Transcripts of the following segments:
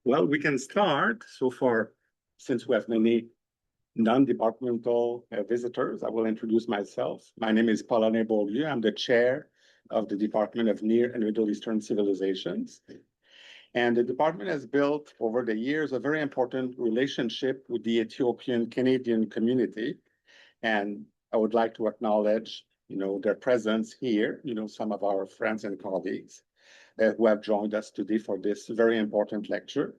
Well, we can start. Since we have many non-departmental visitors, I will introduce myself. My name is Paul-Alain Beaulieu. I'm the chair of the Department of Near and Middle Eastern Civilizations. And the department has built over the years a very important relationship with the Ethiopian Canadian community. And I would like to acknowledge, their presence here, some of our friends and colleagues who have joined us today for this very important lecture.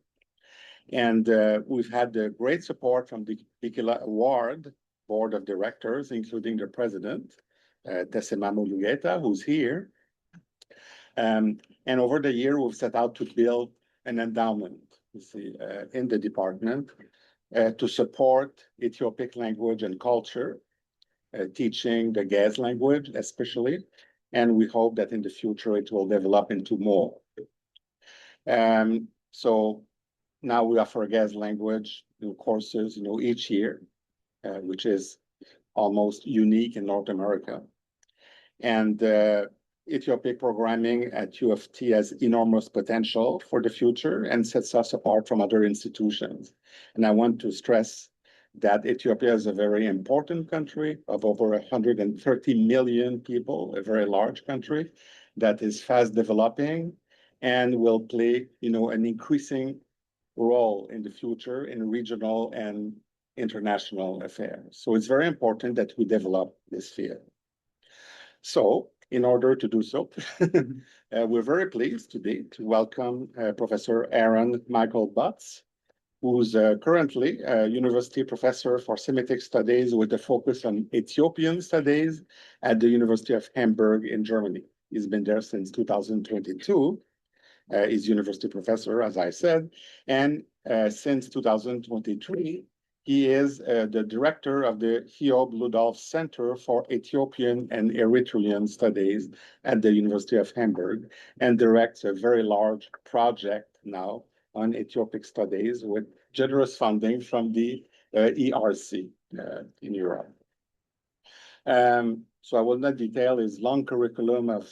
And we've had the great support from the Bikila Award Board of Directors, including the president, Tessema Mulugeta, who's here. And over the year, we've set out to build an endowment, in the department to support Ethiopic language and culture, teaching the Gez language especially, and we hope that in the future it will develop into more. So now we offer Gez language courses, each year, which is almost unique in North America. And Ethiopic programming at U of T has enormous potential for the future and sets us apart from other institutions. And I want to stress that Ethiopia is a very important country of over 130 million people, a very large country that is fast developing and will play, an increasing role in the future in regional and international affairs. So it's very important that we develop this field. So in order to do so, we're very pleased today to welcome Professor Aaron Michael Butts, who's currently a university professor for Semitic studies with a focus on Ethiopian studies at the University of Hamburg in Germany. He's been there since 2022. He's university professor, as I said, and since 2023, he is the director of the Hiob Ludolf Center for Ethiopian and Eritrean Studies at the University of Hamburg and directs a very large project now on Ethiopic studies with generous funding from the ERC in Europe. So I will not detail his long curriculum of,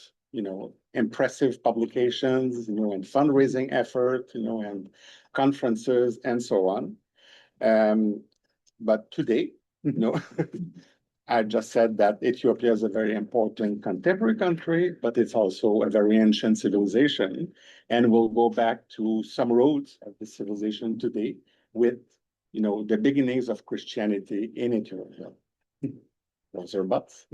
impressive publications, and fundraising effort, and conferences and so on. But today, I just said that Ethiopia is a very important contemporary country, but it's also a very ancient civilization. And we'll go back to some roots of the civilization today with, the beginnings of Christianity in Ethiopia. Those are butts.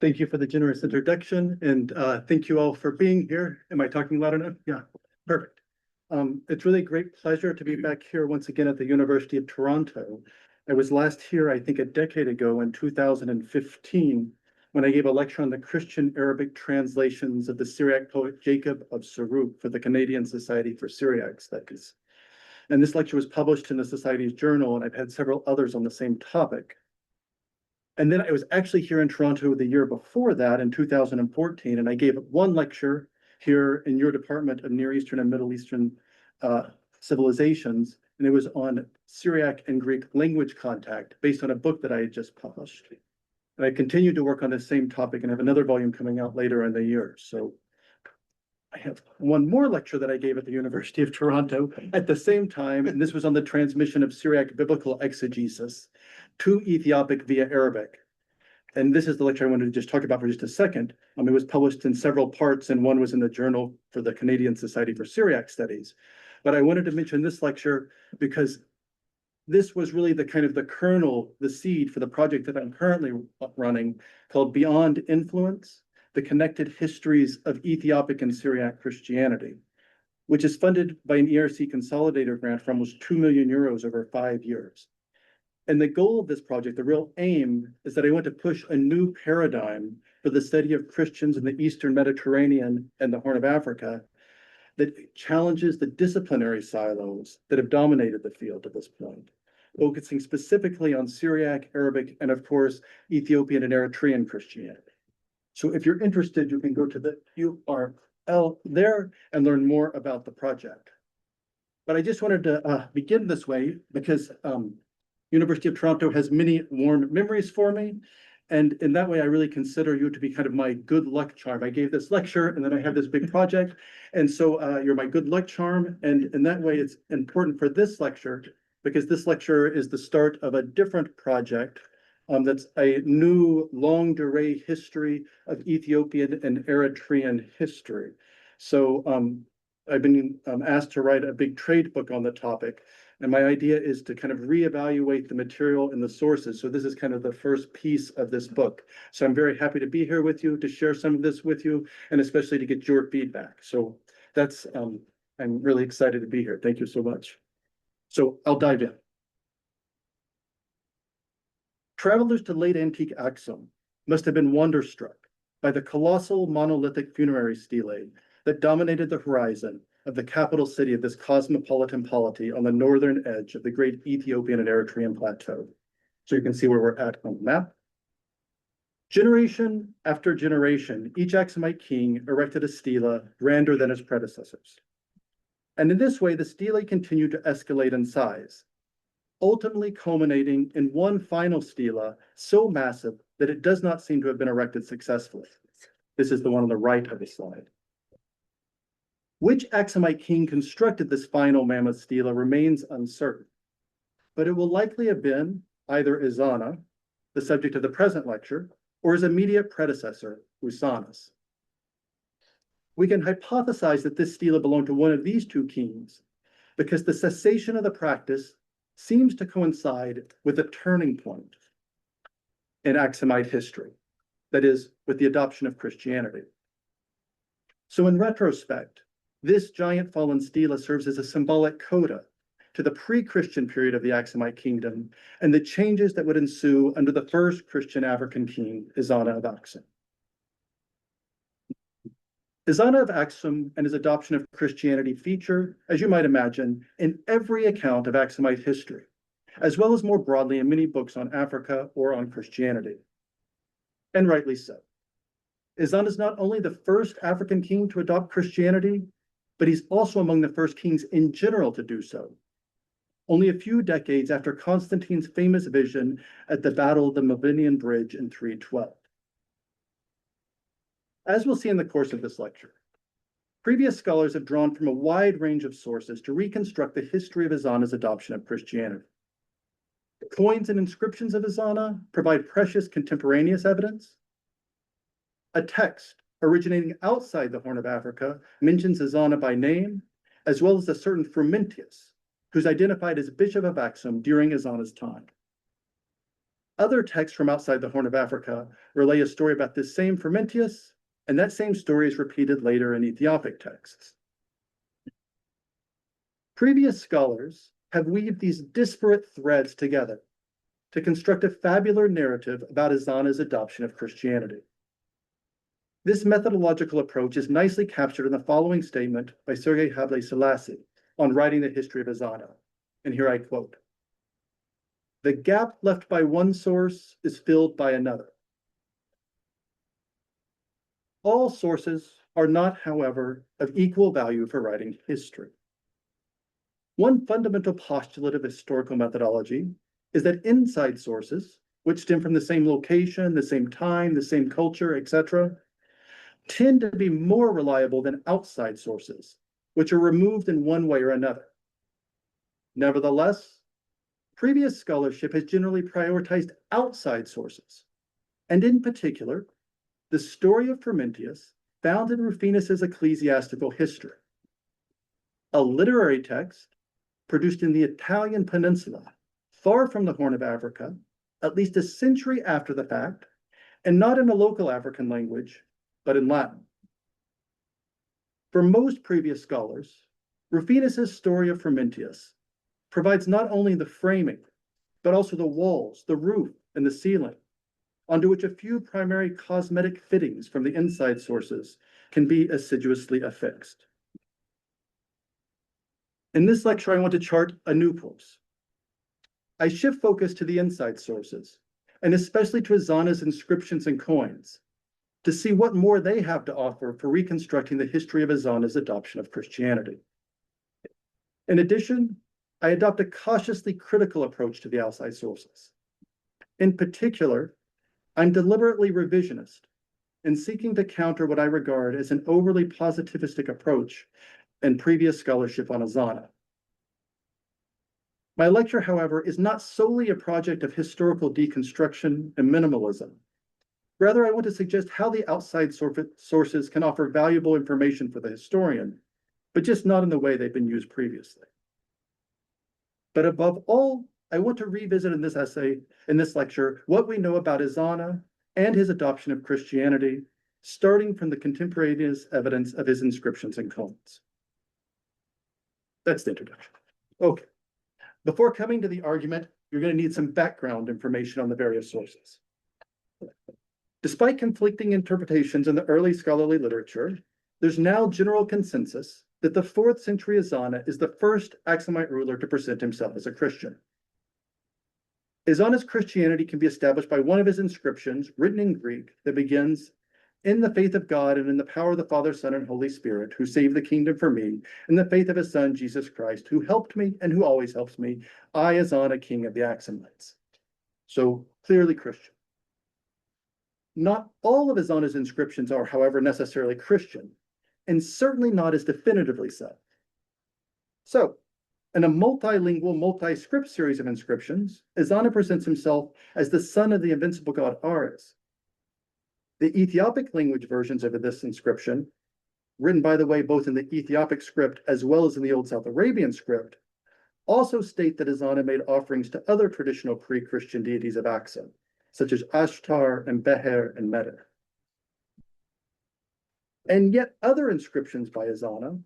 Thank you for the generous introduction, and thank you all for being here. Am I talking loud enough? Yeah, perfect. It's really a great pleasure to be back here once again at the University of Toronto. I was last here, I think, a decade ago in 2015, when I gave a lecture on the Christian Arabic translations of the Syriac poet Jacob of Saruk for the Canadian Society for Syriac Studies. And this lecture was published in the Society's journal, and I've had several others on the same topic. And then I was actually here in Toronto the year before that, in 2014, and I gave one lecture here in your Department of Near Eastern and Middle Eastern Civilizations, and it was on Syriac and Greek language contact based on a book that I had just published. And I continued to work on the same topic and have another volume coming out later in the year. So I have one more lecture that I gave at the University of Toronto at the same time, and this was on the transmission of Syriac biblical exegesis to Ethiopic via Arabic. And this is the lecture I wanted to just talk about for just a second. It was published in several parts, and one was in the Journal for the Canadian Society for Syriac Studies. But I wanted to mention this lecture because this was really the kind of the kernel, the seed for the project that I'm currently running called Beyond Influence, the Connected Histories of Ethiopic and Syriac Christianity, which is funded by an ERC Consolidator grant for almost 2 million euros over 5 years. And the goal of this project, the real aim, is that I want to push a new paradigm for the study of Christians in the Eastern Mediterranean and the Horn of Africa that challenges the disciplinary silos that have dominated the field at this point, focusing specifically on Syriac, Arabic, and of course, Ethiopian and Eritrean Christianity. So if you're interested, you can go to the URL there and learn more about the project. But I just wanted to begin this way because University of Toronto has many warm memories for me. And in that way, I really consider you to be kind of my good luck charm. I gave this lecture and then I have this big project. And so you're my good luck charm. And in that way, it's important for this lecture because this lecture is the start of a different project that's a new longue durée history of Ethiopian and Eritrean history. So I've been asked to write a big trade book on the topic. And my idea is to kind of reevaluate the material and the sources. So this is kind of the first piece of this book. So I'm very happy to be here with you, to share some of this with you, and especially to get your feedback. So that's, I'm really excited to be here. Thank you so much. So I'll dive in. Travelers to late antique Aksum must have been wonderstruck by the colossal monolithic funerary stelae that dominated the horizon of the capital city of this cosmopolitan polity on the northern edge of the great Ethiopian and Eritrean plateau. So you can see where we're at on the map. Generation after generation, each Aksumite king erected a stela grander than his predecessors. And in this way, the stelae continued to escalate in size, ultimately culminating in one final stela so massive that it does not seem to have been erected successfully. This is the one on the right of the slide. Which Aksumite king constructed this final mammoth stela remains uncertain, but it will likely have been either Ezānā, the subject of the present lecture, or his immediate predecessor, Usanas. We can hypothesize that this stela belonged to one of these two kings because the cessation of the practice seems to coincide with a turning point in Aksumite history, that is, with the adoption of Christianity. So in retrospect, this giant fallen stela serves as a symbolic coda to the pre-Christian period of the Aksumite kingdom and the changes that would ensue under the first Christian African king, Ezānā of Aksum. Ezānā of Aksum and his adoption of Christianity feature, as you might imagine, in every account of Aksumite history, as well as more broadly in many books on Africa or on Christianity. And rightly so. Ezānā is not only the first African king to adopt Christianity, but he's also among the first kings in general to do so, only a few decades after Constantine's famous vision at the Battle of the Milvian Bridge in 312. As we'll see in the course of this lecture, previous scholars have drawn from a wide range of sources to reconstruct the history of Ezānā's adoption of Christianity. The coins and inscriptions of Ezānā provide precious contemporaneous evidence. A text originating outside the Horn of Africa mentions Ezānā by name, as well as a certain Frumentius, who's identified as Bishop of Aksum during Ezānā's time. Other texts from outside the Horn of Africa relay a story about this same Frumentius, and that same story is repeated later in Ethiopic texts. Previous scholars have weaved these disparate threads together to construct a fabular narrative about Ezānā's adoption of Christianity. This methodological approach is nicely captured in the following statement by Sergei Haile Selassie on writing the history of Ezānā. And here I quote, "The gap left by one source is filled by another. All sources are not, however, of equal value for writing history. One fundamental postulate of historical methodology is that inside sources, which stem from the same location, the same time, the same culture, etc., tend to be more reliable than outside sources, which are removed in one way or another. Nevertheless, previous scholarship has generally prioritized outside sources, and in particular, the story of Frumentius found in Rufinus's ecclesiastical history, a literary text produced in the Italian peninsula, far from the Horn of Africa, at least a century after the fact, and not in a local African language, but in Latin. For most previous scholars, Rufinus's story of Frumentius provides not only the framing, but also the walls, the roof, and the ceiling, onto which a few primary cosmetic fittings from the inside sources can be assiduously affixed. In this lecture, I want to chart a new course. I shift focus to the inside sources, and especially to Ezānā's inscriptions and coins, to see what more they have to offer for reconstructing the history of Ezānā's adoption of Christianity. In addition, I adopt a cautiously critical approach to the outside sources. In particular, I'm deliberately revisionist in seeking to counter what I regard as an overly positivistic approach in previous scholarship on Ezānā. My lecture, however, is not solely a project of historical deconstruction and minimalism. Rather, I want to suggest how the outside sources can offer valuable information for the historian, but just not in the way they've been used previously. But above all, I want to revisit in this lecture, what we know about Ezānā and his adoption of Christianity, starting from the contemporaneous evidence of his inscriptions and coins. That's the introduction. Okay. Before coming to the argument, you're going to need some background information on the various sources. Despite conflicting interpretations in the early scholarly literature, there's now general consensus that the 4th century Ezānā is the first Aksumite ruler to present himself as a Christian. Ezānā's Christianity can be established by one of his inscriptions, written in Greek, that begins, "In the faith of God and in the power of the Father, Son, and Holy Spirit, who saved the kingdom for me, in the faith of his Son, Jesus Christ, who helped me and who always helps me, I, Ezānā, king of the Aksumites." So clearly Christian. Not all of Ezānā's inscriptions are, however, necessarily Christian, and certainly not as definitively so. So, in a multilingual, multi-script series of inscriptions, Ezānā presents himself as the son of the invincible god Ares. The Ethiopic language versions of this inscription, written, by the way, both in the Ethiopic script as well as in the Old South Arabian script, also state that Ezānā made offerings to other traditional pre-Christian deities of Aksum, such as Ashtar and Beher and Meter. And yet other inscriptions by Ezānā,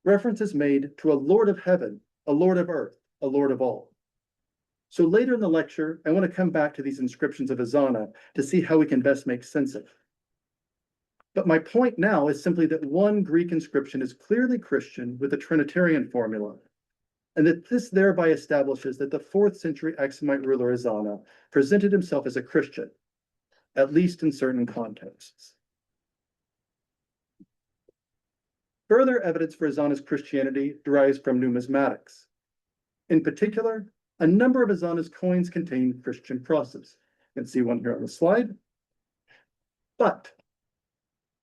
references made to a Lord of heaven, a Lord of earth, a Lord of all. So later in the lecture, I want to come back to these inscriptions of Ezānā to see how we can best make sense of it. But my point now is simply that one Greek inscription is clearly Christian with a Trinitarian formula, and that this thereby establishes that the 4th century Aksumite ruler Ezānā presented himself as a Christian, at least in certain contexts. Further evidence for Ezānā's Christianity derives from numismatics. In particular, a number of Ezānā's coins contain Christian crosses. You can see one here on the slide. But,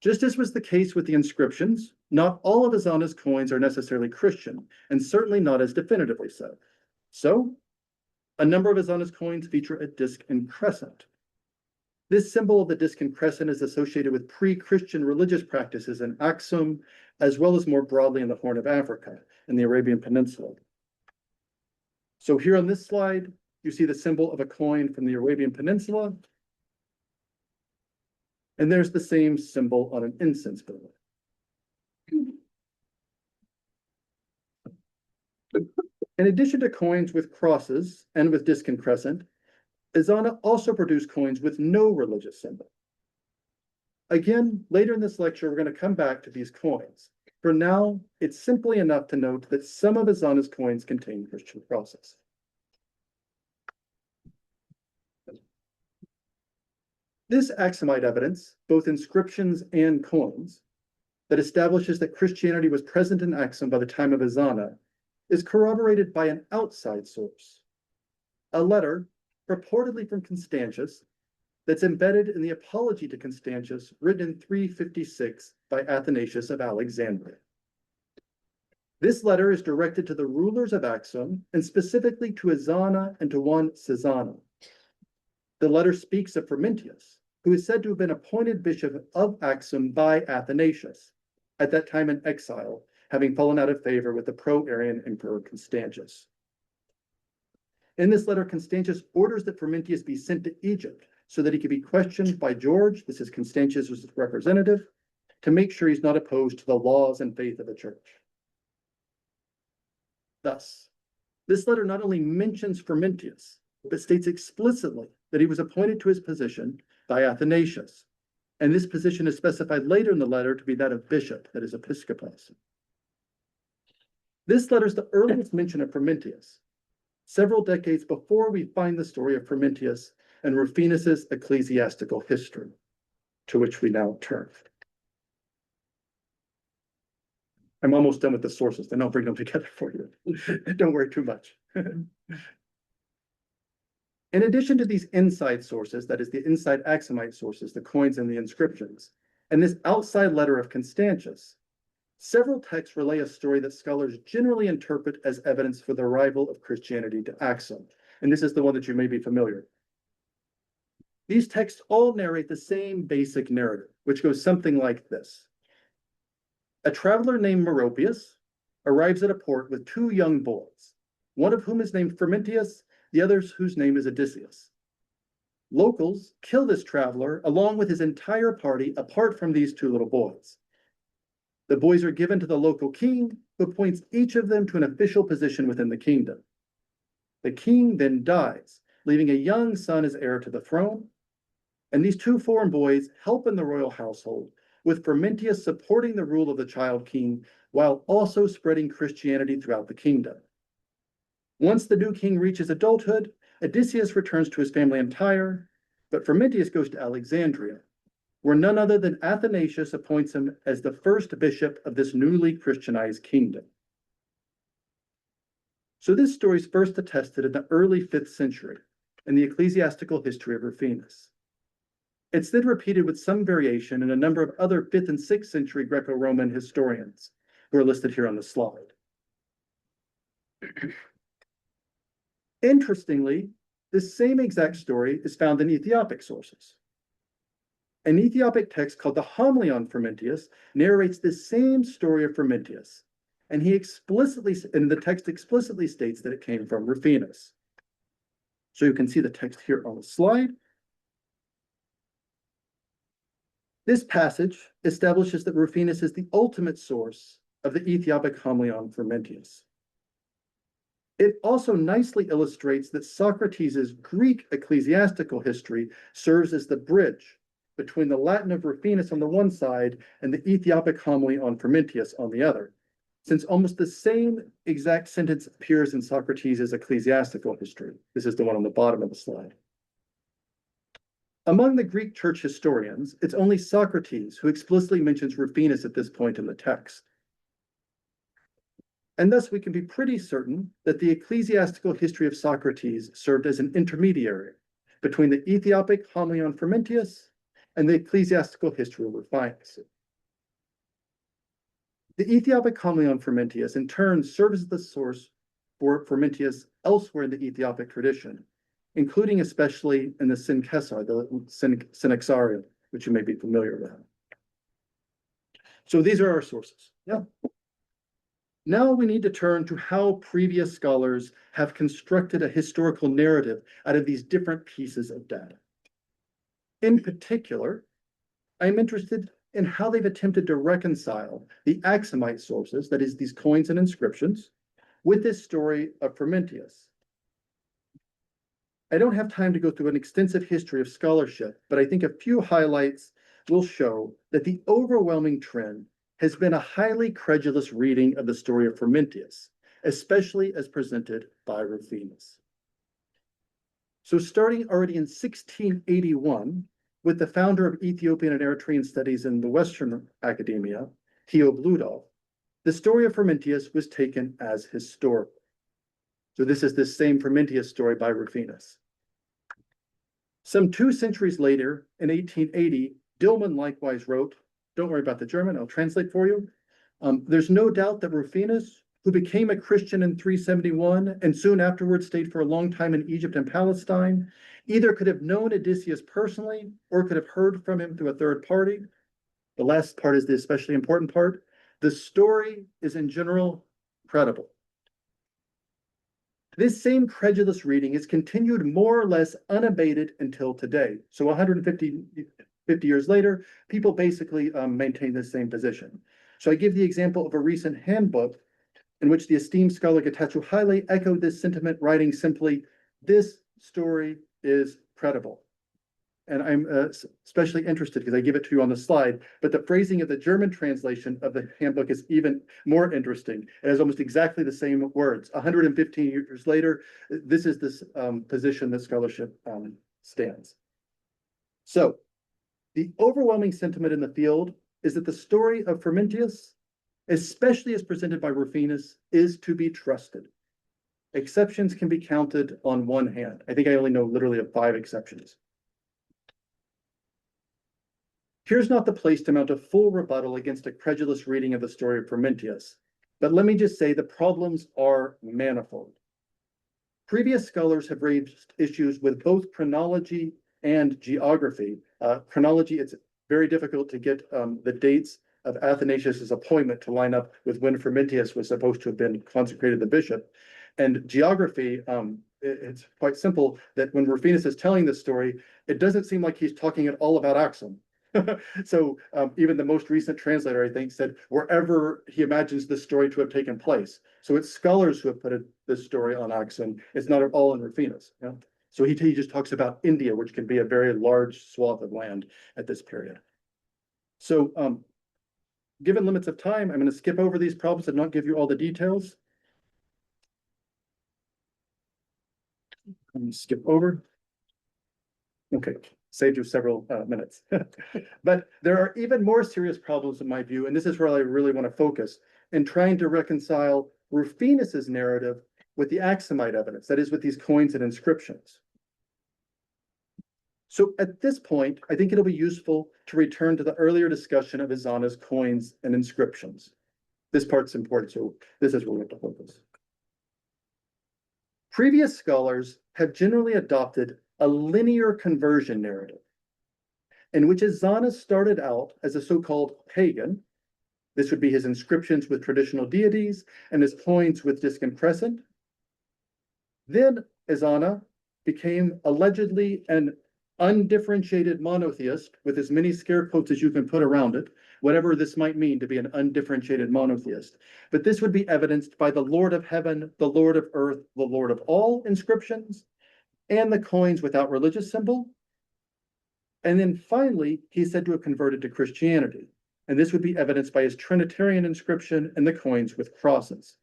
just as was the case with the inscriptions, not all of Ezānā's coins are necessarily Christian, and certainly not as definitively so. So, a number of Ezānā's coins feature a disc and crescent. This symbol of the disc and crescent is associated with pre-Christian religious practices in Aksum, as well as more broadly in the Horn of Africa, in the Arabian Peninsula. So here on this slide, you see the symbol of a coin from the Arabian Peninsula. And there's the same symbol on an incense burner. In addition to coins with crosses and with disc and crescent, Ezānā also produced coins with no religious symbol. Again, later in this lecture, we're going to come back to these coins. For now, it's simply enough to note that some of Ezānā's coins contain Christian crosses. This Aksumite evidence, both inscriptions and coins, that establishes that Christianity was present in Aksum by the time of Ezānā, is corroborated by an outside source, a letter purportedly from Constantius that's embedded in the Apology to Constantius, written in 356 by Athanasius of Alexandria. This letter is directed to the rulers of Aksum, and specifically to Ezānā and to one Cezāna. The letter speaks of Frumentius, who is said to have been appointed bishop of Aksum by Athanasius, at that time in exile, having fallen out of favor with the pro-Arian emperor Constantius. In this letter, Constantius orders that Frumentius be sent to Egypt so that he could be questioned by George, this is Constantius' representative, to make sure he's not opposed to the laws and faith of the church. Thus, this letter not only mentions Frumentius, but states explicitly that he was appointed to his position by Athanasius, and this position is specified later in the letter to be that of bishop, that is episkopos. This letter is the earliest mention of Frumentius, several decades before we find the story of Frumentius and Rufinus's ecclesiastical history, to which we now turn. I'm almost done with the sources, then I'll bring them together for you. Don't worry too much. In addition to these inside sources, that is the inside Aksumite sources, the coins and the inscriptions, and this outside letter of Constantius, several texts relay a story that scholars generally interpret as evidence for the arrival of Christianity to Aksum. And this is the one that you may be familiar with. These texts all narrate the same basic narrative, which goes something like this. A traveler named Meropius arrives at a port with two young boys, one of whom is named Frumentius, the other whose name is Odysseus. Locals kill this traveler along with his entire party apart from these two little boys. The boys are given to the local king, who appoints each of them to an official position within the kingdom. The king then dies, leaving a young son as heir to the throne, and these two foreign boys help in the royal household, with Frumentius supporting the rule of the child king while also spreading Christianity throughout the kingdom. Once the new king reaches adulthood, Odysseus returns to his family in Tyre, but Frumentius goes to Alexandria, where none other than Athanasius appoints him as the first bishop of this newly Christianized kingdom. So this story is first attested in the early 5th century in the ecclesiastical history of Rufinus. It's then repeated with some variation in a number of other 5th and 6th century Greco-Roman historians who are listed here on the slide. Interestingly, this same exact story is found in Ethiopic sources. An Ethiopic text called the Homily on Frumentius narrates the same story of Frumentius, and the text explicitly states that it came from Rufinus. So you can see the text here on the slide. This passage establishes that Rufinus is the ultimate source of the Ethiopic Homily on Frumentius. It also nicely illustrates that Socrates' Greek ecclesiastical history serves as the bridge between the Latin of Rufinus on the one side and the Ethiopic homily on Frumentius on the other, since almost the same exact sentence appears in Socrates' ecclesiastical history. This is the one on the bottom of the slide. Among the Greek church historians, it's only Socrates who explicitly mentions Rufinus at this point in the text. And thus we can be pretty certain that the ecclesiastical history of Socrates served as an intermediary between the Ethiopic homily on Frumentius and the ecclesiastical history of Rufinus. The Ethiopic homily on Frumentius in turn serves as the source for Frumentius elsewhere in the Ethiopic tradition, including especially in the Synkesar, the Synaxarium, which you may be familiar with. So these are our sources. Yeah. Now we need to turn to how previous scholars have constructed a historical narrative out of these different pieces of data. In particular, I'm interested in how they've attempted to reconcile the Aksumite sources, that is, these coins and inscriptions, with this story of Frumentius. I don't have time to go through an extensive history of scholarship, but I think a few highlights will show that the overwhelming trend has been a highly credulous reading of the story of Frumentius, especially as presented by Rufinus. So starting already in 1681, with the founder of Ethiopian and Eritrean studies in the Western academia, Hiob Ludolf, the story of Frumentius was taken as historical. So this is this same Frumentius story by Rufinus. Some 2 centuries later, in 1880, Dillman likewise wrote, don't worry about the German, I'll translate for you. There's no doubt that Rufinus, who became a Christian in 371 and soon afterwards stayed for a long time in Egypt and Palestine, either could have known Odysseus personally or could have heard from him through a third party. The last part is the especially important part. The story is in general credible. This same credulous reading is continued more or less unabated until today. So 150 years later, people basically maintain the same position. So I give the example of a recent handbook in which the esteemed scholar Getachew Haile echoed this sentiment, writing simply, "This story is credible." And I'm especially interested because I give it to you on the slide, but the phrasing of the German translation of the handbook is even more interesting. It has almost exactly the same words. 115 years later, this is this position that scholarship stands. So the overwhelming sentiment in the field is that the story of Frumentius, especially as presented by Rufinus, is to be trusted. Exceptions can be counted on one hand. I think I only know literally of 5 exceptions. Here's not the place to mount a full rebuttal against a credulous reading of the story of Frumentius, but let me just say the problems are manifold. Previous scholars have raised issues with both chronology and geography. Chronology, it's very difficult to get the dates of Athanasius's appointment to line up with when Frumentius was supposed to have been consecrated the bishop. And geography, it's quite simple that when Rufinus is telling this story, it doesn't seem like he's talking at all about Aksum. So even the most recent translator, I think, said wherever he imagines this story to have taken place. So it's scholars who have put this story on Aksum. It's not at all in Rufinus. Yeah? So he just talks about India, which can be a very large swath of land at this period. So given limits of time, I'm going to skip over these problems and not give you all the details. Let me skip over. Okay, saved you several minutes. But there are even more serious problems in my view, and this is where I really want to focus in trying to reconcile Rufinus's narrative with the Aksumite evidence, that is with these coins and inscriptions. So at this point, I think it'll be useful to return to the earlier discussion of Ezānā's coins and inscriptions. This part's important, so this is where we have to focus. Previous scholars have generally adopted a linear conversion narrative, in which Ezānā started out as a so-called pagan. This would be his inscriptions with traditional deities and his coins with disc and crescent. Then Ezānā became allegedly an undifferentiated monotheist with as many scare quotes as you can put around it, whatever this might mean to be an undifferentiated monotheist. But this would be evidenced by the Lord of heaven, the Lord of earth, the Lord of all inscriptions, and the coins without religious symbol. And then finally, he's said to have converted to Christianity. And this would be evidenced by his Trinitarian inscription and the coins with crosses.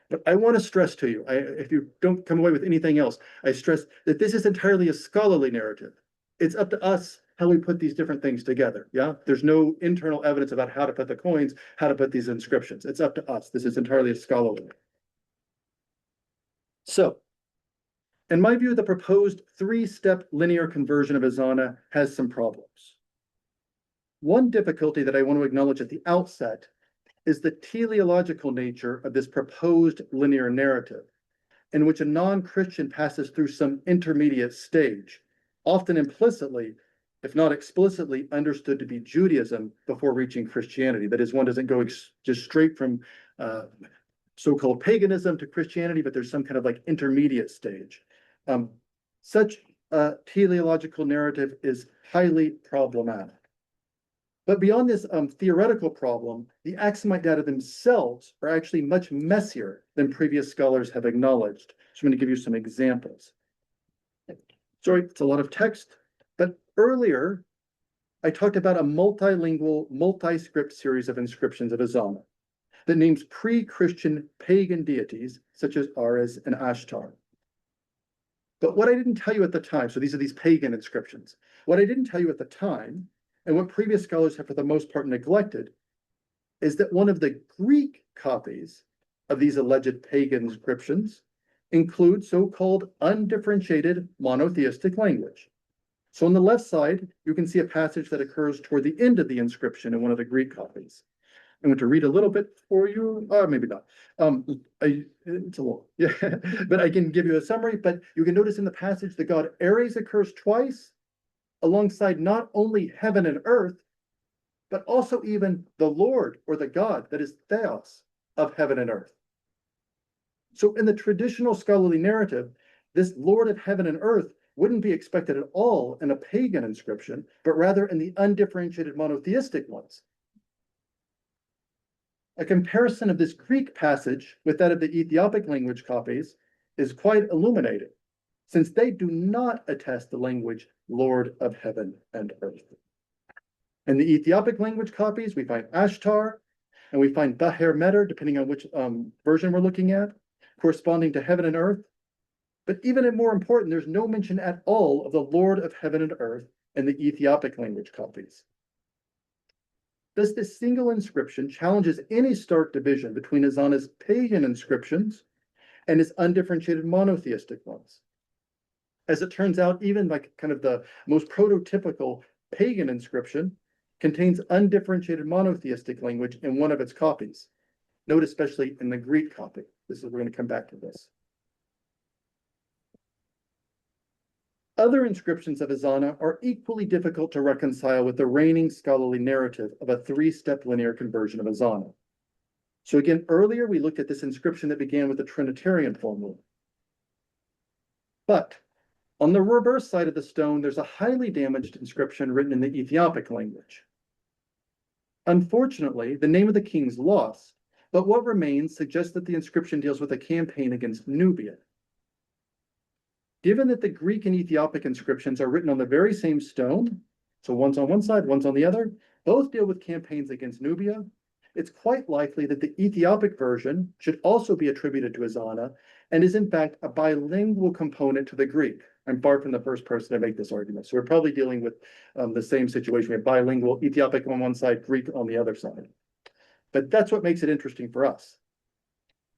But I want to stress to you, if you don't come away with anything else, I stress that this is entirely a scholarly narrative. It's up to us how we put these different things together. Yeah, there's no internal evidence about how to put the coins, how to put these inscriptions. It's up to us. This is entirely a scholarly. So, in my view, the proposed 3-step linear conversion of Ezānā has some problems. One difficulty that I want to acknowledge at the outset is the teleological nature of this proposed linear narrative, in which a non-Christian passes through some intermediate stage, often implicitly, if not explicitly, understood to be Judaism before reaching Christianity. That is, one doesn't go just straight from so-called paganism to Christianity, but there's some kind of like intermediate stage. Such a teleological narrative is highly problematic. But beyond this theoretical problem, the Aksumite data themselves are actually much messier than previous scholars have acknowledged. So I'm going to give you some examples. Sorry, it's a lot of text, but earlier I talked about a multilingual, multi-script series of inscriptions of Ezānā that names pre-Christian pagan deities such as Ares and Ashtar. But what I didn't tell you at the time, so these are these pagan inscriptions, what I didn't tell you at the time, and what previous scholars have for the most part neglected, is that one of the Greek copies of these alleged pagan inscriptions includes so-called undifferentiated monotheistic language. So on the left side, you can see a passage that occurs toward the end of the inscription in one of the Greek copies. I'm going to read a little bit for you, maybe not. It's a little, yeah, but I can give you a summary. But you can notice in the passage the god Ares occurs twice, alongside not only heaven and earth, but also even the Lord or the God, that is Theos, of heaven and earth. So in the traditional scholarly narrative, this Lord of heaven and earth wouldn't be expected at all in a pagan inscription, but rather in the undifferentiated monotheistic ones. A comparison of this Greek passage with that of the Ethiopic language copies is quite illuminating, since they do not attest the language Lord of heaven and earth. In the Ethiopic language copies, we find Ashtar, and we find Baher Meter, depending on which version we're looking at, corresponding to heaven and earth. But even more important, there's no mention at all of the Lord of heaven and earth in the Ethiopic language copies. Thus, this single inscription challenges any stark division between Ezānā's pagan inscriptions and his undifferentiated monotheistic ones. As it turns out, even like kind of the most prototypical pagan inscription contains undifferentiated monotheistic language in one of its copies. Note especially in the Greek copy. We're going to come back to this. Other inscriptions of Ezānā are equally difficult to reconcile with the reigning scholarly narrative of a three-step linear conversion of Ezānā. So again, earlier we looked at this inscription that began with the Trinitarian formula. But on the reverse side of the stone, there's a highly damaged inscription written in the Ethiopic language. Unfortunately, the name of the king's lost, but what remains suggests that the inscription deals with a campaign against Nubia. Given that the Greek and Ethiopic inscriptions are written on the very same stone, so one's on one side, one's on the other, both deal with campaigns against Nubia, it's quite likely that the Ethiopic version should also be attributed to Ezānā and is in fact a bilingual component to the Greek. I'm far from the first person to make this argument. So we're probably dealing with the same situation. We have bilingual, Ethiopic on one side, Greek on the other side. But that's what makes it interesting for us.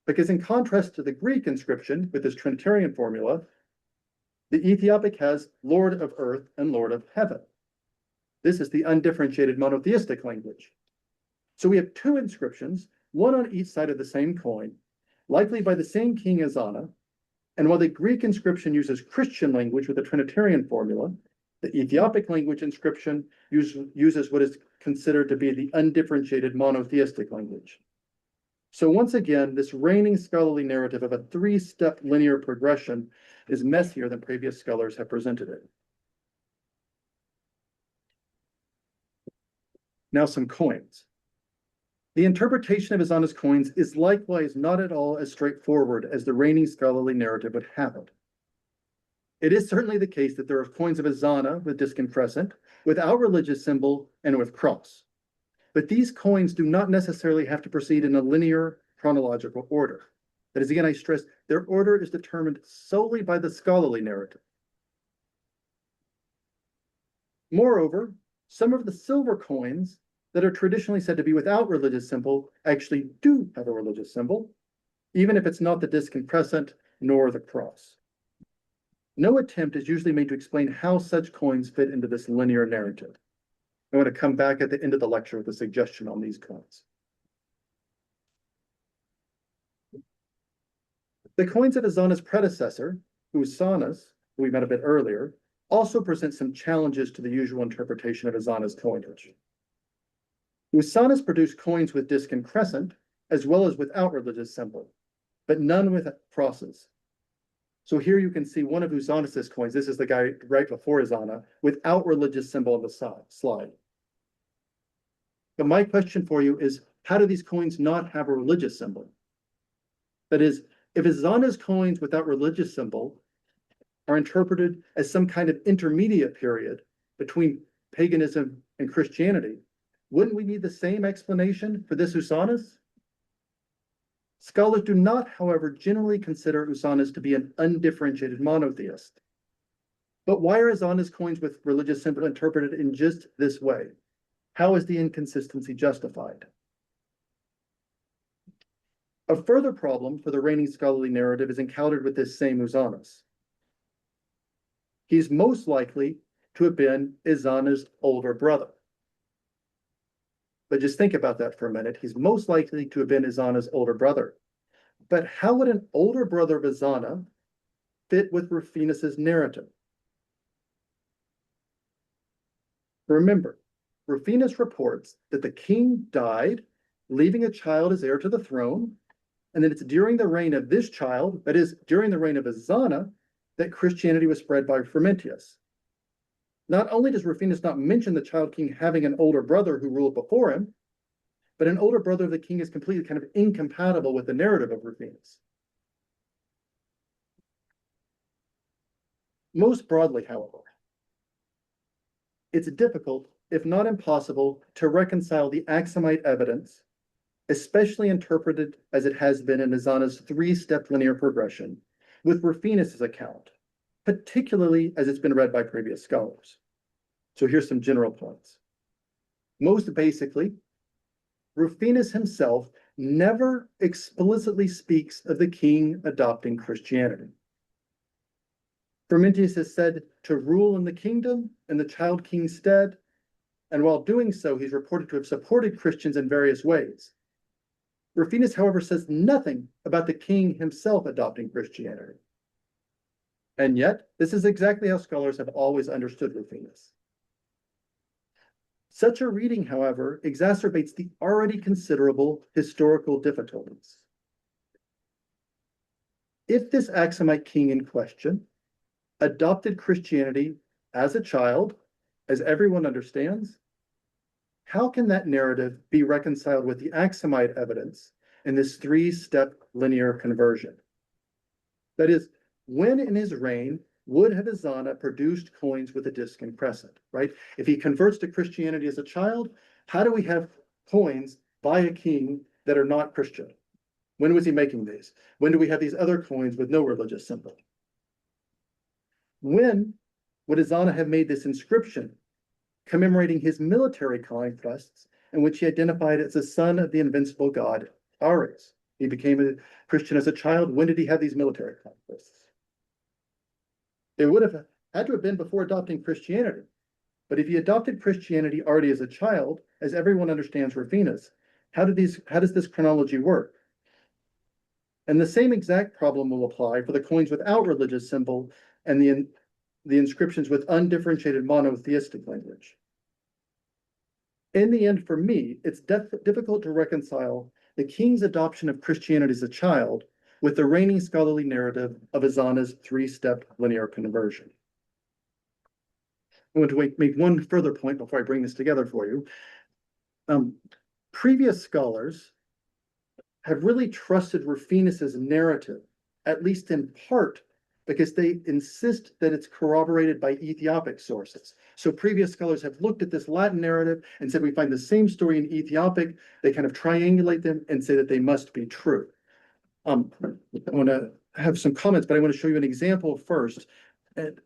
Because in contrast to the Greek inscription with this Trinitarian formula, the Ethiopic has Lord of Earth and Lord of Heaven. This is the undifferentiated monotheistic language. So we have two inscriptions, one on each side of the same coin, likely by the same king Ezānā. And while the Greek inscription uses Christian language with a Trinitarian formula, the Ethiopic language inscription uses what is considered to be the undifferentiated monotheistic language. So once again, this reigning scholarly narrative of a three-step linear progression is messier than previous scholars have presented it. Now some coins. The interpretation of Ezānā's coins is likewise not at all as straightforward as the reigning scholarly narrative would have it. It is certainly the case that there are coins of Ezānā with disc and crescent, without religious symbol, and with cross. But these coins do not necessarily have to proceed in a linear chronological order. That is, again, I stress, their order is determined solely by the scholarly narrative. Moreover, some of the silver coins that are traditionally said to be without religious symbol actually do have a religious symbol, even if it's not the disc and crescent nor the cross. No attempt is usually made to explain how such coins fit into this linear narrative. I want to come back at the end of the lecture with a suggestion on these coins. The coins of Ezānā's predecessor, Usanas, who we met a bit earlier, also present some challenges to the usual interpretation of Ezānā's coinage. Usanas produced coins with disc and crescent, as well as without religious symbol, but none with crosses. So here you can see one of Usanas' coins. This is the guy right before Ezānā, without religious symbol on the slide. But my question for you is, how do these coins not have a religious symbol? That is, if Ezānā's coins without religious symbol are interpreted as some kind of intermediate period between paganism and Christianity, wouldn't we need the same explanation for this Usanas? Scholars do not, however, generally consider Usanas to be an undifferentiated monotheist. But why are Ezānā's coins with religious symbol interpreted in just this way? How is the inconsistency justified? A further problem for the reigning scholarly narrative is encountered with this same Usanas. He's most likely to have been Ezānā's older brother. But just think about that for a minute. He's most likely to have been Ezānā's older brother. But how would an older brother of Ezānā fit with Rufinus's narrative? Remember, Rufinus reports that the king died, leaving a child as heir to the throne, and that it's during the reign of this child, that is, during the reign of Ezānā, that Christianity was spread by Frumentius. Not only does Rufinus not mention the child king having an older brother who ruled before him, but an older brother of the king is completely kind of incompatible with the narrative of Rufinus. Most broadly, however, it's difficult, if not impossible, to reconcile the Aksumite evidence, especially interpreted as it has been in Ezānā's three-step linear progression, with Rufinus's account, particularly as it's been read by previous scholars. So here's some general points. Most basically, Rufinus himself never explicitly speaks of the king adopting Christianity. Frumentius is said to rule in the kingdom in the child king's stead, and while doing so, he's reported to have supported Christians in various ways. Rufinus, however, says nothing about the king himself adopting Christianity. And yet, this is exactly how scholars have always understood Rufinus. Such a reading, however, exacerbates the already considerable historical difficulties. If this Aksumite king in question adopted Christianity as a child, as everyone understands, how can that narrative be reconciled with the Aksumite evidence in this three-step linear conversion? That is, when in his reign would have Ezānā produced coins with a disc and crescent, right? If he converts to Christianity as a child, how do we have coins by a king that are not Christian? When was he making these? When do we have these other coins with no religious symbol? When would Ezānā have made this inscription commemorating his military conquests in which he identified as a son of the invincible god Ares? He became a Christian as a child. When did he have these military conquests? It would have had to have been before adopting Christianity. But if he adopted Christianity already as a child, as everyone understands Rufinus, how does this chronology work? And the same exact problem will apply for the coins without religious symbol and the inscriptions with undifferentiated monotheistic language. In the end, for me, it's difficult to reconcile the king's adoption of Christianity as a child with the reigning scholarly narrative of Ezānā's three-step linear conversion. I want to make one further point before I bring this together for you. Previous scholars have really trusted Rufinus's narrative, at least in part, because they insist that it's corroborated by Ethiopic sources. So previous scholars have looked at this Latin narrative and said we find the same story in Ethiopic. They kind of triangulate them and say that they must be true. I want to have some comments, but I want to show you an example first. And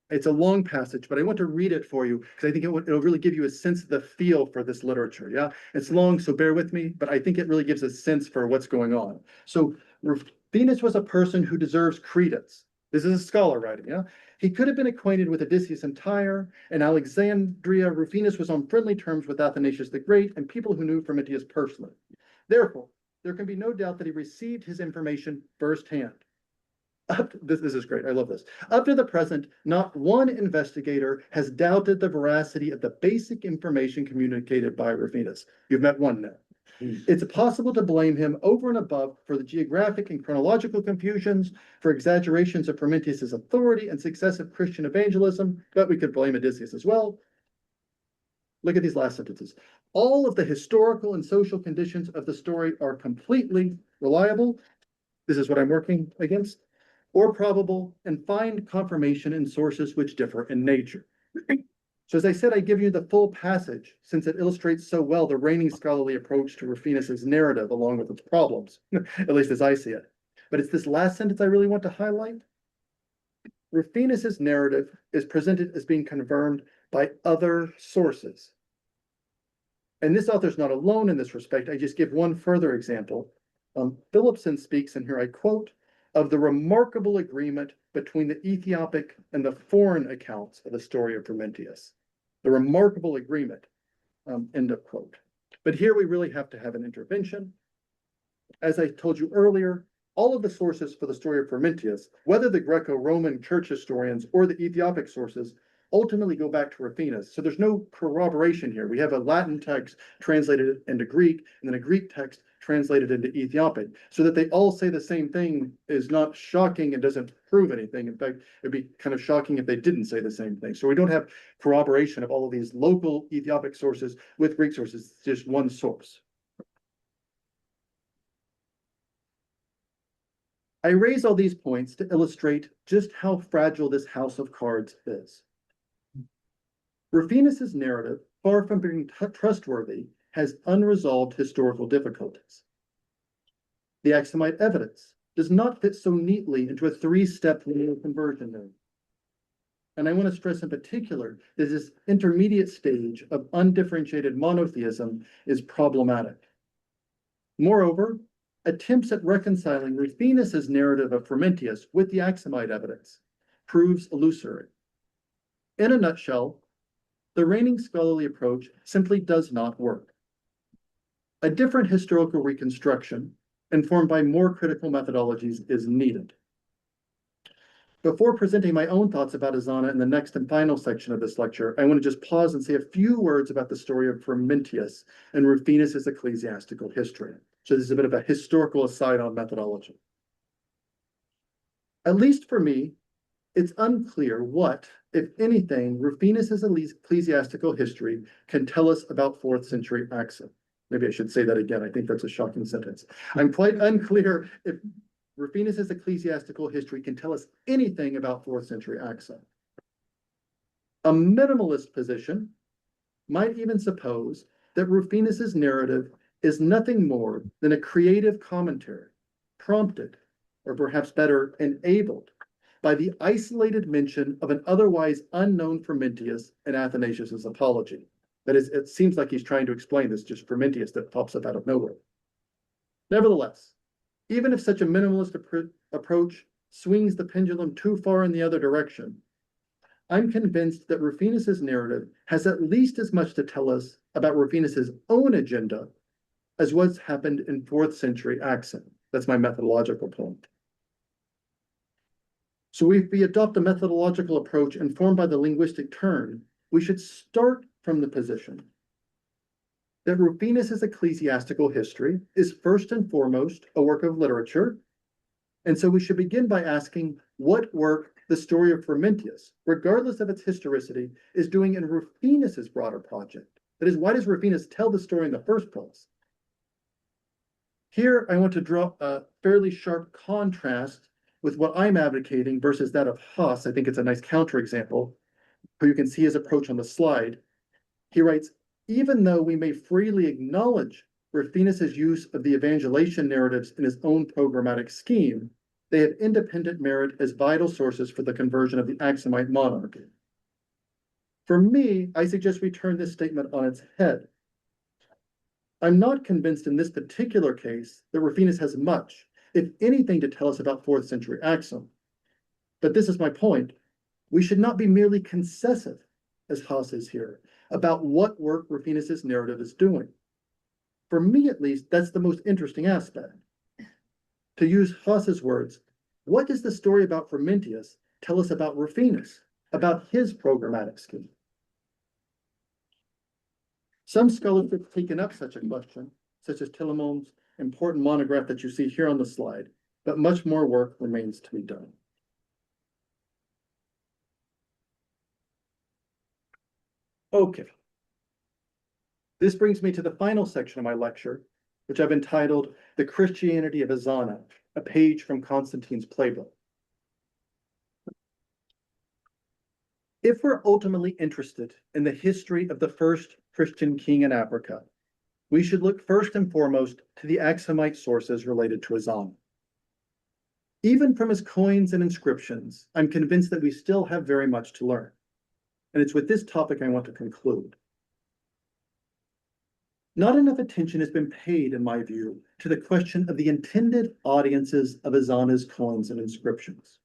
it's a long passage, but I want to read it for you because I think it'll really give you a sense of the feel for this literature. Yeah, it's long, so bear with me, but I think it really gives a sense for what's going on. So Rufinus was a person who deserves credence. This is a scholar writing, yeah? He could have been acquainted with Odysseus and Tyre. In Alexandria, Rufinus was on friendly terms with Athanasius the Great and people who knew Frumentius personally. Therefore, there can be no doubt that he received his information firsthand. This is great. I love this. Up to the present, not one investigator has doubted the veracity of the basic information communicated by Rufinus. You've met one now. It's possible to blame him over and above for the geographic and chronological confusions, for exaggerations of Frumentius's authority and successive Christian evangelism, but we could blame Odysseus as well. Look at these last sentences. All of the historical and social conditions of the story are completely reliable. This is what I'm working against. Or probable, and find confirmation in sources which differ in nature. So as I said, I give you the full passage since it illustrates so well the reigning scholarly approach to Rufinus's narrative along with its problems, at least as I see it. But it's this last sentence I really want to highlight. Rufinus's narrative is presented as being confirmed by other sources. And this author's not alone in this respect. I just give one further example. Philipson speaks, and here I quote, of the remarkable agreement between the Ethiopic and the foreign accounts of the story of Frumentius. The remarkable agreement, end of quote. But here we really have to have an intervention. As I told you earlier, all of the sources for the story of Frumentius, whether the Greco-Roman church historians or the Ethiopic sources, ultimately go back to Rufinus. So there's no corroboration here. We have a Latin text translated into Greek, and then a Greek text translated into Ethiopic. So that they all say the same thing is not shocking and doesn't prove anything. In fact, it'd be kind of shocking if they didn't say the same thing. So we don't have corroboration of all of these local Ethiopic sources with Greek sources, it's just one source. I raise all these points to illustrate just how fragile this house of cards is. Rufinus's narrative, far from being trustworthy, has unresolved historical difficulties. The Aksumite evidence does not fit so neatly into a three-step linear conversion. And I want to stress in particular that this intermediate stage of undifferentiated monotheism is problematic. Moreover, attempts at reconciling Rufinus's narrative of Frumentius with the Aksumite evidence proves illusory. In a nutshell, the reigning scholarly approach simply does not work. A different historical reconstruction, informed by more critical methodologies, is needed. Before presenting my own thoughts about Ezānā in the next and final section of this lecture, I want to just pause and say a few words about the story of Frumentius and Rufinus's ecclesiastical history. So this is a bit of a historical aside on methodology. At least for me, it's unclear what, if anything, Rufinus's ecclesiastical history can tell us about 4th century Aksum. Maybe I should say that again. I think that's a shocking sentence. I'm quite unclear if Rufinus's ecclesiastical history can tell us anything about 4th century Aksum. A minimalist position might even suppose that Rufinus's narrative is nothing more than a creative commentary, prompted, or perhaps better, enabled by the isolated mention of an otherwise unknown Frumentius in Athanasius's Apology. That is, it seems like he's trying to explain this just Frumentius that pops up out of nowhere. Nevertheless, even if such a minimalist approach swings the pendulum too far in the other direction, I'm convinced that Rufinus's narrative has at least as much to tell us about Rufinus's own agenda as what's happened in 4th century Aksum. That's my methodological point. So if we adopt a methodological approach informed by the linguistic turn, we should start from the position that Rufinus's ecclesiastical history is first and foremost a work of literature. And so we should begin by asking what work the story of Frumentius, regardless of its historicity, is doing in Rufinus's broader project. That is, why does Rufinus tell the story in the first place? Here, I want to draw a fairly sharp contrast with what I'm advocating versus that of Haas. I think it's a nice counterexample, where you can see his approach on the slide. He writes, even though we may freely acknowledge Rufinus's use of the evangelization narratives in his own programmatic scheme, they have independent merit as vital sources for the conversion of the Aksumite monarchy. For me, I suggest we turn this statement on its head. I'm not convinced in this particular case that Rufinus has much, if anything, to tell us about 4th century Aksum. But this is my point. We should not be merely concessive, as Haas is here, about what work Rufinus's narrative is doing. For me, at least, that's the most interesting aspect. To use Haas's words, what does the story about Frumentius tell us about Rufinus, about his programmatic scheme? Some scholars have taken up such a question, such as Tillemont's important monograph that you see here on the slide, but much more work remains to be done. Okay. This brings me to the final section of my lecture, which I've entitled The Christianity of Ezānā, a page from Constantine's playbook. If we're ultimately interested in the history of the first Christian king in Africa, we should look first and foremost to the Aksumite sources related to Ezānā. Even from his coins and inscriptions, I'm convinced that we still have very much to learn. And it's with this topic I want to conclude. Not enough attention has been paid, in my view, to the question of the intended audiences of Ezānā's coins and inscriptions.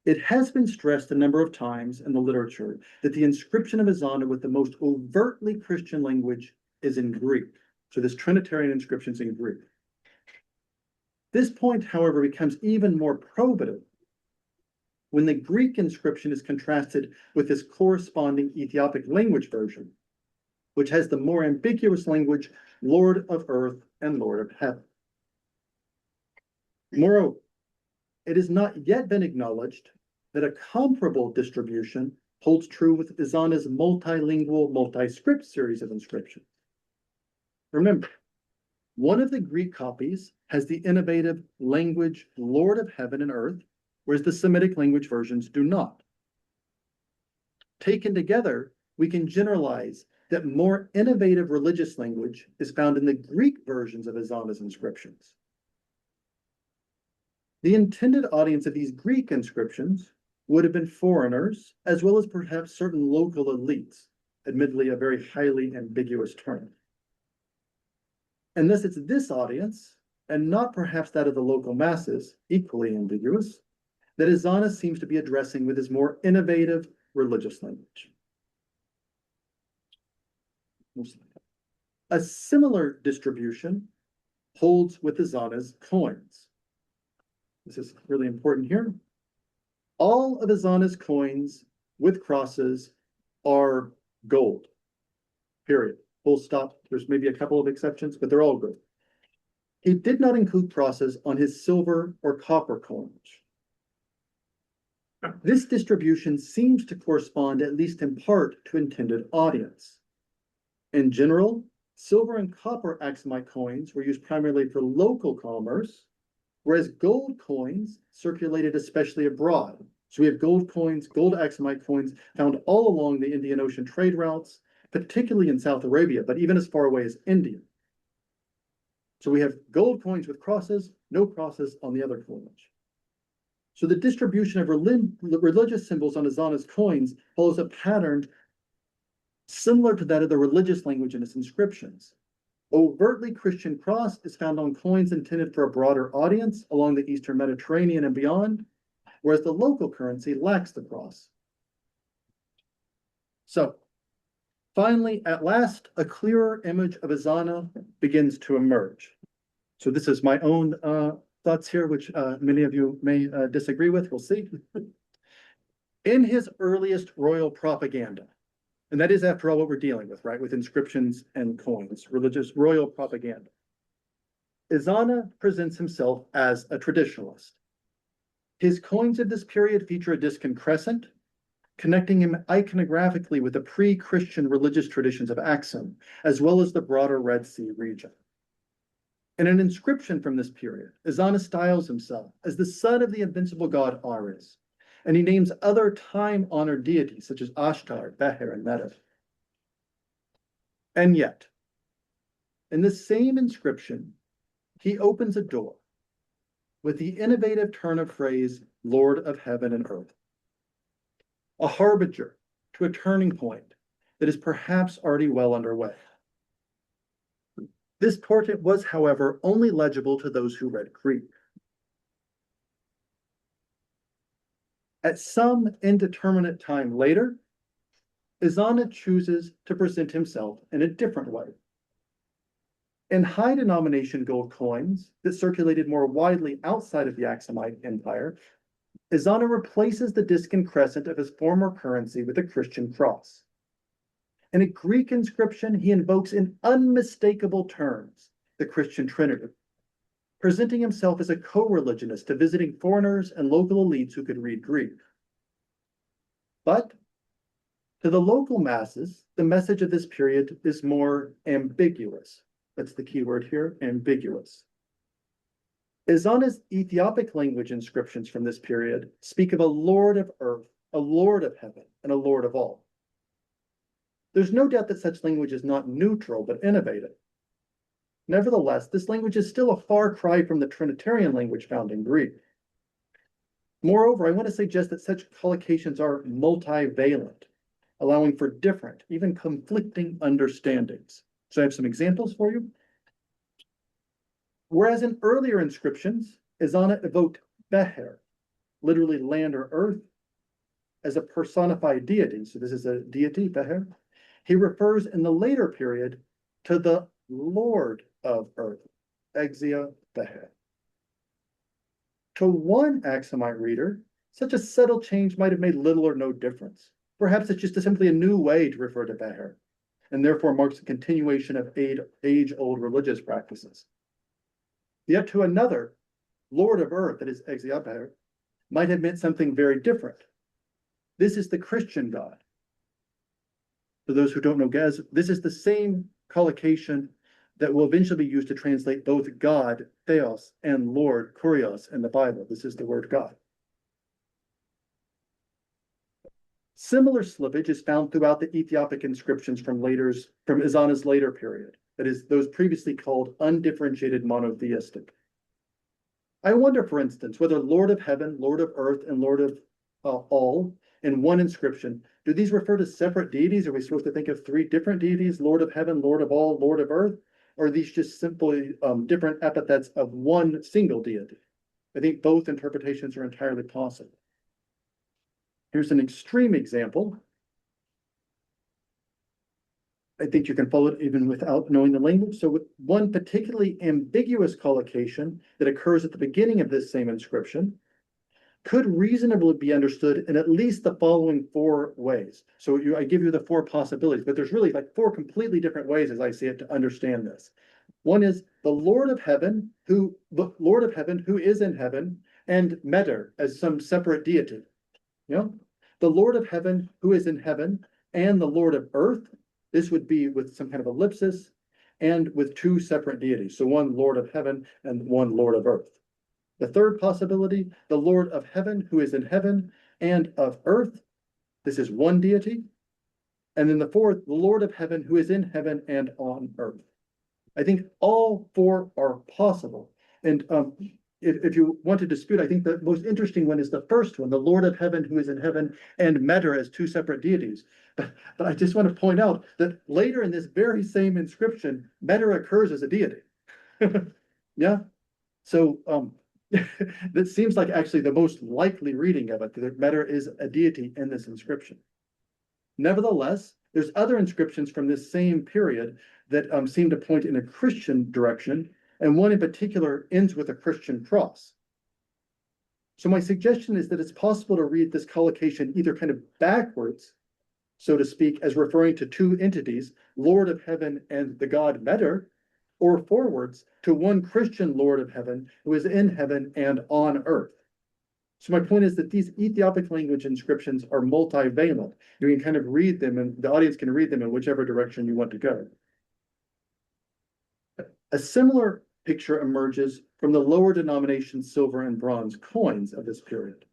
It has been stressed a number of times in the literature that the inscription of Ezānā with the most overtly Christian language is in Greek. So this Trinitarian inscription is in Greek. This point, however, becomes even more probative when the Greek inscription is contrasted with this corresponding Ethiopic language version, which has the more ambiguous language, Lord of Earth and Lord of Heaven. Moreover, it has not yet been acknowledged that a comparable distribution holds true with Ezānā's multilingual, multi-script series of inscriptions. Remember, one of the Greek copies has the innovative language Lord of Heaven and Earth, whereas the Semitic language versions do not. Taken together, we can generalize that more innovative religious language is found in the Greek versions of Ezānā's inscriptions. The intended audience of these Greek inscriptions would have been foreigners, as well as perhaps certain local elites, admittedly a very highly ambiguous term. And thus it's this audience, and not perhaps that of the local masses, equally ambiguous, that Ezānā seems to be addressing with his more innovative religious language. A similar distribution holds with Ezānā's coins. This is really important here. All of Ezānā's coins with crosses are gold, period, full stop. There's maybe a couple of exceptions, but they're all gold. He did not include crosses on his silver or copper coinage. This distribution seems to correspond, at least in part, to intended audience. In general, silver and copper Aksumite coins were used primarily for local commerce, whereas gold coins circulated especially abroad. So we have gold coins, gold Aksumite coins found all along the Indian Ocean trade routes, particularly in South Arabia, but even as far away as India. So we have gold coins with crosses, no crosses on the other coinage. So the distribution of religious symbols on Ezānā's coins follows a pattern similar to that of the religious language in its inscriptions. Overtly Christian cross is found on coins intended for a broader audience along the Eastern Mediterranean and beyond, whereas the local currency lacks the cross. So, finally, at last, a clearer image of Ezānā begins to emerge. So this is my own thoughts here, which many of you may disagree with, we'll see. In his earliest royal propaganda, and that is, after all, what we're dealing with, right? With inscriptions and coins, religious royal propaganda. Ezānā presents himself as a traditionalist. His coins of this period feature a discant crescent, connecting him iconographically with the pre-Christian religious traditions of Aksum, as well as the broader Red Sea region. In an inscription from this period, Ezānā styles himself as the son of the invincible god Ares, and he names other time-honored deities such as Ashtar, Beher, and Medivh. And yet, in the same inscription, he opens a door with the innovative turn of phrase, Lord of heaven and earth, a harbinger to a turning point that is perhaps already well underway. This portent was, however, only legible to those who read Greek. At some indeterminate time later, Ezānā chooses to present himself in a different way. In high denomination gold coins that circulated more widely outside of the Aksumite Empire, Ezānā replaces the discant crescent of his former currency with a Christian cross. In a Greek inscription, he invokes in unmistakable terms the Christian Trinity, presenting himself as a co-religionist to visiting foreigners and local elites who could read Greek. But to the local masses, the message of this period is more ambiguous. That's the key word here, ambiguous. Ezānā's Ethiopic language inscriptions from this period speak of a Lord of earth, a Lord of heaven, and a Lord of all. There's no doubt that such language is not neutral, but innovative. Nevertheless, this language is still a far cry from the Trinitarian language found in Greek. Moreover, I want to suggest that such collocations are multivalent, allowing for different, even conflicting understandings. So I have some examples for you. Whereas in earlier inscriptions, Ezānā evoked Beher, literally land or earth, as a personified deity. So this is a deity, Beher. He refers in the later period to the Lord of earth, Ezānā Beher. To one Aksumite reader, such a subtle change might have made little or no difference. Perhaps it's just simply a new way to refer to Beher, and therefore marks a continuation of age-old religious practices. Yet to another, Lord of earth, that is Ezānā Beher, might have meant something very different. This is the Christian God. For those who don't know Gaz, this is the same collocation that will eventually be used to translate both God, Theos, and Lord, Kurios, in the Bible. This is the word God. Similar slippage is found throughout the Ethiopic inscriptions from Ezānā's later period, that is, those previously called undifferentiated monotheistic. I wonder, for instance, whether Lord of heaven, Lord of earth, and Lord of all in one inscription. Do these refer to separate deities? Are we supposed to think of three different deities, Lord of heaven, Lord of all, Lord of earth? Or are these just simply different epithets of one single deity? I think both interpretations are entirely possible. Here's an extreme example. I think you can follow it even without knowing the language. So with one particularly ambiguous collocation that occurs at the beginning of this same inscription could reasonably be understood in at least the following four ways. So I give you the four possibilities, but there's really like four completely different ways as I see it to understand this. One is the Lord of heaven who is in heaven, and Meter as some separate deity. The Lord of heaven who is in heaven, and the Lord of earth. This would be with some kind of ellipsis and with two separate deities. So one Lord of heaven and one Lord of earth. The third possibility, the Lord of heaven who is in heaven and of earth. This is one deity. And then the fourth, the Lord of heaven who is in heaven and on earth. I think all four are possible. And if you want to dispute, I think the most interesting one is the first one, the Lord of heaven who is in heaven and Meter as two separate deities. But I just want to point out that later in this very same inscription, Meter occurs as a deity. Yeah. So that seems like actually the most likely reading of it, that Meter is a deity in this inscription. Nevertheless, there's other inscriptions from this same period that seem to point in a Christian direction, and one in particular ends with a Christian cross. So my suggestion is that it's possible to read this collocation either kind of backwards, so to speak, as referring to two entities, Lord of heaven and the god Meter, or forwards to one Christian Lord of heaven who is in heaven and on earth. So my point is that these Ethiopic language inscriptions are multivalent. You can kind of read them, and the audience can read them in whichever direction you want to go. A similar picture emerges from the lower denomination silver and bronze coins of this period.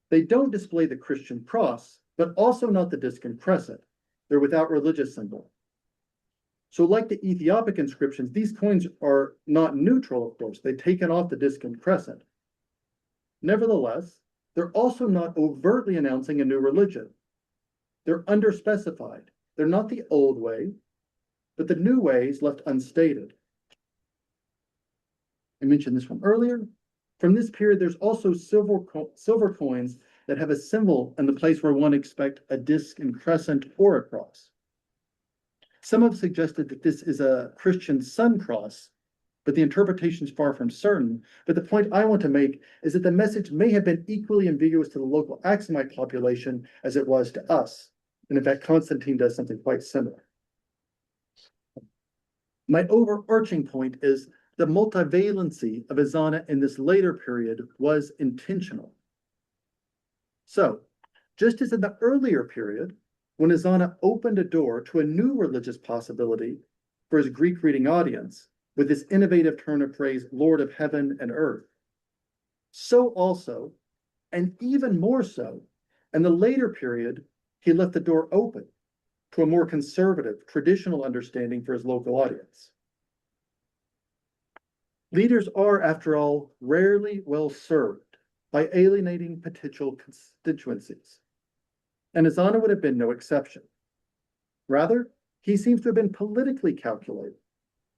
They don't display the Christian cross, but also not the disc and crescent. They're without religious symbol. So like the Ethiopic inscriptions, these coins are not neutral, of course. They've taken off the disc and crescent. Nevertheless, they're also not overtly announcing a new religion. They're underspecified. They're not the old way, but the new way is left unstated. I mentioned this one earlier. From this period, there's also silver coins that have a symbol in the place where one expects a disc and crescent or a cross. Some have suggested that this is a Christian sun cross, but the interpretation is far from certain. But the point I want to make is that the message may have been equally ambiguous to the local Aksumite population as it was to us. And in fact, Constantine does something quite similar. My overarching point is the multivalency of Ezānā in this later period was intentional. So, just as in the earlier period, when Ezānā opened a door to a new religious possibility for his Greek reading audience with this innovative turn of phrase, Lord of heaven and earth, so also, and even more so, in the later period, he left the door open to a more conservative, traditional understanding for his local audience. Leaders are, after all, rarely well served by alienating potential constituencies, and Ezānā would have been no exception. Rather, he seems to have been politically calculated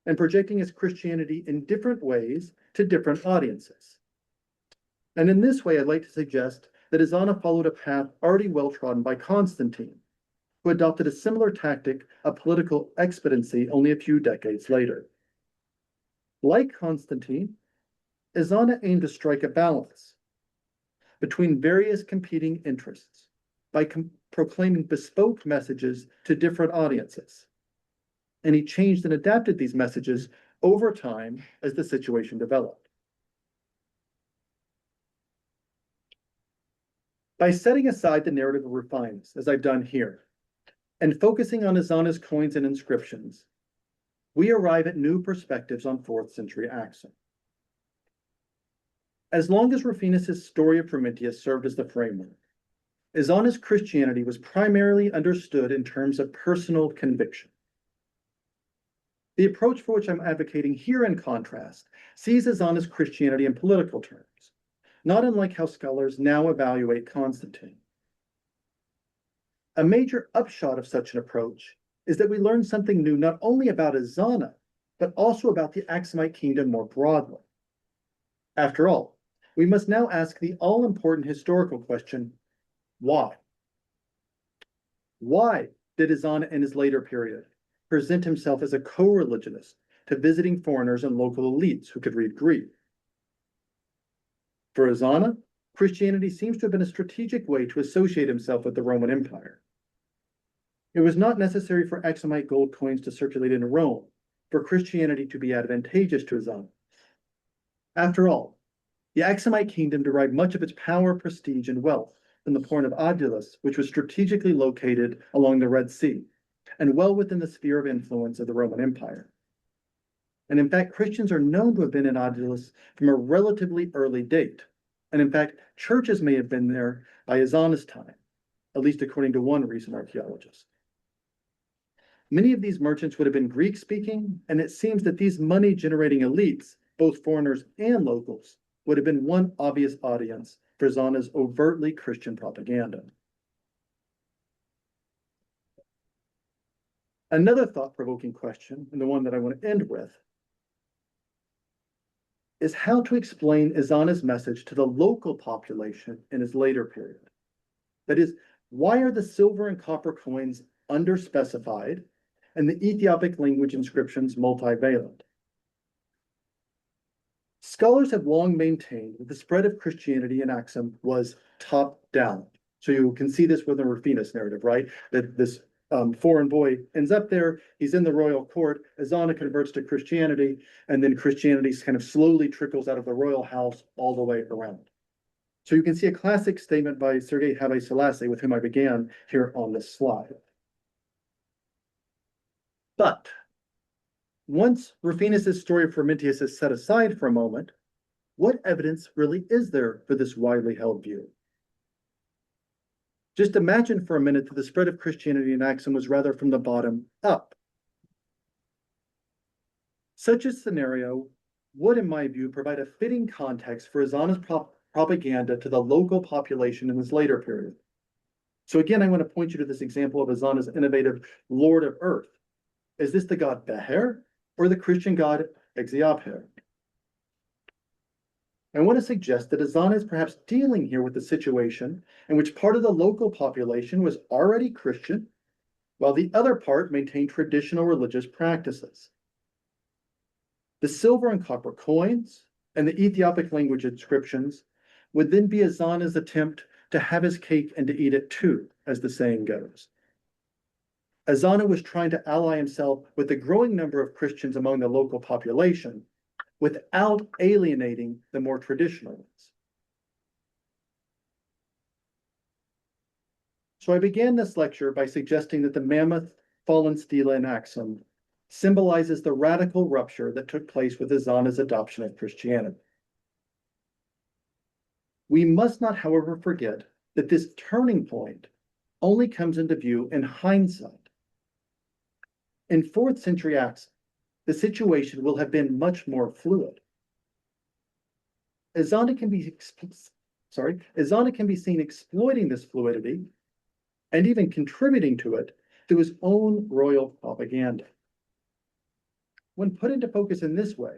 and projecting his Christianity in different ways to different audiences. And in this way, I'd like to suggest that Ezānā followed a path already well-trodden by Constantine, who adopted a similar tactic of political expediency only a few decades later. Like Constantine, Ezānā aimed to strike a balance between various competing interests by proclaiming bespoke messages to different audiences. And he changed and adapted these messages over time as the situation developed. By setting aside the narrative of refinements, as I've done here, and focusing on Ezānā's coins and inscriptions, we arrive at new perspectives on 4th century Aksum. As long as Rufinus's story of Prometheus served as the framework, Ezānā's Christianity was primarily understood in terms of personal conviction. The approach for which I'm advocating here, in contrast, sees Ezānā's Christianity in political terms, not unlike how scholars now evaluate Constantine. A major upshot of such an approach is that we learn something new not only about Ezānā, but also about the Aksumite kingdom more broadly. After all, we must now ask the all-important historical question, why? Why did Ezānā in his later period present himself as a co-religionist to visiting foreigners and local elites who could read Greek? For Ezānā, Christianity seems to have been a strategic way to associate himself with the Roman Empire. It was not necessary for Aksumite gold coins to circulate in Rome for Christianity to be advantageous to Ezānā. After all, the Aksumite kingdom derived much of its power, prestige, and wealth from the port of Adulis, which was strategically located along the Red Sea and well within the sphere of influence of the Roman Empire. And in fact, Christians are known to have been in Adulis from a relatively early date. And in fact, churches may have been there by Ezānā's time, at least according to one recent archaeologist. Many of these merchants would have been Greek-speaking, and it seems that these money-generating elites, both foreigners and locals, would have been one obvious audience for Ezānā's overtly Christian propaganda. Another thought-provoking question, and the one that I want to end with, is how to explain Ezānā's message to the local population in his later period. That is, why are the silver and copper coins underspecified and the Ethiopic language inscriptions multivalent? Scholars have long maintained that the spread of Christianity in Aksum was top-down. So you can see this with the Rufinus narrative, right? That this foreign boy ends up there, he's in the royal court, Ezānā converts to Christianity, and then Christianity kind of slowly trickles out of the royal house all the way around. So you can see a classic statement by Sergei Haile Selassie, with whom I began here on this slide. But once Rufinus's story of Frumentius is set aside for a moment, what evidence really is there for this widely held view? Just imagine for a minute that the spread of Christianity in Aksum was rather from the bottom up. Such a scenario would, in my view, provide a fitting context for Ezānā's propaganda to the local population in this later period. So again, I want to point you to this example of Ezānā's innovative Lord of Earth. Is this the god Beher or the Christian god Exiabher? I want to suggest that Ezānā is perhaps dealing here with a situation in which part of the local population was already Christian, while the other part maintained traditional religious practices. The silver and copper coins and the Ethiopic language inscriptions would then be Ezānā's attempt to have his cake and to eat it too, as the saying goes. Ezānā was trying to ally himself with the growing number of Christians among the local population without alienating the more traditional ones. So I began this lecture by suggesting that the mammoth fallen stela in Aksum symbolizes the radical rupture that took place with Ezānā's adoption of Christianity. We must not, however, forget that this turning point only comes into view in hindsight. In 4th century Aksum, the situation will have been much more fluid. Ezānā can be seen exploiting this fluidity and even contributing to it through his own royal propaganda. When put into focus in this way,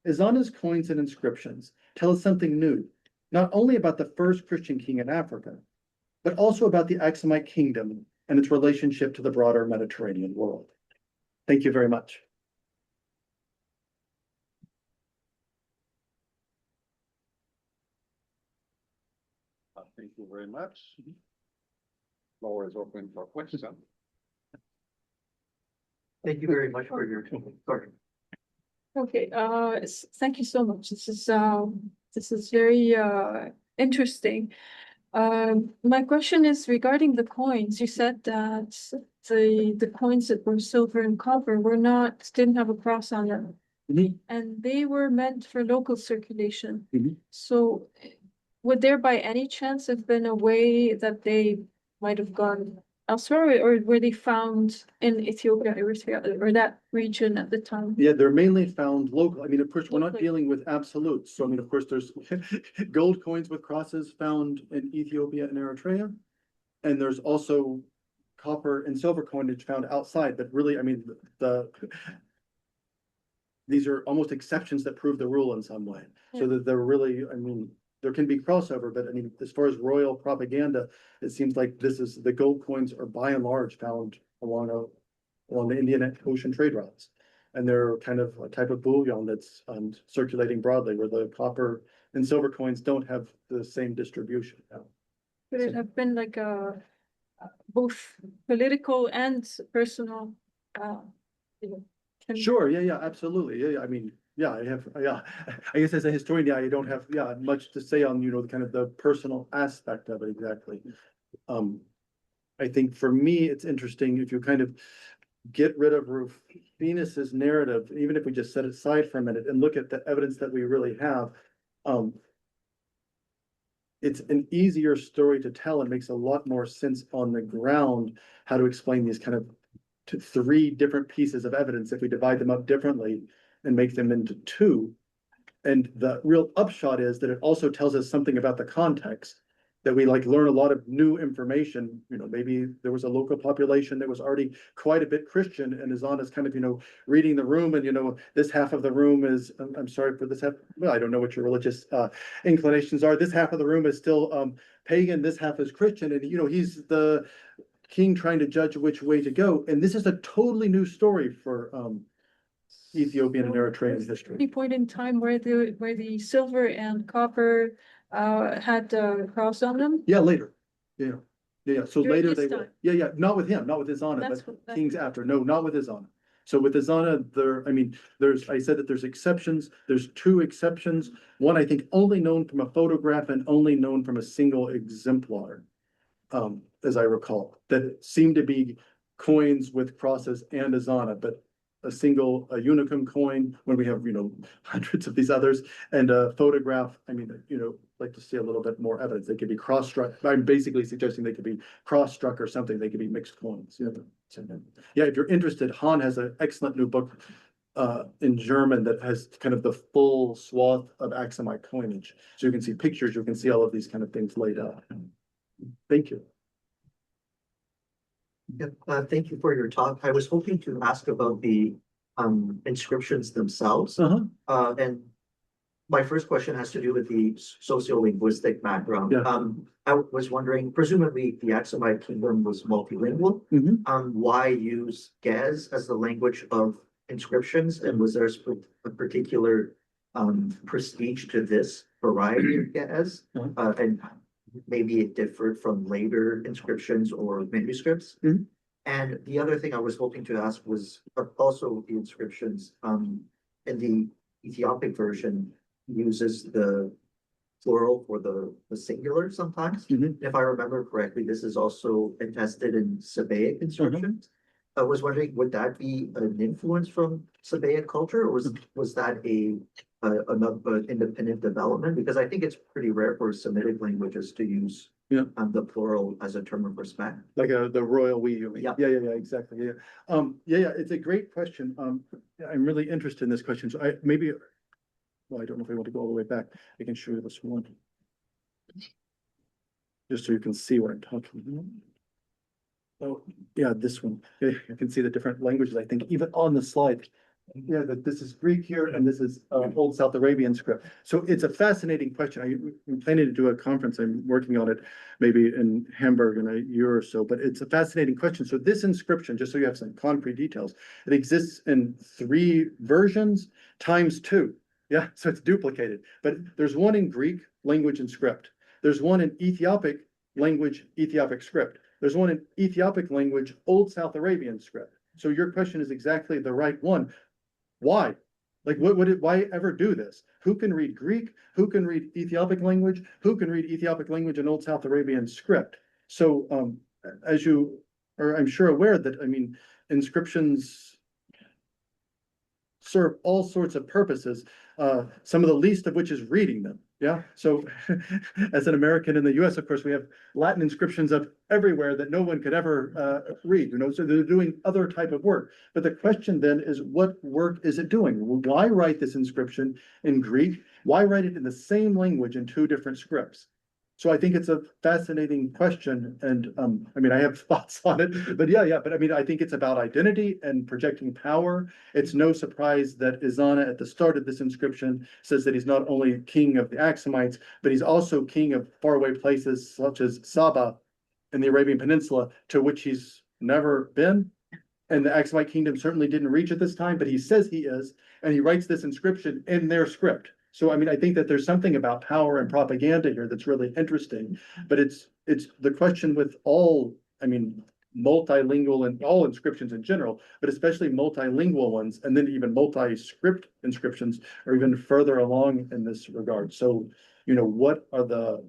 Ezānā's coins and inscriptions tell us something new, not only about the first Christian king in Africa, but also about the Aksumite kingdom and its relationship to the broader Mediterranean world. Thank you very much. Thank you very much. Floor is open for questions. Thank you very much for your sorry. Okay, thank you so much. This is very interesting. My question is regarding the coins. You said that the coins that were silver and copper didn't have a cross on them. Mm-hmm. And they were meant for local circulation. Mm-hmm. So would there by any chance have been a way that they might have gone elsewhere, or were they found in Ethiopia, Eritrea, or that region at the time? Yeah, they're mainly found local. I mean, of course, we're not Locally. dealing with absolutes. So I mean, of course, there's gold coins with crosses found in Ethiopia and Eritrea. And there's also copper and silver coinage found outside, but really, I mean, these are almost exceptions that prove the rule in some way. So that they're really, I mean, there can be crossover, but I mean, as far as royal propaganda, it seems like the gold coins are by and large found along the Indian Ocean trade routes. And they're kind of a type of bullion that's circulating broadly, where the copper and silver coins don't have the same distribution. Could it have been like both political and personal? You know, Sure, yeah, absolutely. Yeah, I mean, yeah, I guess as a historian, yeah, I don't have, much to say on, kind of the personal aspect of it exactly. I think for me, it's interesting if you kind of get rid of Rufinus's narrative, even if we just set it aside for a minute and look at the evidence that we really have. It's an easier story to tell and makes a lot more sense on the ground how to explain these kind of three different pieces of evidence if we divide them up differently and make them into two. And the real upshot is that it also tells us something about the context, that we learn a lot of new information. Maybe there was a local population that was already quite a bit Christian, and Ezānā's kind of, reading the room, and this half of the room is, I'm sorry for this half, well, I don't know what your religious inclinations are. This half of the room is still pagan, this half is Christian, and he's the king trying to judge which way to go. And this is a totally new story for Ethiopian and Eritrean history. Any point in time where the silver and copper had cross on them? Yeah, later. Yeah. So During later his they time? will. Yeah. Not with him, not with Ezānā, That's but what- kings after. No, not with Ezānā. So with Ezānā, I said that there's exceptions. There's two exceptions. One, I think, only known from a photograph and only known from a single exemplar, as I recall, that seemed to be coins with crosses and Ezānā, but a unicum coin when we have, hundreds of these others, and a photograph. I mean, like to see a little bit more evidence. They could be cross-struck. I'm basically suggesting they could be cross-struck or something. They could be mixed coins. Yeah, if you're interested, Han has an excellent new book in German that has kind of the full swath of Aksumite coinage. So you can see pictures, you can see all of these kind of things laid out. Thank you. Thank you for your talk. I was hoping to ask about the inscriptions themselves. And my first question has to do with the sociolinguistic background. Yeah. I was wondering, presumably the Aksumite kingdom was multilingual. Why use Ge'ez as the language of inscriptions? And was there a particular prestige to this variety of Ge'ez? And maybe it differed from later inscriptions or manuscripts. And the other thing I was hoping to ask was also the inscriptions in the Ethiopic version uses the plural for the singular sometimes. If I remember correctly, this is also attested in Sabaic inscriptions. I was wondering, would that be an influence from Sabaic culture, or was that an independent development? Because I think it's pretty rare for Semitic languages to use the plural as a term of respect. Like the royal we, you mean? Yeah. Yeah, exactly. Yeah. It's a great question. I'm really interested in this question. So I don't know if I want to go all the way back. I can show you this one. Just so you can see what I'm talking about. Oh, yeah, this one. Yeah, you can see the different languages, I think, even on the slide. Yeah, that this is Greek here, and this is Old South Arabian script. So it's a fascinating question. I'm planning to do a conference. I'm working on it maybe in Hamburg in a year or so, but it's a fascinating question. So this inscription, just so you have some concrete details, it exists in 3 versions times 2. Yeah, so it's duplicated. But there's one in Greek language and script. There's one in Ethiopic language, Ethiopic script. There's one in Ethiopic language, Old South Arabian script. So your question is exactly the right one. Why? Why ever do this? Who can read Greek? Who can read Ethiopic language? Who can read Ethiopic language and Old South Arabian script? So as you are, I'm sure, aware that, inscriptions serve all sorts of purposes, some of the least of which is reading them. Yeah, so as an American in the US, of course, we have Latin inscriptions up everywhere that no one could ever read, so they're doing other type of work. But the question then is, what work is it doing? Why write this inscription in Greek? Why write it in the same language in two different scripts? So I think it's a fascinating question, and I mean, I have thoughts on it, but but I mean, I think it's about identity and projecting power. It's no surprise that Ezānā at the start of this inscription says that he's not only king of the Aksumites, but he's also king of faraway places such as Saba in the Arabian Peninsula, to which he's never been. And the Aksumite kingdom certainly didn't reach at this time, but he says he is, and he writes this inscription in their script. So, I mean, I think that there's something about power and propaganda here that's really interesting, but it's the question with all, I mean, multilingual and all inscriptions in general, but especially multilingual ones, and then even multi-script inscriptions are even further along in this regard. So, what are the,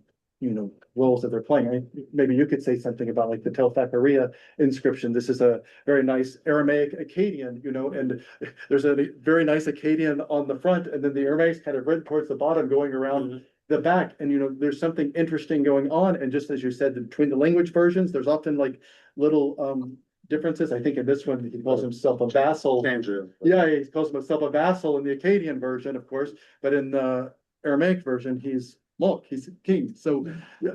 roles that they're playing? I mean, maybe you could say something about like the Tel Thakariya inscription. This is a very nice Aramaic Akkadian, and there's a very nice Akkadian on the front, and then the Aramaic kind of written towards the bottom going around the back. And, there's something interesting going on. And just as you said, between the language versions, there's often like little differences. I think in this one, he calls himself a vassal. Andrew. Yeah, he calls himself a vassal in the Akkadian version, of course, but in the Aramaic version, he's Mulk, he's king. So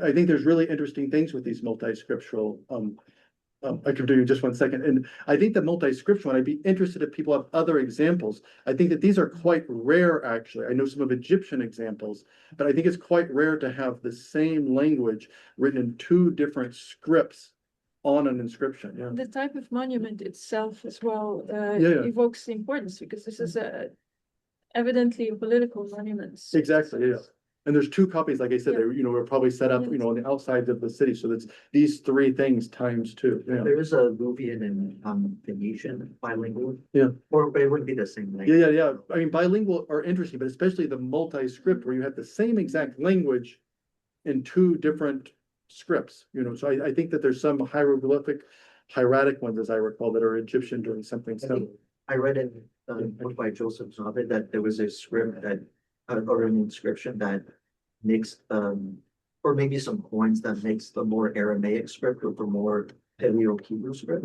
I think there's really interesting things with these multi-scriptural. I can do just 1 second. And I think the multi-scriptural, I'd be interested if people have other examples. I think that these are quite rare, actually. I know some of Egyptian examples, but I think it's quite rare to have the same language written in two different scripts on an inscription. Yeah. The type of monument itself as well Yeah. evokes the importance, because this is evidently a political monument. Exactly, yeah. And there's two copies, like I said, Yeah. they were probably set up, on the outside of the city. So that's these three things times two. Yeah. There is a Luvian and Phoenician bilingual. Yeah. Or it wouldn't be the same language. Yeah. I mean, bilingual are interesting, but especially the multi-script where you have the same exact language in two different scripts, So I think that there's some hieroglyphic, hieratic ones, as I recall, that are Egyptian doing something similar. I read in a book by Joseph Zabit that there was a script that, or an inscription that mixed, or maybe some coins that mixed the more Aramaic script with the more Paleo-Hebrew script.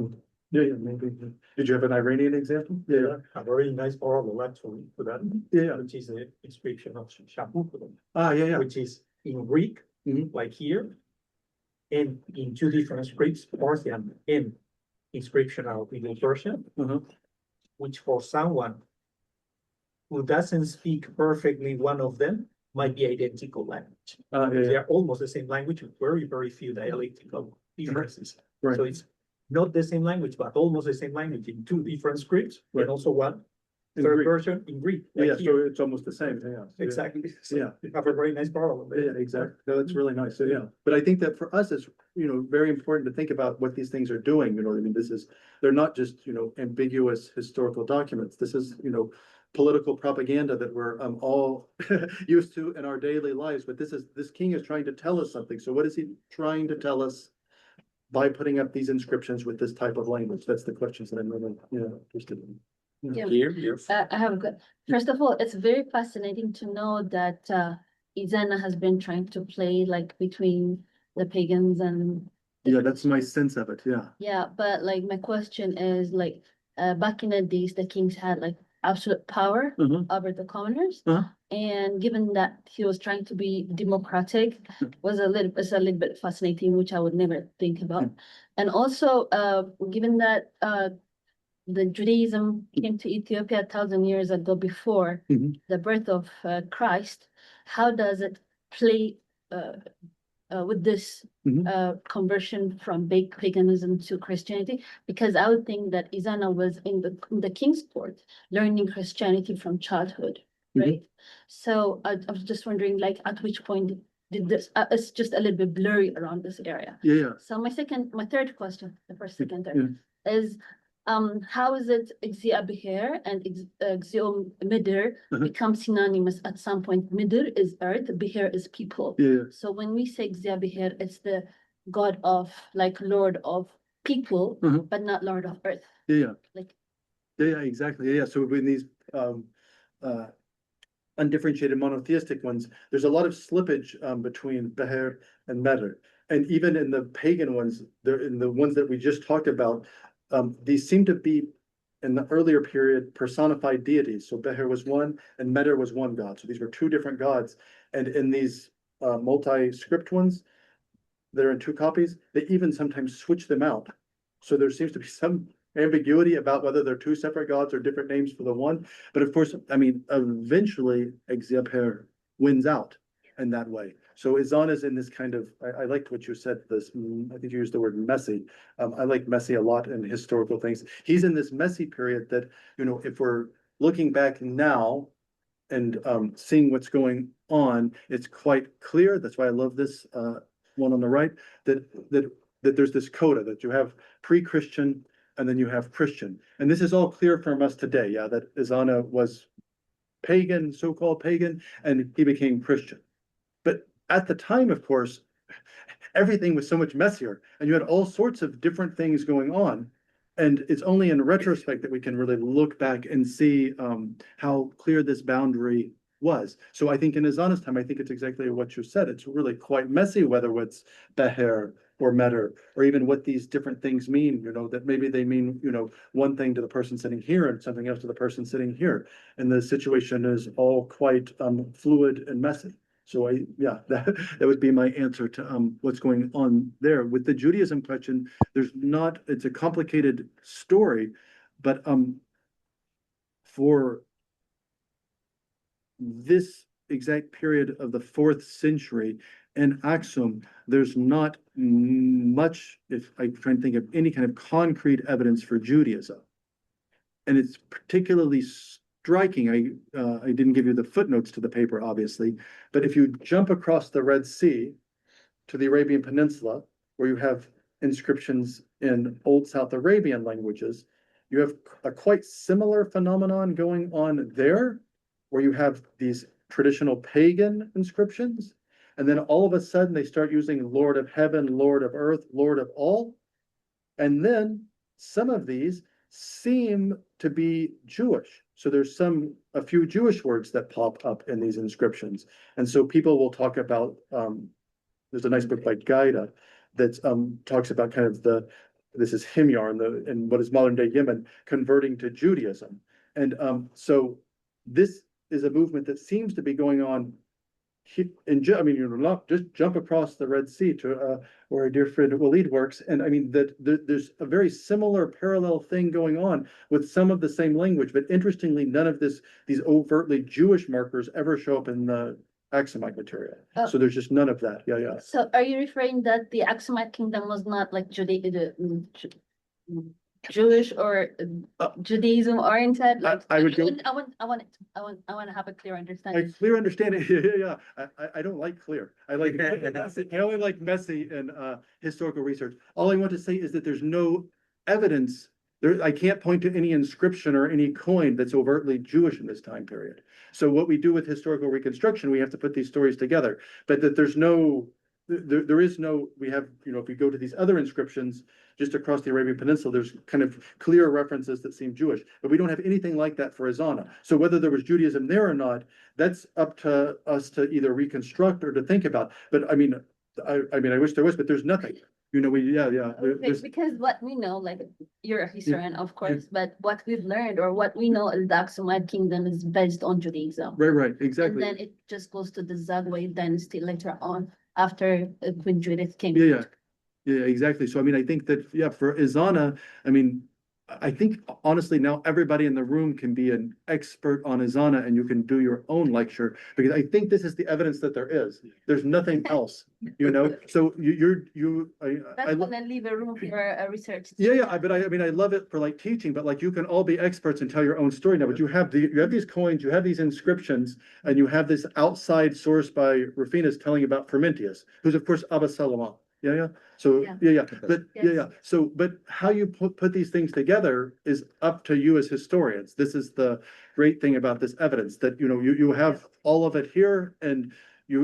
Yeah, maybe. Did you have an Iranian example? Yeah. A very nice parallel actually to that, Yeah. which is the inscription of Shaputo, Yeah. which is in Greek, Mhm. like here, and in two different scripts, Persian and inscription of Middle Persian, Uh-huh. which for someone who doesn't speak perfectly one of them might be identical language. They are almost the same language with very, very few dialectical differences. Right. So it's not the same language, but almost the same language in two different scripts, Right. and also one In third Greek. version in Greek. like Yeah, here. so it's almost the same. Yeah. Exactly. So Yeah. you have a very nice parallel there. Yeah, exactly. No, that's really nice. So, yeah. But I think that for us, it's, very important to think about what these things are doing. I mean, they're not just, ambiguous historical documents. This is, political propaganda that we're all used to in our daily lives. But this king is trying to tell us something. So what is he trying to tell us by putting up these inscriptions with this type of language? That's the questions that I'm really, interested in. Yeah. Here. I have a good, first of all, it's very fascinating to know that Ezānā has been trying to play like between the pagans and. Yeah, that's my sense of it. Yeah. Yeah, but like my question is like, back in the days, the kings had like absolute power Mhm. over the commoners. Uh-huh. And given that he was trying to be democratic, it's a little bit fascinating, which I would never think about. And also, given that the Judaism came to Ethiopia 1,000 years ago before Mhm. the birth of Christ, how does it play with this Mhm. conversion from paganism to Christianity? Because I would think that Ezānā was in the king's court learning Christianity from childhood, Mhm. right? So I was just wondering, like, at which point did this? It's just a little bit blurry around this area. Yeah. So my third question, the first, second, Yeah. third, is how is it Exia Beher and Exio Midir Uh-huh. become synonymous at some point? Midir is earth, Beher is people. Yeah. So when we say Exia Beher, it's the god of, like, lord of people, Mhm. but not lord of earth. Yeah. Like, Yeah, exactly. Yeah. So when these undifferentiated monotheistic ones, there's a lot of slippage between Beher and Meter. And even in the pagan ones, in the ones that we just talked about, these seem to be in the earlier period personified deities. So Beher was one and Meter was one god. So these were two different gods. And in these multi-script ones that are in two copies, they even sometimes switch them out. So there seems to be some ambiguity about whether they're two separate gods or different names for the one. But of course, I mean, eventually Ezānā wins out in that way. So Ezānā's in this kind of, I liked what you said, this, I think you used the word messy. I like messy a lot in historical things. He's in this messy period that, you know, if we're looking back now and seeing what's going on, it's quite clear. That's why I love this one on the right, that there's this coda, that you have pre-Christian and then you have Christian. And this is all clear from us today, yeah, that Ezānā was pagan, so-called pagan, and he became Christian. But at the time, of course, everything was so much messier, and you had all sorts of different things going on. And it's only in retrospect that we can really look back and see how clear this boundary was. So I think in Ezānā's time, I think it's exactly what you said. It's really quite messy, whether it's Beher or Meter, or even what these different things mean, you know, that maybe they mean, you know, one thing to the person sitting here and something else to the person sitting here. And the situation is all quite fluid and messy. So that would be my answer to what's going on there. With the Judaism question, it's a complicated story, but for this exact period of the 4th century in Aksum, there's not much, if I try and think of any kind of concrete evidence for Judaism. And it's particularly striking. I didn't give you the footnotes to the paper, obviously, but if you jump across the Red Sea to the Arabian Peninsula, where you have inscriptions in Old South Arabian languages, you have a quite similar phenomenon going on there, where you have these traditional pagan inscriptions, and then all of a sudden they start using Lord of Heaven, Lord of Earth, Lord of All. And then some of these seem to be Jewish. So there's a few Jewish words that pop up in these inscriptions. And so people will talk about, there's a nice book by Gaida that talks about kind of this is Himyar in what is modern day Yemen, converting to Judaism. And so this is a movement that seems to be going on I mean, you're not just jump across the Red Sea to where our dear friend Walid works, and I mean that there's a very similar parallel thing going on with some of the same language, but interestingly, none of these overtly Jewish markers ever show up in the Aksumite material. So there's just none of that. Yeah. So are you referring that the Aksumite kingdom was not like Jewish or Judaism oriented? Like, I would go. I want to have a clear understanding. A clear understanding. Yeah. I don't like clear. I like messy. I only like messy in historical research. All I want to say is that there's no evidence there. I can't point to any inscription or any coin that's overtly Jewish in this time period. So what we do with historical reconstruction, we have to put these stories together. But that there's no. There is no, we have, you know, if we go to these other inscriptions just across the Arabian Peninsula, there's kind of clear references that seem Jewish, but we don't have anything like that for Ezānā. So whether there was Judaism there or not, that's up to us to either reconstruct or to think about. But I mean, I wish there was, but there's nothing. You know, Because what we know, like you're a historian, of course, but what we've learned or what we know is the Aksumite kingdom is based on Judaism. Right, exactly. And then it just goes to the Zagwe dynasty later on, after Queen Judith came. Yeah, exactly. So I mean, I think that for Ezānā, I mean, I think honestly now everybody in the room can be an expert on Ezānā, and you can do your own lecture, because I think this is the evidence that there is. There's nothing else, you know. So That's gonna leave a room for a research. Yeah. But I mean, I love it for like teaching, but like you can all be experts and tell your own story now. But you have these coins, you have these inscriptions, and you have this outside source by Rufinus telling about Frumentius, who's of course Abba Salomon. Yeah. So but how you put these things together is up to you as historians. This is the great thing about this evidence, that you know you have all of it here, and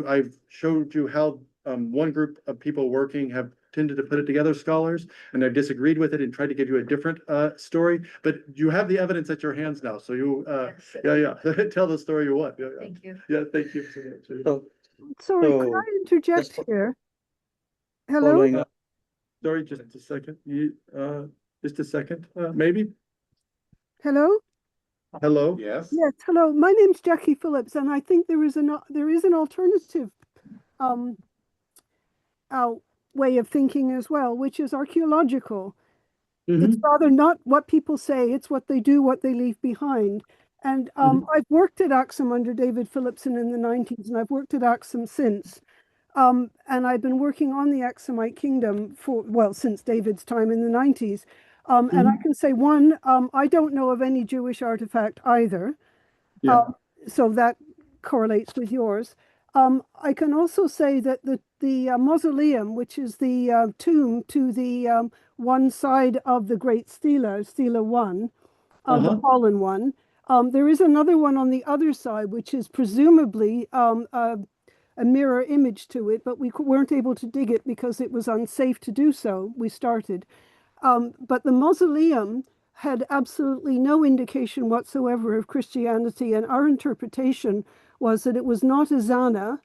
I've showed you how one group of people working have tended to put it together, scholars, and I've disagreed with it and tried to give you a different story. But you have the evidence at your hands now, so you yeah. Tell the story you want. Yeah, Thank you. yeah. Thank you. Sorry, could I interject just here? Hello? Following up. Sorry, just a second. Just a second, maybe. Hello? Hello. Yes. Yes, hello. My name's Jackie Phillips, and I think there is an alternative um way of thinking as well, which is archaeological. It's rather not what people say, it's what they do, what they leave behind. And I've worked at Aksum under David Phillipson in the 90s, and I've worked at Aksum since. And I've been working on the Aksumite kingdom since David's time in the 90s. And I can say I don't know of any Jewish artifact either. Yeah. So that correlates with yours. I can also say that the mausoleum, which is the tomb to the one side of the Great Stela, Stela 1, the fallen one, there is another one on the other side, which is presumably a mirror image to it, but we weren't able to dig it because it was unsafe to do so. We started. But the mausoleum had absolutely no indication whatsoever of Christianity, and our interpretation was that it was not Ezānā,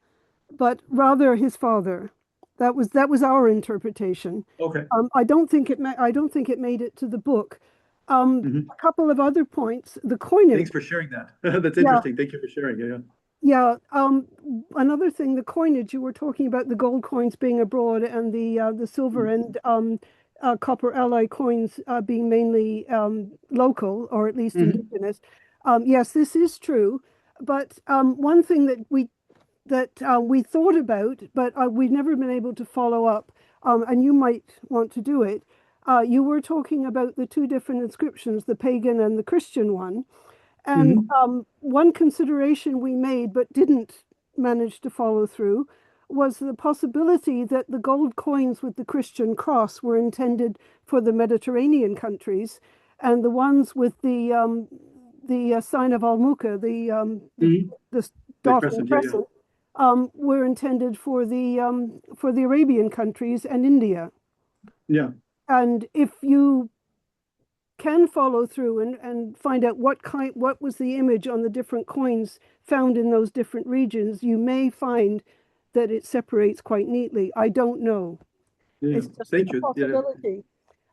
but rather his father. That was our interpretation. Okay. I don't think it made it to the book. A couple of other points. The coinage. Thanks for sharing that. That's interesting. Thank you for sharing. Yeah. Yeah. Another thing, the coinage, you were talking about the gold coins being abroad and the silver and copper alloy coins being mainly local, or at least indigenous. Yes, this is true. But one thing that we thought about, but we've never been able to follow up, and you might want to do it. You were talking about the two different inscriptions, the pagan and the Christian one. And one consideration we made but didn't manage to follow through was the possibility that the gold coins with the Christian cross were intended for the Mediterranean countries, and the ones with the sign of Al-Muka, the dot and crescent, were intended for the Arabian countries and India. Yeah. And if you can follow through and find out what was the image on the different coins found in those different regions, you may find that it separates quite neatly. I don't know. Yeah. It's just Thank a you. possibility.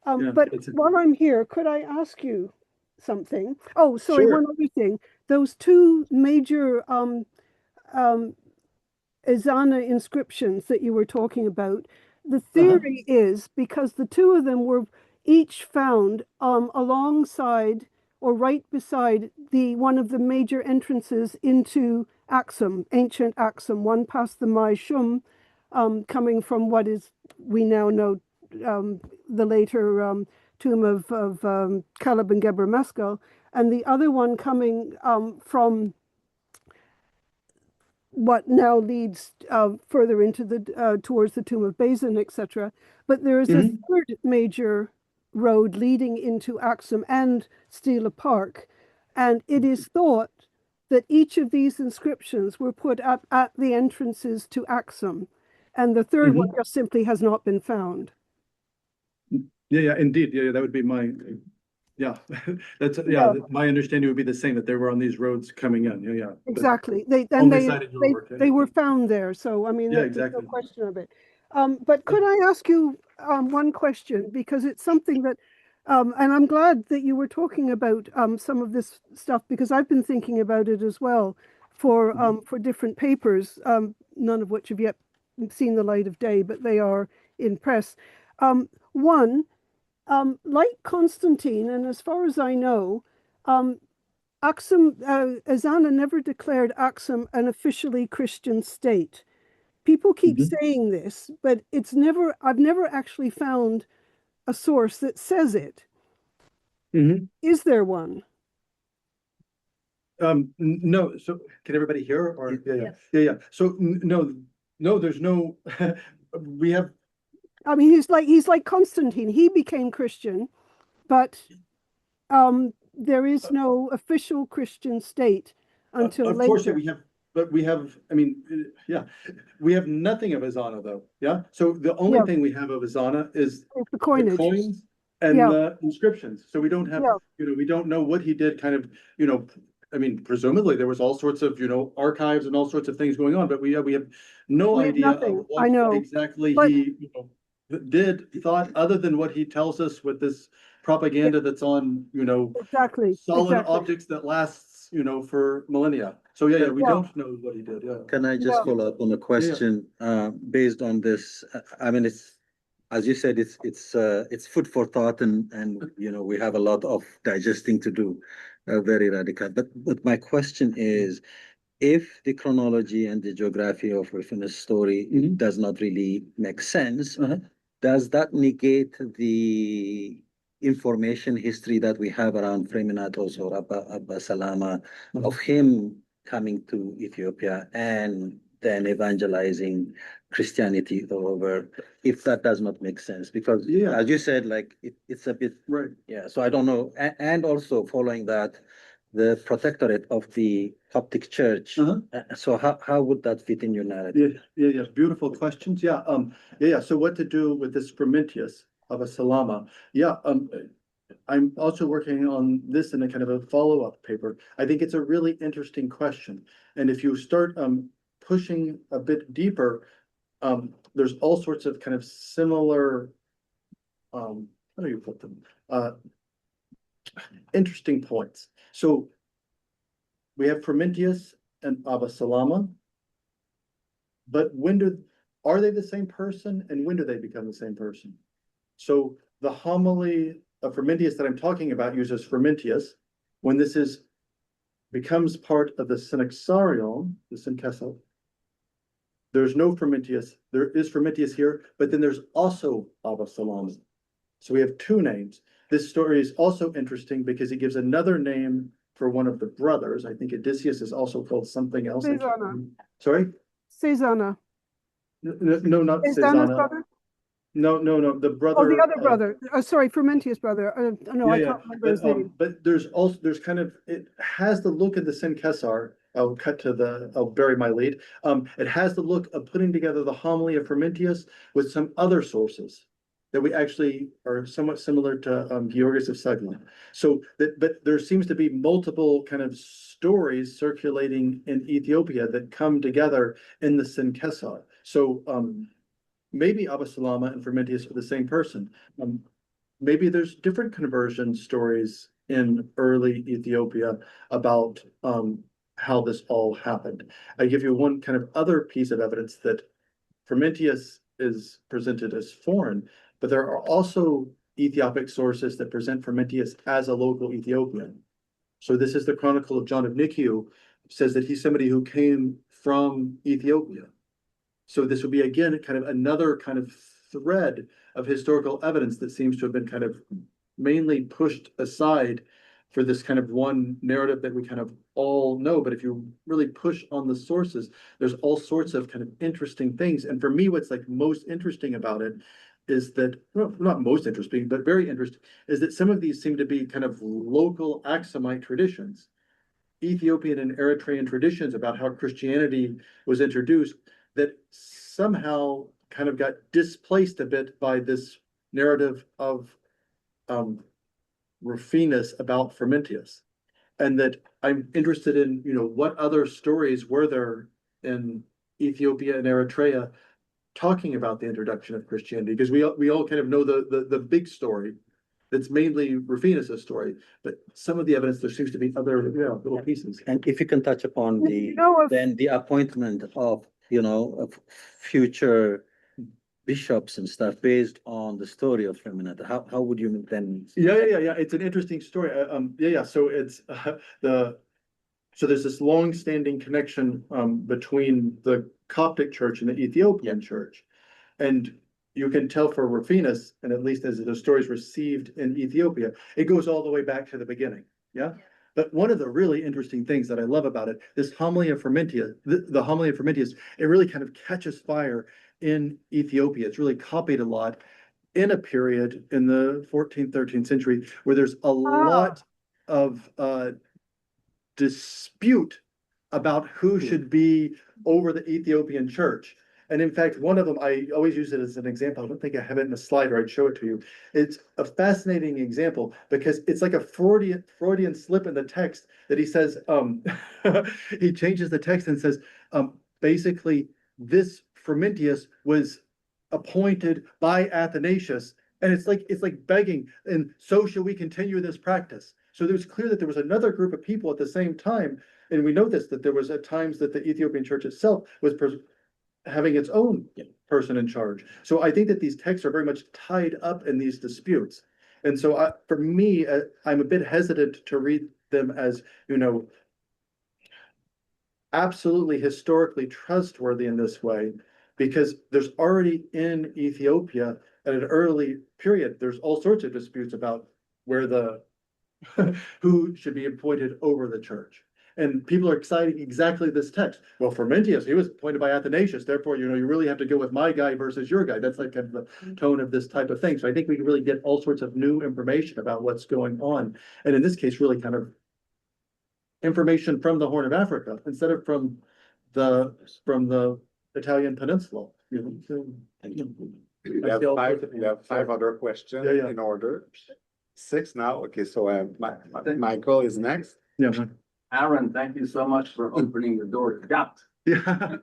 Yeah, But while I'm here, could I ask you something? Oh, sorry, Sure. one other thing. Those two major Ezānā inscriptions that you were talking about, the theory is because the two of them were each found alongside or right beside one of the major entrances into Aksum, ancient Aksum, one past the Mai Shum, coming from what is we now know the later tomb of Caleb and Geber Meskel, and the other one coming from what now leads further into the towards the tomb of Bazan, etc. But there is a third major road leading into Aksum and Stela Park, and it is thought that each of these inscriptions were put up at the entrances to Aksum, and the third one just simply has not been found. Yeah, indeed. Yeah, that would be my my understanding would be the same, that they were on these roads coming in. Yeah. Exactly. They were found there. So I mean, there's no question of it. But could I ask you one question, because it's something that and I'm glad that you were talking about some of this stuff, because I've been thinking about it as well for different papers, none of which have yet seen the light of day, but they are in press. One, like Constantine, and as far as I know, Aksum, Ezānā never declared Aksum an officially Christian state. People keep saying this, but I've never actually found a source that says it. Is there one? No. So can everybody hear? Or yeah. So no, there's no. We have. I mean, he's like Constantine. He became Christian, but there is no official Christian state until later. Of course, we have. but we have, I mean, yeah, we have nothing of Ezānā though, yeah? So the only Yeah. thing we have of Ezānā is It's the the coinage. coins and Yeah. the inscriptions. So we don't have, Yeah. we don't know what he did kind of, I mean, presumably there was all sorts of, archives and all sorts of things going on, but we have no We have idea nothing. of I what know. exactly But- he, thought, other than what he tells us with this propaganda that's on, Exactly. solid Exactly. objects that lasts, for millennia. So yeah, we Yeah. don't know what he did, yeah. Can I just Yeah. follow up on a question, based on this? I mean, as you said, it's food for thought and, we have a lot of digesting to do, very radical. But my question is, if the chronology and the geography of Rufinus' story Mhm. does not really make sense, Uh-huh. does that negate the information history that we have around Freminatos or Abba Salama, of him coming to Ethiopia and then evangelizing Christianity over, if that does not make sense? Because Yeah. as you said, like it's a bit, Right. yeah, so I don't know. And also following that, the protectorate of the Coptic Church. Uh-huh. So how would that fit in your narrative? Yeah, beautiful questions, yeah, so what to do with this Frumentius of a Salama? Yeah, I'm also working on this in a kind of a follow-up paper. I think it's a really interesting question, and if you start, pushing a bit deeper, there's all sorts of kind of similar, how do you put them? Interesting points. So we have Frumentius and Abba Salama. But are they the same person, and when do they become the same person? So the homily of Frumentius that I'm talking about uses Frumentius. When this becomes part of the Synaxarion, the Synkessel, there's no Frumentius. There is Frumentius here, but then there's also Abba Salama. So we have two names. This story is also interesting because it gives another name for one of the brothers. I think Odysseus is also called something else. Ezānā. Sorry? Ezānā. No, not Ezānā's Ezānā. brother? No, the brother. Oh, the other brother. Sorry, Frumentius' brother. No, I Yeah, can't remember his but, name. but there's kind of, it has the look of the Synkessar. I'll bury my lead. It has the look of putting together the homily of Frumentius with some other sources that we actually are somewhat similar to Georgius of Segla. So but there seems to be multiple kind of stories circulating in Ethiopia that come together in the Synkessar. So maybe Abba Salama and Frumentius are the same person. Maybe there's different conversion stories in early Ethiopia about how this all happened. I give you one kind of other piece of evidence that Frumentius is presented as foreign, but there are also Ethiopic sources that present Frumentius as a local Ethiopian. So this is the Chronicle of John of Nikiu, says that he's somebody who came from Ethiopia. So this would be, again, kind of another kind of thread of historical evidence that seems to have been kind of mainly pushed aside for this kind of one narrative that we kind of all know. But if you really push on the sources, there's all sorts of kind of interesting things. And for me, what's like most interesting about it is that, well, not most interesting, but very interesting, is that some of these seem to be kind of local Aksumite traditions, Ethiopian and Eritrean traditions about how Christianity was introduced, that somehow kind of got displaced a bit by this narrative of Rufinus about Frumentius. And that I'm interested in, what other stories were there in Ethiopia and Eritrea talking about the introduction of Christianity? Because we all kind of know the big story that's mainly Rufinus' story, but some of the evidence, there seems to be other little pieces. And if you can touch upon then the appointment of, of future bishops and stuff based on the story of Freminata, how would you then? Yeah. It's an interesting story. So it's so there's this long-standing connection between the Coptic Church and the Ethiopian Church, and you can tell for Rufinus, and at least as the story is received in Ethiopia, it goes all the way back to the beginning. Yeah. But one of the really interesting things that I love about it, this homily of Frumentius, the homily of Frumentius, it really kind of catches fire in Ethiopia. It's really copied a lot in a period in the 14th, 13th century where there's a lot of dispute about who should be over the Ethiopian church. And in fact, one of them, I always use it as an example. I don't think I have it in a slide or I'd show it to you. It's a fascinating example because it's like a Freudian slip in the text that he says, he changes the text and says, basically, this Frumentius was appointed by Athanasius. And it's like begging, and so shall we continue this practice. So it was clear that there was another group of people at the same time. And we know this, that there was at times that the Ethiopian church itself was having its own person in charge. So I think that these texts are very much tied up in these disputes. And so for me, I'm a bit hesitant to read them as, absolutely historically trustworthy in this way, because there's already in Ethiopia at an early period, there's all sorts of disputes about where who should be appointed over the church. And people are citing exactly this text. Well, Frumentius, he was appointed by Athanasius. Therefore, you really have to go with my guy versus your guy. That's like kind of the tone of this type of thing. So I think we can really get all sorts of new information about what's going on. And in this case, really kind of information from the Horn of Africa instead of from the Italian peninsula. We have five other questions in order. 6 now. Okay, so Michael is next. Yeah. Aaron, thank you so much for opening the door. Yeah.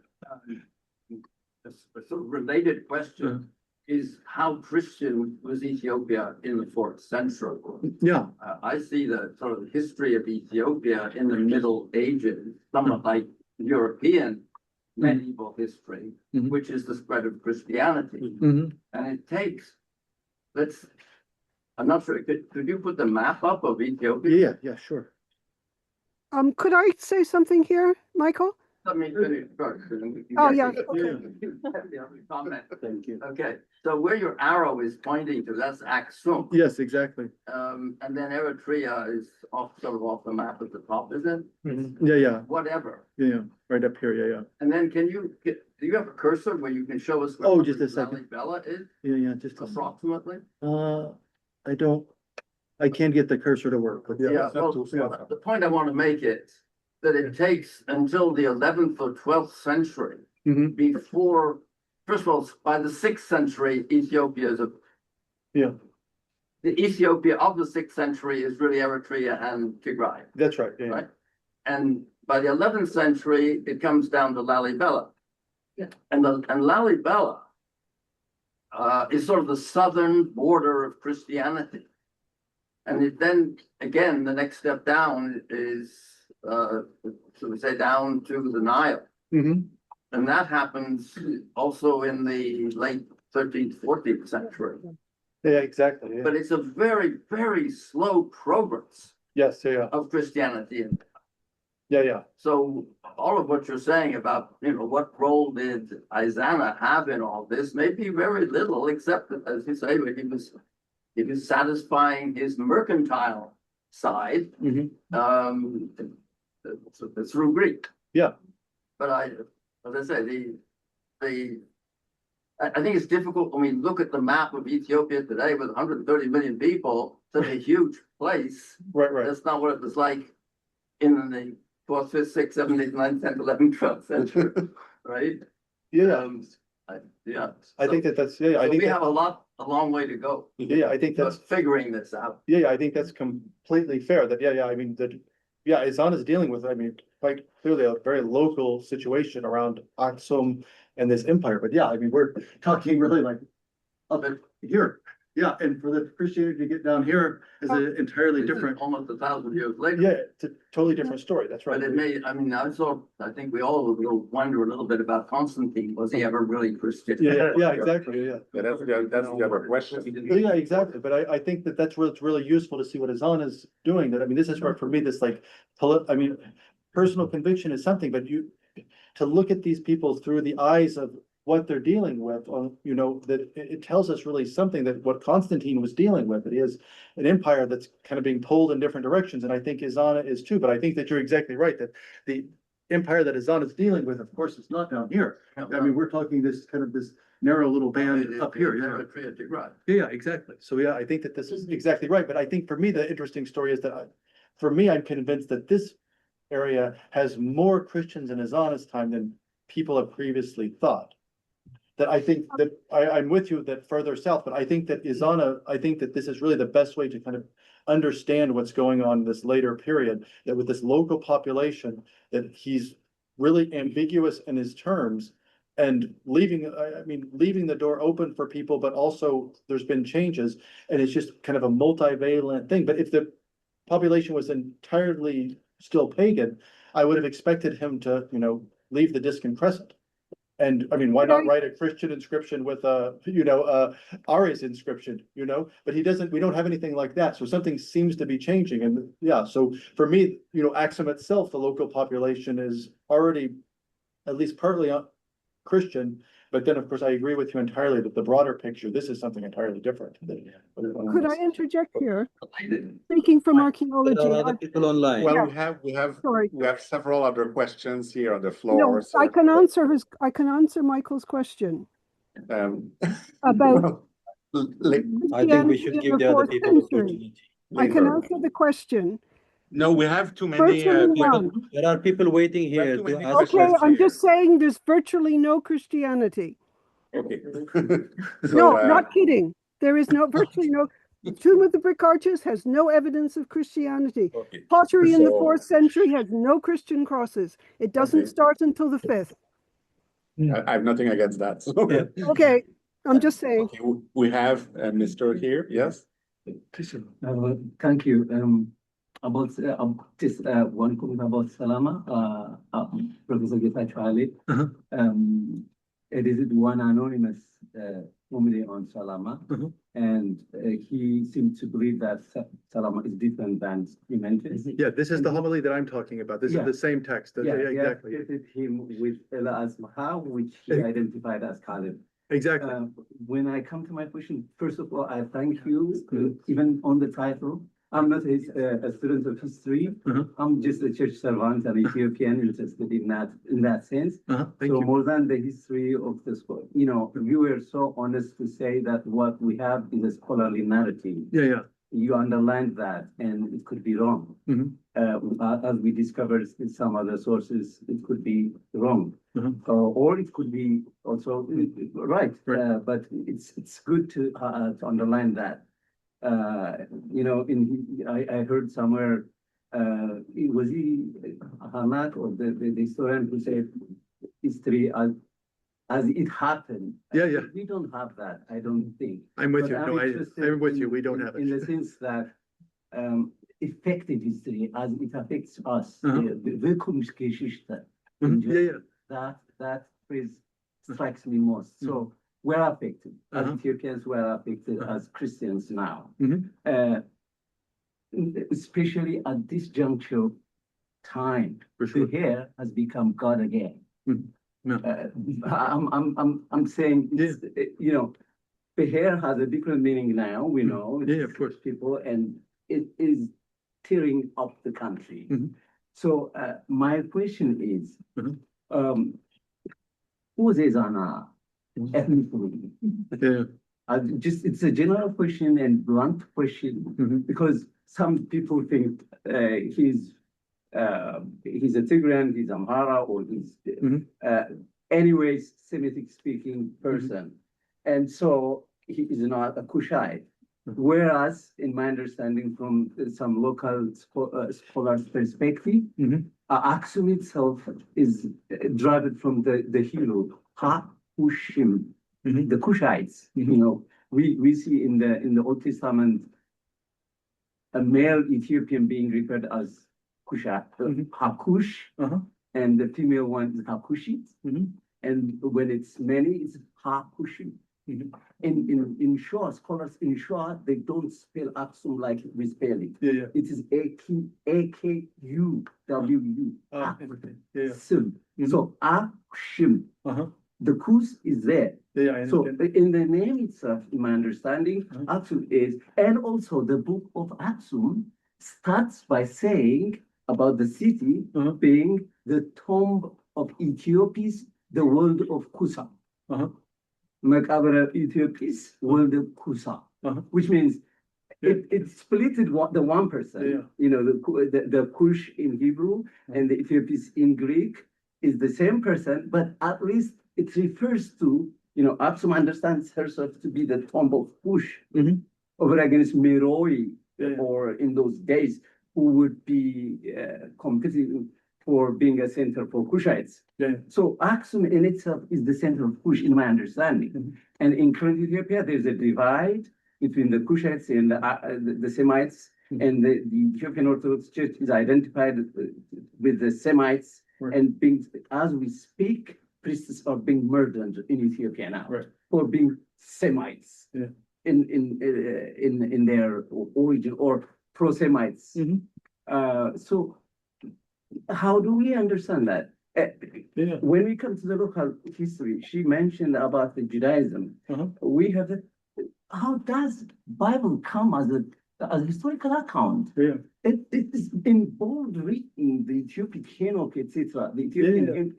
A sort of related question is how Christian was Ethiopia in the 4th century? Yeah. I see the sort of history of Ethiopia in the Middle Ages, somewhat like European medieval history, which is the spread of Christianity. And it takes, I'm not sure, could you put the map up of Ethiopia? Yeah, sure. Could I say something here, Michael? Let me finish first. Oh, yeah, okay. Comment. Thank you. Okay, so where your arrow is pointing to, that's Aksum. Yes, exactly. And then Eritrea is sort of off the map at the top, isn't it? Yeah. Whatever. Yeah, right up here, yeah. And then do you have a cursor where you can show us? Oh, just a second. Lalibela is Yeah, just approximately? I can't get the cursor to work. But Yeah, well, the point I want to make is that it takes until the 11th or 12th century before, first of all, by the 6th century, Ethiopia is the Ethiopia of the 6th century is really Eritrea and Tigray. That's right. Yeah. Right? And by the 11th century, it comes down to Lalibela. Yeah. And Lalibela is sort of the southern border of Christianity. And then, again, the next step down is, so we say, down to the Nile. And that happens also in the late 13th, 14th century. Yeah, exactly. Yeah. But it's a very, very slow progress of Christianity. Yeah. So all of what you're saying about, what role did Ezānā have in all this may be very little, except that, as you say, he was satisfying his mercantile side through Greek. Yeah. But as I say, I think it's difficult when we look at the map of Ethiopia today with 130 million people. It's a huge place. Right. That's not what it was like in the 4th, 5th, 6th, 7th, 8th, 9th, 10th, 11th, 12th century, right? Yeah. I think that's I think we have a long way to go. Yeah, I think that's figuring this out. Yeah, I think that's completely fair. That Ezānā is dealing with, quite clearly a very local situation around Aksum and this empire. But we're talking really like up at here. Yeah, and for the Christianity to get down here is an entirely different. Almost 1,000 years later. Yeah, it's a totally different story. That's right. But it may, I think we all will wonder a little bit about Constantine. Was he ever really Christian? Yeah, exactly. Yeah. That's the other question. Yeah, exactly. But I think that's where it's really useful to see what Ezānā is doing. This is where for me, this personal conviction is something, but to look at these people through the eyes of what they're dealing with, that it tells us really something that what Constantine was dealing with. It is an empire that's kind of being pulled in different directions. And I think Ezānā is too, but I think that you're exactly right, that the empire that Ezānā is dealing with, of course, is not down here. We're talking this narrow little band up here. Yeah, exactly. So I think that this is exactly right. But I think for me, the interesting story is that I'm convinced that this area has more Christians in Ezānā's time than people have previously thought. That I think that I'm with you that further south, but I think that Ezānā, I think that this is really the best way to kind of understand what's going on in this later period, that with this local population, that he's really ambiguous in his terms and leaving, leaving the door open for people, but also there's been changes and it's just kind of a multivalent thing. But if the population was entirely still pagan, I would have expected him to, leave the disc and crescent. And I mean, why not write a Christian inscription with Ari's inscription, but he doesn't, we don't have anything like that. So something seems to be changing. And yeah, so for me, Aksum itself, the local population is already at least partly Christian. But then, of course, I agree with you entirely that the broader picture, this is something entirely different. Could I interject here? Speaking from archaeology. There are other people online. Well, Yeah. we have several other questions here on the No, floor. So I can answer Michael's question um, about I think we should give the other people an opportunity. I can answer the question. No, we have too many. Virtually none. There are people waiting We have here too to many ask questions. Okay, I'm here. just saying there's virtually no Christianity. Okay. No, not kidding. There is virtually no. The Tomb of the Brick Arches has no evidence of Christianity. Okay. Pottery in the So- 4th century has no Christian crosses. It doesn't Okay. start until the 5th. I have nothing against that. So. Okay, I'm just saying. Okay, we have Mr. here, yes? Thank you. About just one comment about Salama, Professor Getachew Ali. It is one anonymous homily on Salama, and he seemed to believe that Salama is different than Pimentel. Yeah, this is the homily that I'm talking about. This is the same text. Yeah, Exactly. he associated him with Ella as Maha, which he identified as Caleb. Exactly. When I come to my question, first of all, I thank you, even on the title. I'm not a student of history. I'm just a church servant and Ethiopian interested in that sense. Thank So you. more than the history of the school, you were so honest to say that what we have is a scholarly narrative. Yeah. You underlined that, and it could be wrong. As we discovered in some other sources, it could be wrong, or it could be also right. But it's good to underline that. I heard somewhere, was he Hanak or the historian who said history as it happened. Yeah. We don't have that, I don't think. I'm with But you. No, interested I'm with you. We don't have in the it. sense that effective history as it affects us, Wirkungsgeschichte. Yeah. That phrase strikes me most. So we're affected, as Ethiopians, we're affected as Christians now. Especially at this juncture time, For sure. the hair has become God again. No. I'm saying, it's, the hair has a different meaning now, we know. Yeah, of course. People, and it is tearing up the country. So my question is, who is Ezānā ethnically? Yeah. It's a general question and blunt question, because some people think he's a Tigrian, he's Amhara, or he's anyways Semitic speaking person. And so he is not a Kushite. Whereas, in my understanding from some local scholars' perspective, Aksum itself is derived from the Hebrew Ha-Kushim, the Kushites. We see in the Old Testament a male Ethiopian being referred as Kushat, Hakush, and the female one is Hakushit. And when it's many, it's Hakushim. In Shua, scholars in Shua, they don't spell Aksum like we spell it. Yeah. It is A-K-U-W-U. Sim. So Aksum. The Kus is there. Yeah, I So understand. in the name itself, in my understanding, Aksum is, and also the book of Aksum starts by saying about the city being the tomb of Ethiopians, the world of Kusa. Maqabara Ethiopians, world of Kusa, which means it split it the 1%. Yeah. You know, the Kush in Hebrew and the Ethiopians in Greek is the same person, but at least it refers to, you know, Aksum understands herself to be the tomb of Kush over against Meroe, or in those days, who would be competing for being a center for Kushites. So Aksum in itself is the center of Kush, in my understanding. And in current Ethiopia, there's a divide between the Kushites and the Semites, and the Ethiopian Orthodox Church is identified with the Semites, and being, as we speak, priests are being murdered in Ethiopia now for being Semites in their origin, or pro-Semites. So how do we understand that? When we come to the local history, she mentioned about the Judaism. We have how does Bible come as a historical account? It is in bold written, the Ethiopian eunuch, etc. The Ethiopian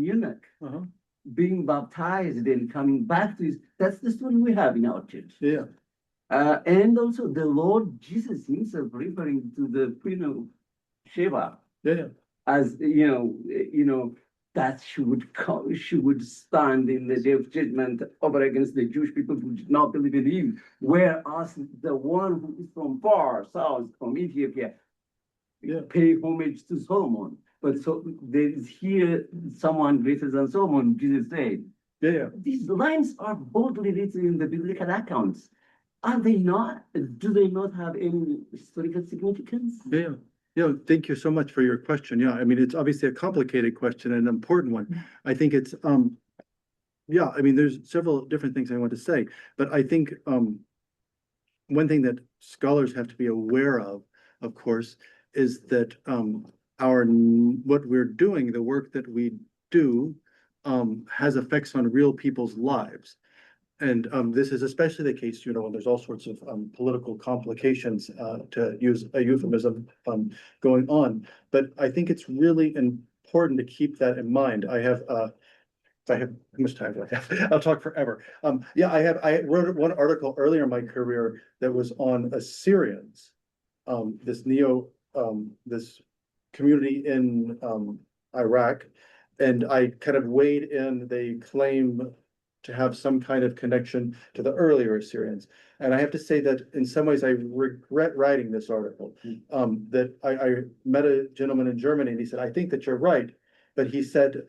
eunuch being baptized and coming back to his. That's the story we have in our church. And also the Lord Jesus himself referring to the Queen of Sheba. As you know, that she would stand in the day of judgment over against the Jewish people who did not believe in him, whereas the one who is from far south, from Ethiopia, pay homage to Solomon. But so there is here someone greater than Solomon, Jesus said. These lines are boldly written in the biblical accounts. Are they not? Do they not have any historical significance? Thank you so much for your question. I mean, it's obviously a complicated question and an important one. I think it's, I mean, there's several different things I want to say, but I think one thing that scholars have to be aware of course, is that what we're doing, the work that we do, has effects on real people's lives. And this is especially the case, when there's all sorts of political complications, to use a euphemism, going on. But I think it's really important to keep that in mind. How much time do I have? I'll talk forever. I wrote one article earlier in my career that was on Assyrians, this community in Iraq, and I kind of weighed in. They claim to have some kind of connection to the earlier Assyrians. And I have to say that in some ways I regret writing this article. That I met a gentleman in Germany, and he said, I think that you're right. But he said,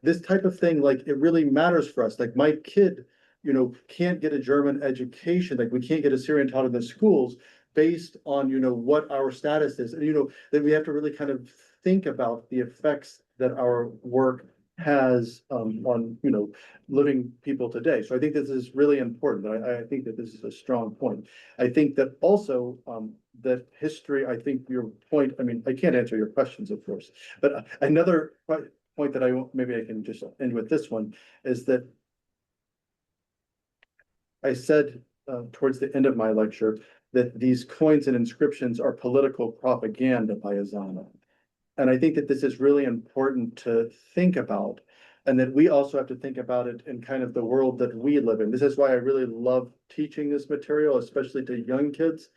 this type of thing, like, it really matters for us. Like, my kid, can't get a German education. Like, we can't get Assyrian taught in the schools based on, what our status is. And, that we have to really kind of think about the effects that our work has on living people today. So I think this is really important. I think that this is a strong point. I think that also that history, I think your point, I mean, I can't answer your questions, of course, but another point that maybe I can just end with this one is that I said towards the end of my lecture that these coins and inscriptions are political propaganda by Ezānā. And I think that this is really important to think about, and that we also have to think about it in kind of the world that we live in. This is why I really love teaching this material, especially to young kids.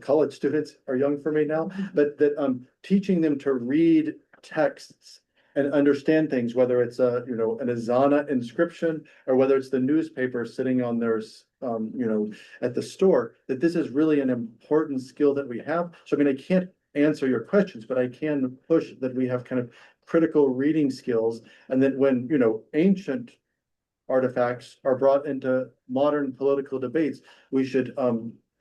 College students are young for me now, but that teaching them to read texts and understand things, whether it's an Ezānā inscription or whether it's the newspaper sitting on their at the store, that this is really an important skill that we have. So I mean, I can't answer your questions, but I can push that we have kind of critical reading skills, and that when ancient artifacts are brought into modern political debates, we should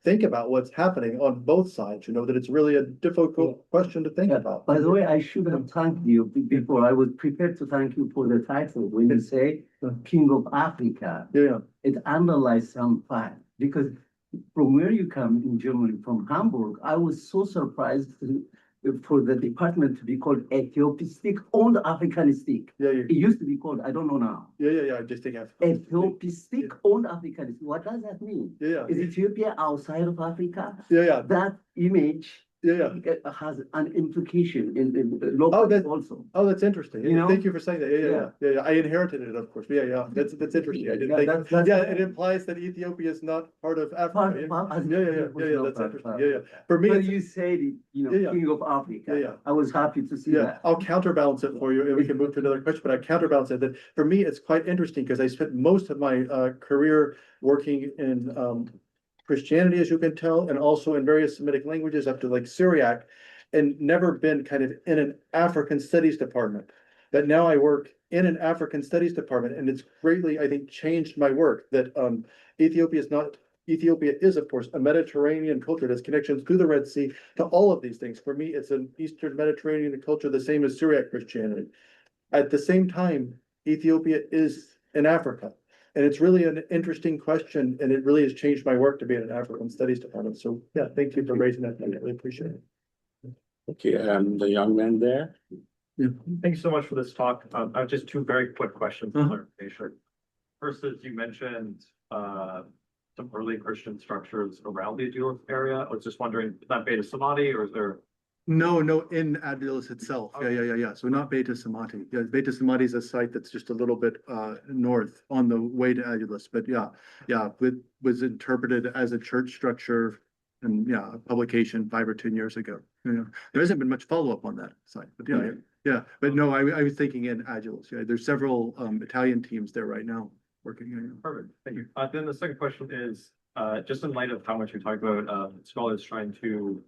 think about what's happening on both sides. That it's really a difficult question to think about. By the way, I should have thanked you before. I was prepared to thank you for the title. When you say King of Africa, it underlies some fact, because from where you come in Germany, from Hamburg, I was so surprised for the department to be called Ethiopistic and Africanistic. It used to be called, I don't know now. I just think Ethiopistic and Africanistic. What does that mean? Is Ethiopia outside of Africa? That image Yeah. has an implication in Oh, local that- also. Oh, that's interesting. You know? Thank you for saying that. Yeah. I inherited it, of course. Yeah. That's interesting. I didn't Yeah, think, that's- yeah, it implies that Ethiopia is not part of Africa. Yeah, that's interesting. Yeah. For me, When it's, you said, Yeah. King of Africa. Yeah. I was happy to see yeah, that. I'll counterbalance it for you and we can move to another question, but I counterbalance it that for me, it's quite interesting because I spent most of my career working in Christianity, as you can tell, and also in various Semitic languages up to like Syriac, and never been kind of in an African studies department. But now I work in an African studies department, and it's greatly, I think, changed my work. That Ethiopia is, of course, a Mediterranean culture. It has connections through the Red Sea to all of these things. For me, it's an Eastern Mediterranean culture, the same as Syriac Christianity. At the same time, Ethiopia is in Africa. And it's really an interesting question, and it really has changed my work to be in an African studies department. So, yeah, thank you for raising that. I really appreciate it. Okay, the young man there. Thank you so much for this talk. I have just two very quick questions for clarification. First is you mentioned some early Christian structures around the Adulis area. I was just wondering, is that Beta Samadhi or is there? No, in Adulis itself. Yeah. So not Beta Samadhi. Yeah, Beta Samadhi is a site that's just a little bit north on the way to Adulis. But yeah, it was interpreted as a church structure and a publication 5 or 10 years ago. There hasn't been much follow-up on that site, but yeah. But no, I was thinking in Adulis. Yeah, there's several Italian teams there right now working. Perfect, thank you. Then the second question is, just in light of how much we talked about scholars trying to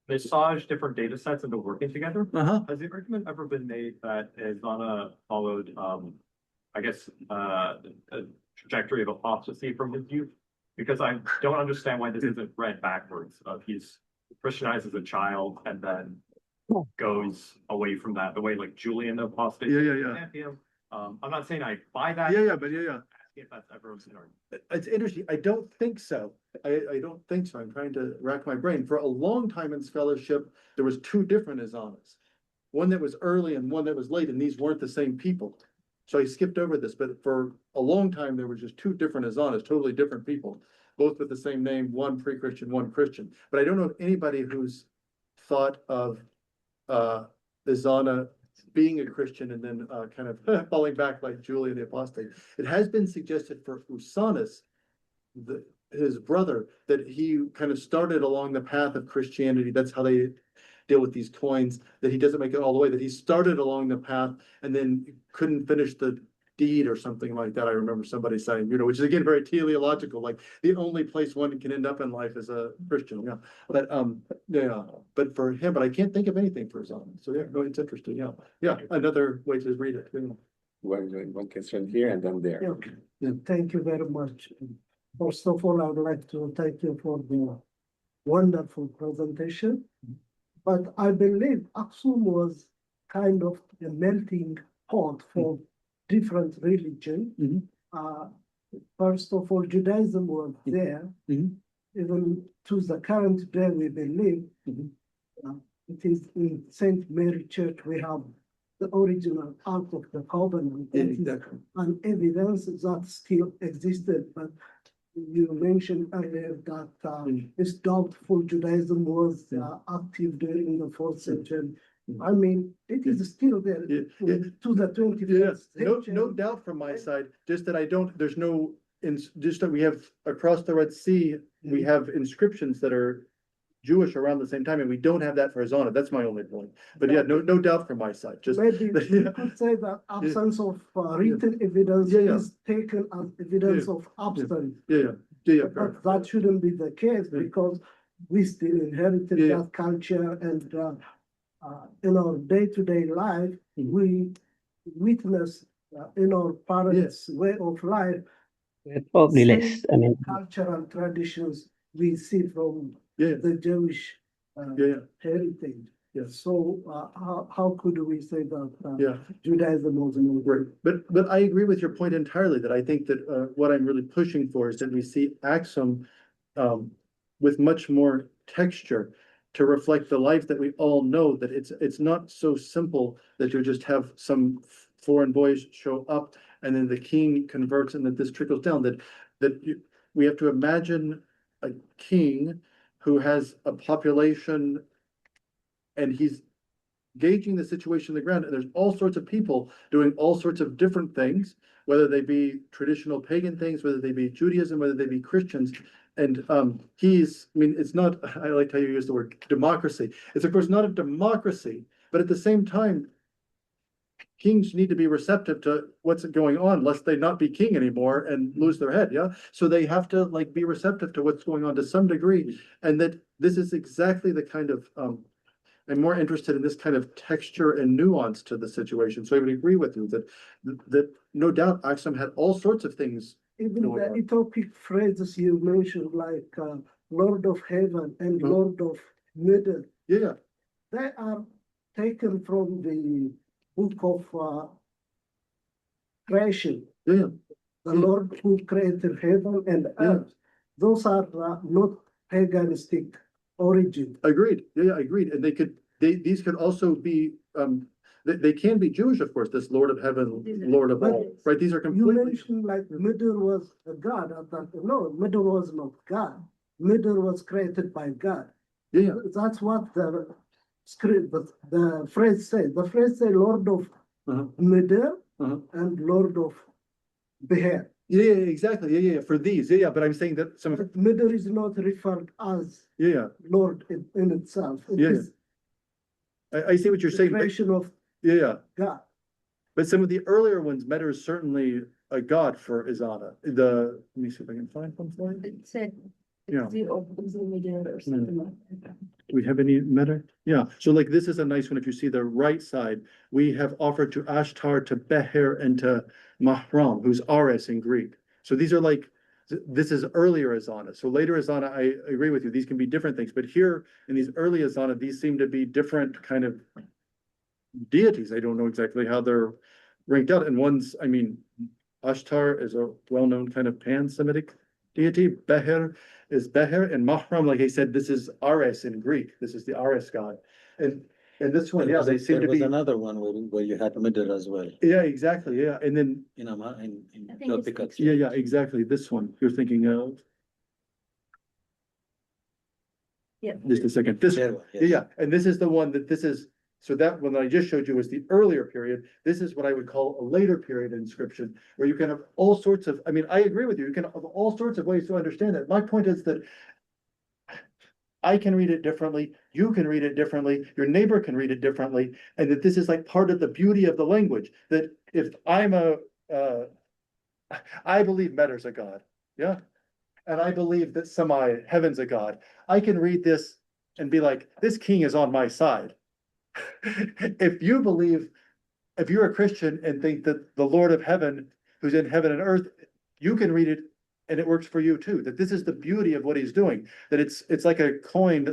massage different data sets into working together. Has the argument ever been made that Ezānā followed, I guess, a trajectory of apostasy from his youth? Because I don't understand why this isn't read backwards. He's Christianized as a child and then goes away from that, the way like Julian apostated. Yeah. I'm not saying I buy that. But If that's ever an argument. It's interesting. I don't think so. I don't think so. I'm trying to rack my brain. For a long time in scholarship, there was 2 different Ezānas. One that was early and one that was late, and these weren't the same people. So I skipped over this, but for a long time, there were just 2 different Ezānas, totally different people, both with the same name, one pre-Christian, one Christian. But I don't know of anybody who's thought of Ezānā being a Christian and then kind of falling back like Julian the Apostate. It has been suggested for Usanus, his brother, that he kind of started along the path of Christianity. That's how they deal with these coins, that he doesn't make it all the way, that he started along the path and then couldn't finish the deed or something like that. I remember somebody saying, which is again very teleological, like the only place one can end up in life is a Christian. But for him, but I can't think of anything for Ezānā. So no, it's interesting. Yeah, another way to read it. One question here and then there. Thank you very much. First of all, I would like to thank you for the wonderful presentation. But I believe Aksum was kind of a melting pot for different religions. First of all, Judaism was there. Even to the current day, we believe it is in Saint Mary Church we have the original Ark of the Covenant. An evidence that still existed. But you mentioned earlier that it's doubtful Judaism was active during the 4th century. I mean, it is still there to the 21st century. No doubt from my side, just that just that we have across the Red Sea, we have inscriptions that are Jewish around the same time, and we don't have that for Ezānā. That's my only point. But no doubt from my side. Just maybe you could say that absence of written evidence is taken as evidence of absence. But that shouldn't be the case because we still inherited that culture, and in our day-to-day life, we witness in our parents' way of life. Probably less. I mean, Cultural traditions we see from the Jewish heritage. So how could we say that Judaism was no great? But I agree with your point entirely, that I think that what I'm really pushing for is that we see Aksum with much more texture to reflect the life that we all know, that it's not so simple that you just have some foreign boys show up and then the king converts and that this trickles down, we have to imagine a king who has a population and he's gauging the situation on the ground, and there's all sorts of people doing all sorts of different things, whether they be traditional pagan things, whether they be Judaism, whether they be Christians. And it's not, I like how you use the word democracy. It's of course not a democracy, but at the same time, kings need to be receptive to what's going on, lest they not be king anymore and lose their head, yeah? So they have to like be receptive to what's going on to some degree, and that this is exactly the kind of, I'm more interested in this kind of texture and nuance to the situation. So I would agree with you that no doubt Aksum had all sorts of things. Even the Ethiopic phrases you mentioned, like Lord of Heaven and Lord of Middle. Yeah. They are taken from the book of creation. Yeah. The Lord who created heaven and earth. Those are not paganistic origin. Agreed. Yeah, agreed. And these could also be, they can be Jewish, of course, this Lord of Heaven, Lord of all, right? These are completely. You mentioned like middle was a god. No, middle was not God. Middle was created by God. Yeah. That's what the script, the phrase says. The phrase says Lord of Middle and Lord of Beher. Yeah, exactly. Yeah. For these, yeah. But I'm saying that some of Middle is not referred as Lord in itself. It is I see what you're saying. Creation of God. But some of the earlier ones, Meta is certainly a god for Ezānā. Let me see if I can find one for you. It said Yeah. or something like that. Do we have any Meta? Yeah. So like this is a nice one. If you see the right side, we have offered to Ashtar, to Beher, and to Mahram, who's Ares in Greek. So these are like, this is earlier Ezānā. So later Ezānā, I agree with you. These can be different things. But here in these early Ezānā, these seem to be different kind of deities. I don't know exactly how they're ranked out. And one's, Ashtar is a well-known kind of pan-Semitic deity. Beher is Beher, and Mahram, like I said, this is Ares in Greek. This is the Ares god. And this one, they seem to be another one where you had middle as well. Yeah, exactly. Yeah. And then In it's yeah, exactly. This one you're thinking of. Yeah. Just a second. This one. Yeah. And this is the one so that one that I just showed you was the earlier period. This is what I would call a later period inscription, where you can have all sorts of, I agree with you. You can have all sorts of ways to understand it. My point is that I can read it differently, you can read it differently, your neighbor can read it differently, and that this is like part of the beauty of the language, that if I believe Meter's a god, yeah? And I believe that heaven's a god. I can read this and be like, this king is on my side. If you're a Christian and think that the Lord of heaven, who's in heaven and earth, you can read it and it works for you too, that this is the beauty of what he's doing, that it's like a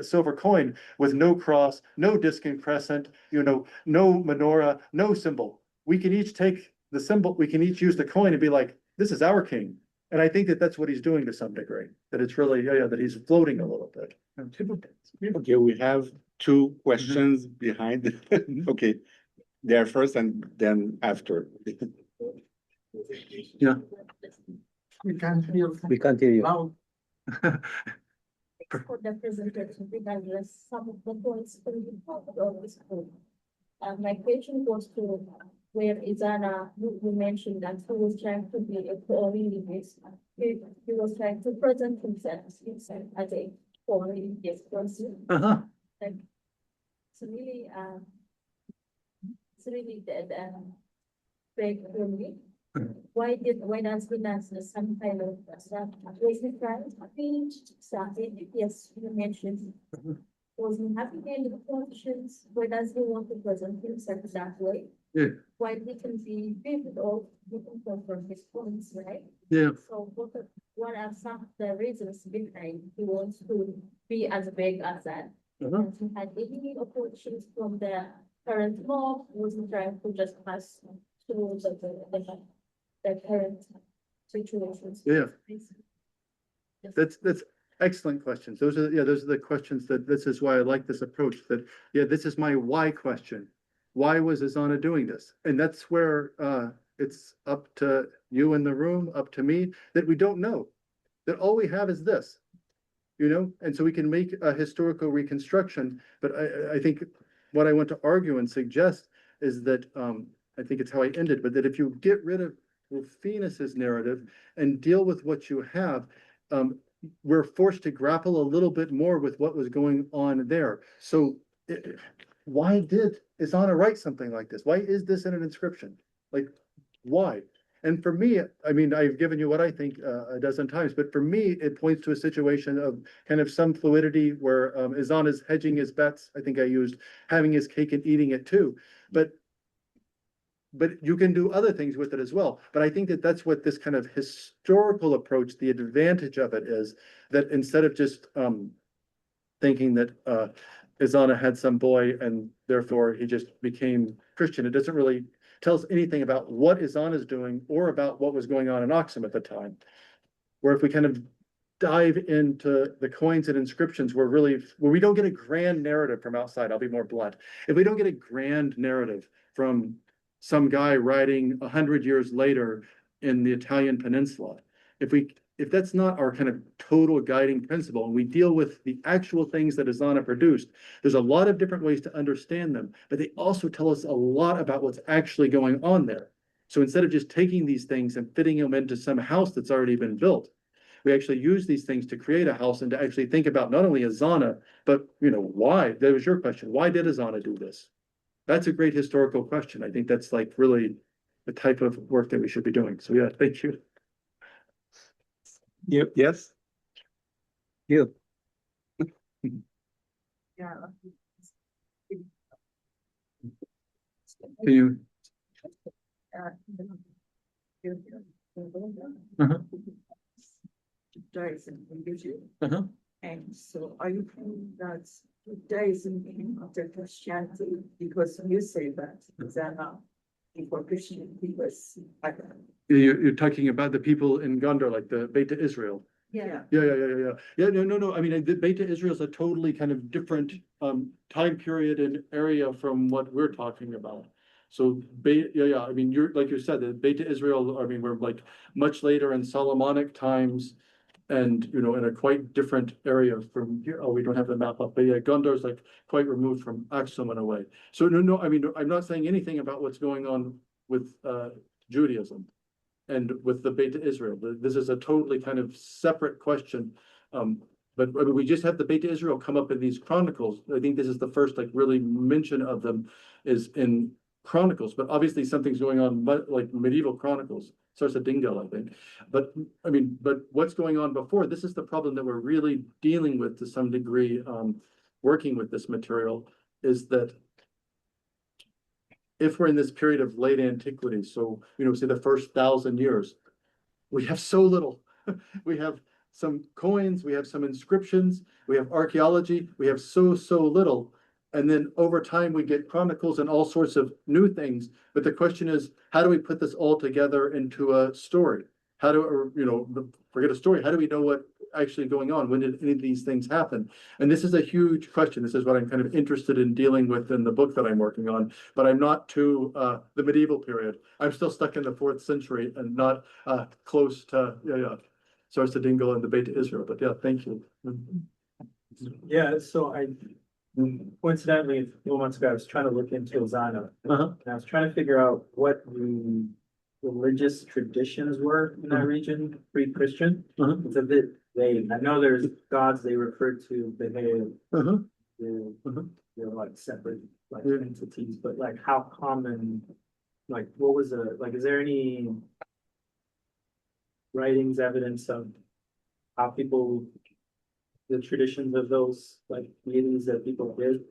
silver coin with no cross, no disc and crescent, no menorah, no symbol. We can each take the symbol, we can each use the coin and be like, this is our king. And I think that that's what he's doing to some degree, that it's really, that he's floating a little bit. Okay, we have two questions behind. Okay, there first and then after. Yeah. We can't hear. We can't hear you. Now. For the presentation, regardless, some of the points from the topic of this group. My question was to where Ezānā, you mentioned that he was trying to be a co-religious. He was trying to present himself as a co-religious person. Like, it's really dead big for me. Why does he not some kind of stuff? Was he trying to be started? Yes, you mentioned. Was he happy in the functions? Why does he want to present himself that way? Yeah. Why he can be vivid or he can come from his points, right? Yeah. So what are some of the reasons behind he wants to be as big as that? And he had any approaches from the current mob, was he trying to just pass through the current situations? Yeah. That's excellent questions. Those are the questions this is why I like this approach, that this is my why question. Why was Ezānā doing this? And that's where it's up to you in the room, up to me, that we don't know. That all we have is this. you know, and so we can make a historical reconstruction. But I think what I want to argue and suggest is that, I think it's how I ended, but that if you get rid of Rufinus's narrative and deal with what you have, we're forced to grapple a little bit more with what was going on there. So why did Ezānā write something like this? Why is this in an inscription? Like, why? And for me, I mean, I've given you what I think a dozen times, but for me, it points to a situation of kind of some fluidity where Ezāna's hedging his bets. I think I used having his cake and eating it too. But you can do other things with it as well. But I think that that's what this kind of historical approach, the advantage of it is that instead of just thinking that Ezānā had some boy and therefore he just became Christian, it doesn't really tell us anything about what Ezānā is doing or about what was going on in Aksum at the time. Where if we kind of dive into the coins and inscriptions, where we don't get a grand narrative from outside, I'll be more blunt. If we don't get a grand narrative from some guy writing 100 years later in the Italian peninsula, if that's not our kind of total guiding principle, and we deal with the actual things that Ezānā produced, there's a lot of different ways to understand them, but they also tell us a lot about what's actually going on there. So instead of just taking these things and fitting them into some house that's already been built, we actually use these things to create a house and to actually think about not only Ezānā, but why? That was your question. Why did Ezānā do this? That's a great historical question. I think that's like really the type of work that we should be doing. So yeah, thank you. Yep. Yes. You. Yeah. Can you? Judaism in Israel. Uh-huh. And so are you saying that Judaism came after Christianity? Because you say that Ezānā before Christianity was. You're talking about the people in Gondar, like the Beta Israel. Yeah. Yeah. No. I mean, the Beta Israel is a totally kind of different time period and area from what we're talking about. So, I mean, like you said, the Beta Israel, I mean, we're like much later in Solomonic times and, in a quite different area from here. Oh, we don't have the map up, but yeah, Gondar is like quite removed from Aksum in a way. So no, I mean, I'm not saying anything about what's going on with Judaism and with the Beta Israel. This is a totally kind of separate question. But I mean, we just have the Beta Israel come up in these chronicles. I think this is the first like really mention of them is in Chronicles, but obviously something's going on like medieval Chronicles. Starts at Dingle, I think. But I mean, but what's going on before? This is the problem that we're really dealing with to some degree, working with this material, is that if we're in this period of late antiquity, so say the first 1,000 years, we have so little. We have some coins, we have some inscriptions, we have archaeology, we have so little. And then over time, we get chronicles and all sorts of new things. But the question is, how do we put this all together into a story? How do, forget a story, how do we know what actually going on? When did any of these things happen? And this is a huge question. This is what I'm kind of interested in dealing with in the book that I'm working on. But I'm not to the medieval period. I'm still stuck in the 4th century and not close to, Source of Dingle and the Beta Israel. But yeah, thank you. Yeah, so coincidentally, a few months ago, I was trying to look into Ezānā. And I was trying to figure out what the religious traditions were in that region, pre-Christian. It's a bit vague. I know there's gods they refer to, but they're like separate like entities, but like how common, like what was is there any writings, evidence of how people, the traditions of those like deities that people did?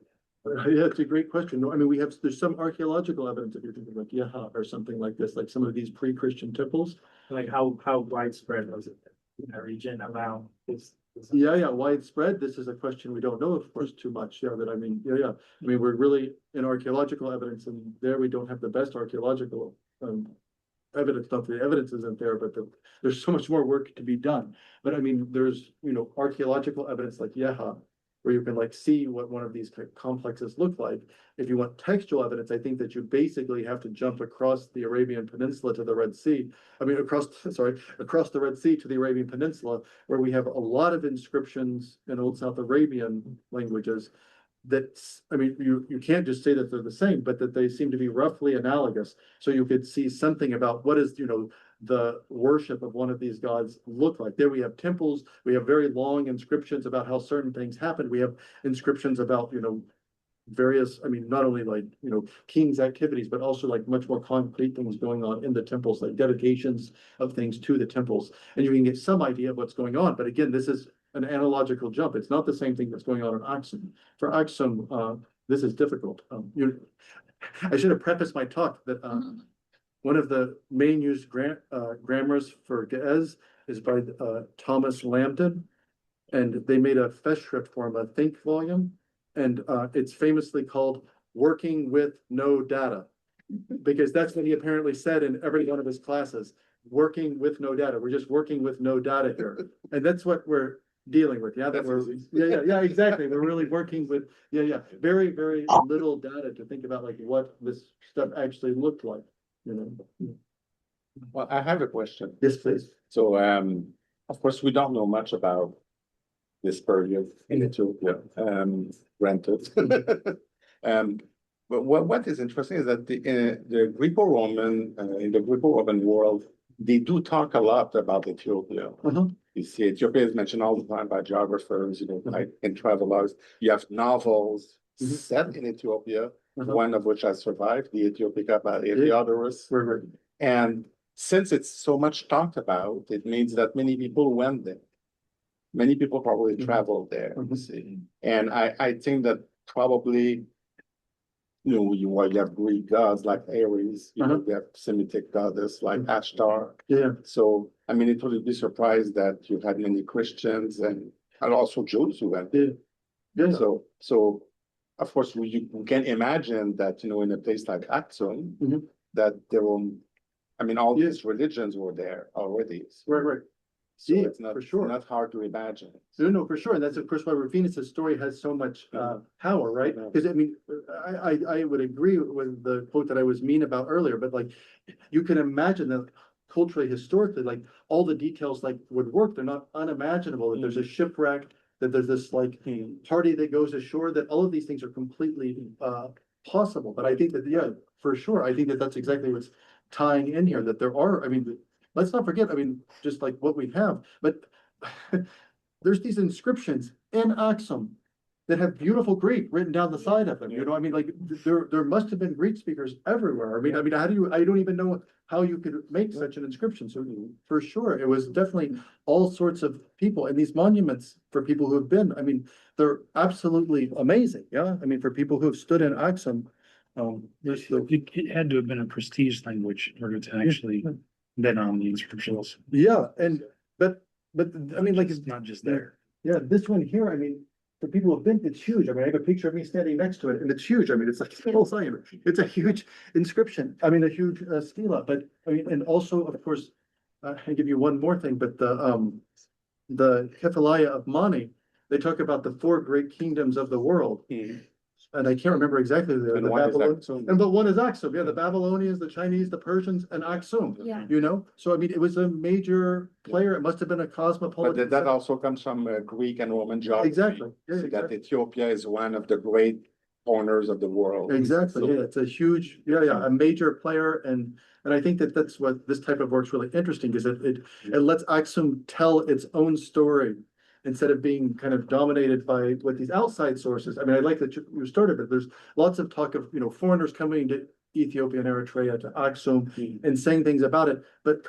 Yeah, it's a great question. No, I mean, there's some archaeological evidence if you're thinking like Yeha or something like this, like some of these pre-Christian temples. Like how widespread was it in that region around this? Yeah, widespread. This is a question we don't know, of course, too much. Yeah, but I mean, I mean, we're really in archaeological evidence, and there we don't have the best archaeological evidence. Not the evidence isn't there, but there's so much more work to be done. But I mean, there's archaeological evidence like Yeha, where you can like see what one of these complexes look like. If you want textual evidence, I think that you basically have to jump across the Arabian Peninsula to the Red Sea. I mean, across the Red Sea to the Arabian Peninsula, where we have a lot of inscriptions in Old South Arabian languages that's, I mean, you can't just say that they're the same, but that they seem to be roughly analogous. So you could see something about what is, the worship of one of these gods look like. There we have temples, we have very long inscriptions about how certain things happened. We have inscriptions about, various, I mean, not only like, kings' activities, but also like much more concrete things going on in the temples, like dedications of things to the temples. And you can get some idea of what's going on. But again, this is an analogical jump. It's not the same thing that's going on in Aksum. For Aksum, this is difficult. I should have prefaced my talk that one of the main used grammars for Ge'ez is by Thomas Lambton, and they made a festschrift for him, a think volume, and it's famously called "Working with No Data," because that's what he apparently said in every one of his classes. Working with no data. We're just working with no data here, and that's what we're dealing with. Yeah, exactly. We're really working with very, very little data to think about like what this stuff actually looked like. Well, I have a question. Yes, please. So, of course, we don't know much about this period in Ethiopia, granted. But what is interesting is that the Greco-Roman, in the Greco-Roman world, they do talk a lot about Ethiopia. You see, Ethiopia is mentioned all the time by geographers, like in travelogues. You have novels set in Ethiopia, one of which has survived, the Ethiopica by Heliodorus. And since it's so much talked about, it means that many people went there. Many people probably traveled there, you see. And I think that probably, you have Greek gods like Ares, you have Semitic goddess like Ashtar. Yeah. So, I mean, it would be surprised that you had many Christians and also Jews who went there. Yeah. So of course, you can imagine that, in a place like Aksum, that there were, I mean, all these religions were there already. Right. So it's not, for sure. Not hard to imagine. No, for sure. And that's, of course, why Rufinus' story has so much power, right? Because, I mean, I would agree with the quote that I was mean about earlier, but like, you can imagine that culturally, historically, like all the details like would work. They're not unimaginable. That there's a shipwreck, that there's this like party that goes ashore, that all of these things are completely possible. But I think that, for sure, I think that that's exactly what's tying in here, that there are, I mean, let's not forget, I mean, just like what we have, but there's these inscriptions in Aksum that have beautiful Greek written down the side of them. I mean, like there must have been Greek speakers everywhere. I mean, I don't even know how you could make such an inscription. So for sure, it was definitely all sorts of people. And these monuments for people who have been, I mean, they're absolutely amazing. Yeah. I mean, for people who have stood in Aksum, it had to have been a prestige language in order to actually been on the inscriptions. Yeah, but I mean, like, it's not just there. Yeah, this one here, I mean, for people who have been, it's huge. I mean, I have a picture of me standing next to it, and it's huge. I mean, it's like full size. It's a huge inscription. I mean, a huge stela. But I mean, and also, of course, I give you one more thing. But the Kephaliah of Mani, they talk about the 4 great kingdoms of the world. And I can't remember exactly the Babylon. But one is Aksum. Yeah, the Babylonians, the Chinese, the Persians, and Aksum. Yeah. So I mean, it was a major player. It must have been a cosmopolitan. But that also comes from Greek and Roman geography. Exactly. Yeah, so that Ethiopia is one of the great corners of the world. Exactly. Yeah, it's a huge, a major player, and I think that that's what this type of work's really interesting, because it lets Aksum tell its own story, instead of being kind of dominated by what these outside sources. I mean, I like that you started, but there's lots of talk of, foreigners coming to Ethiopia and Eritrea, to Aksum, and saying things about it. But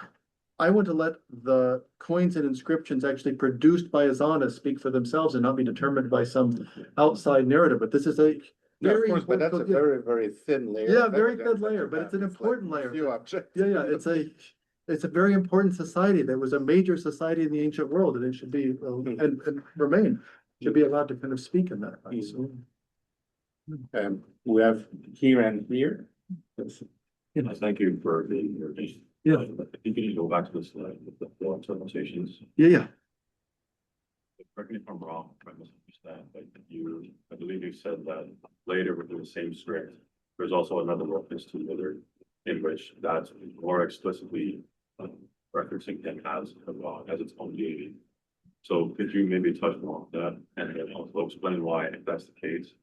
I want to let the coins and inscriptions actually produced by Ezānā speak for themselves and not be determined by some outside narrative. But this is a very, of course, but that's a very, very thin layer. Yeah, very thin layer, but it's an important layer. It's a very important society. There was a major society in the ancient world, and it should be and remain should be allowed to kind of speak in that. We have here and here. Thank you for being here. I think you need to go back to this, the conversations. Yeah. correct me if I'm wrong, if I misunderstand, but I believe you said that later within the same script, there's also another reference to Mother in which that's more explicitly referencing him as a God, as its own deity. So could you maybe touch more on that and then also explain why, if that's the case,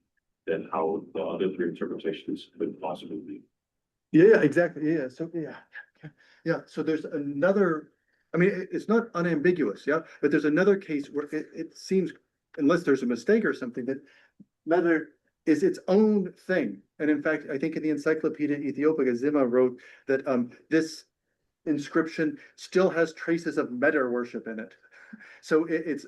then how the other three interpretations could possibly be? Yeah, exactly. Yeah. So, yeah. So there's another, I mean, it's not unambiguous. Yeah. But there's another case where it seems, unless there's a mistake or something, that Mother is its own thing. And in fact, I think in the Encyclopedia Ethiopica, Zima wrote that this inscription still has traces of Meder worship in it. So it's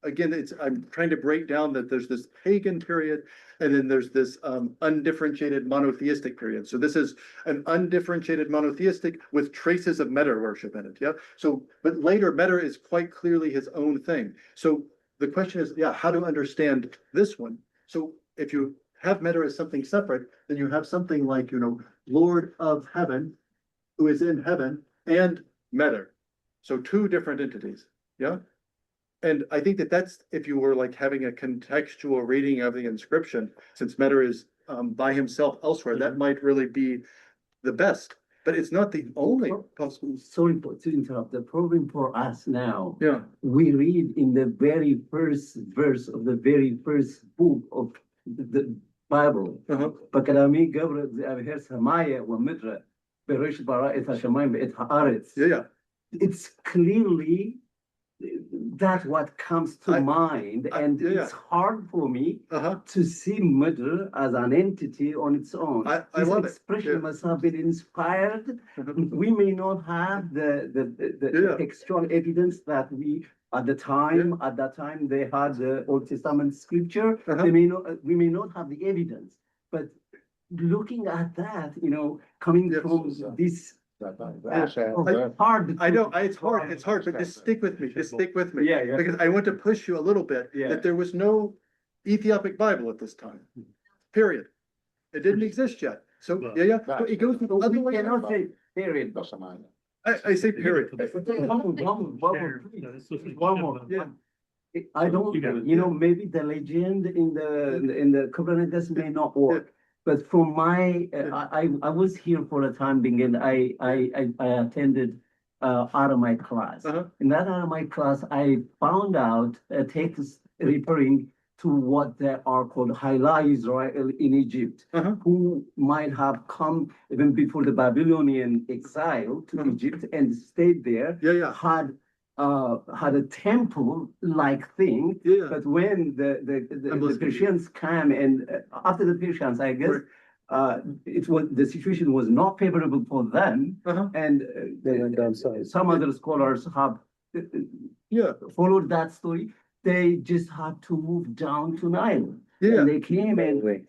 again, I'm trying to break down that there's this pagan period and then there's this undifferentiated monotheistic period. So this is an undifferentiated monotheistic with traces of Meder worship in it. Yeah. So, but later Meder is quite clearly his own thing. So the question is, yeah, how to understand this one? So if you have Meder as something separate, then you have something like, Lord of Heaven, who is in heaven, and Meder. So two different entities. Yeah. And I think that's if you were like having a contextual reading of the inscription, since Meder is by himself elsewhere, that might really be the best. But it's not the only possible. Sorry to interrupt. The problem for us now, Yeah. we read in the very first verse of the very first book of the Bible. بكلامي قبل أبهر سماية ومدرة بريش براءة الشمال بإت هارتس. Yeah. It's clearly that's what comes to mind, and it's hard for me to see Mother as an entity on its own. I love expression must have been inspired. We may not have the textual evidence that we at that time they had the Old Testament scripture. We may not have the evidence, but looking at that, coming from this. Hard. I know it's hard, but just stick with me. Yeah. Because I want to push you a little bit that there was no Ethiopic Bible at this time. Period. It didn't exist yet. So So it goes through other We cannot say period. I say period. One more. I don't, maybe the legend in the Kubernetes may not work. But from my, I was here for a time being, and I attended Aramaic class. In that Aramaic class, I found out a text referring to what they are called Haila Israel in Egypt, who might have come even before the Babylonian exile to Egypt and stayed there. Had a temple-like thing, but when the Persians came, and after the Persians, I guess the situation was not favorable for them, and some other scholars have followed that story. They just had to move down to Nile. And they came and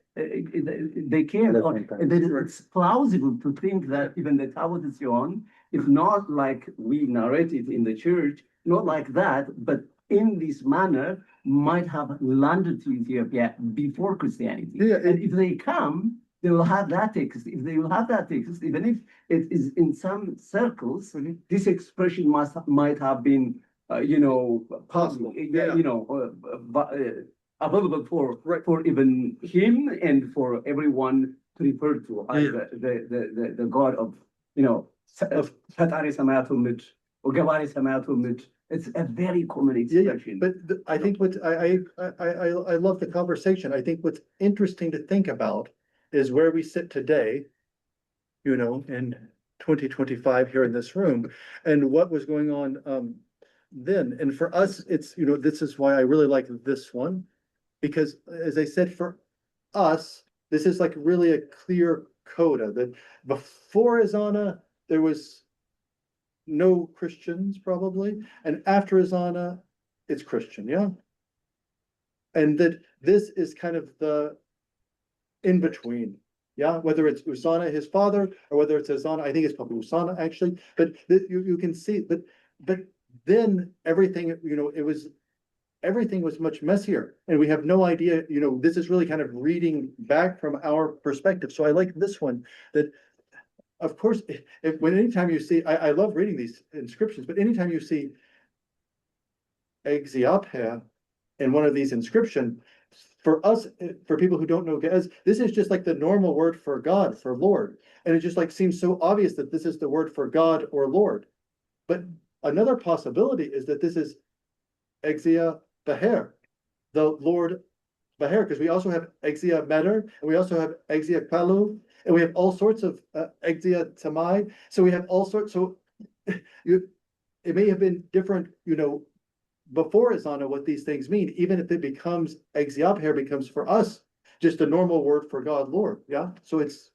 it's plausible to think that even the Tablot of Zion, if not like we narrate it in the church, not like that, but in this manner, might have landed to Ethiopia before Christianity. And if they come, they will have that text. If they will have that text, even if it is in some circles, this expression might have been, possible. Available for even him and for everyone to refer to as the God of Satari Samatumit or Gavari Samatumit. It's a very common expression. But I think I love the conversation. I think what's interesting to think about is where we sit today, in 2025 here in this room, and what was going on then. And for us, it's, this is why I really like this one. Because as I said, for us, this is like really a clear coda that before Ezānā, there was no Christians probably. And after Ezānā, it's Christian, And that this is kind of the in between, whether it's Ezānā, his father, or whether it's Ezānā, I think it's probably Ezānā actually, but you can see, but then everything, everything was much messier, and we have no idea, this is really kind of reading back from our perspective. So I like this one, that of course, anytime you see, I love reading these inscriptions, but anytime you see Ezānā in one of these inscription. For us, for people who don't know Ge'ez, this is just like the normal word for God, for Lord. And it just like seems so obvious that this is the word for God or Lord. But another possibility is that this is Exia Beher, the Lord Beher, because we also have Exia Meter, and we also have Exia Kalu, and we have all sorts of Exia Tamai. So we have all sorts. So it may have been different, before Ezānā what these things mean, even if it becomes Exia Beher becomes for us just a normal word for God, Lord. Yeah. So it's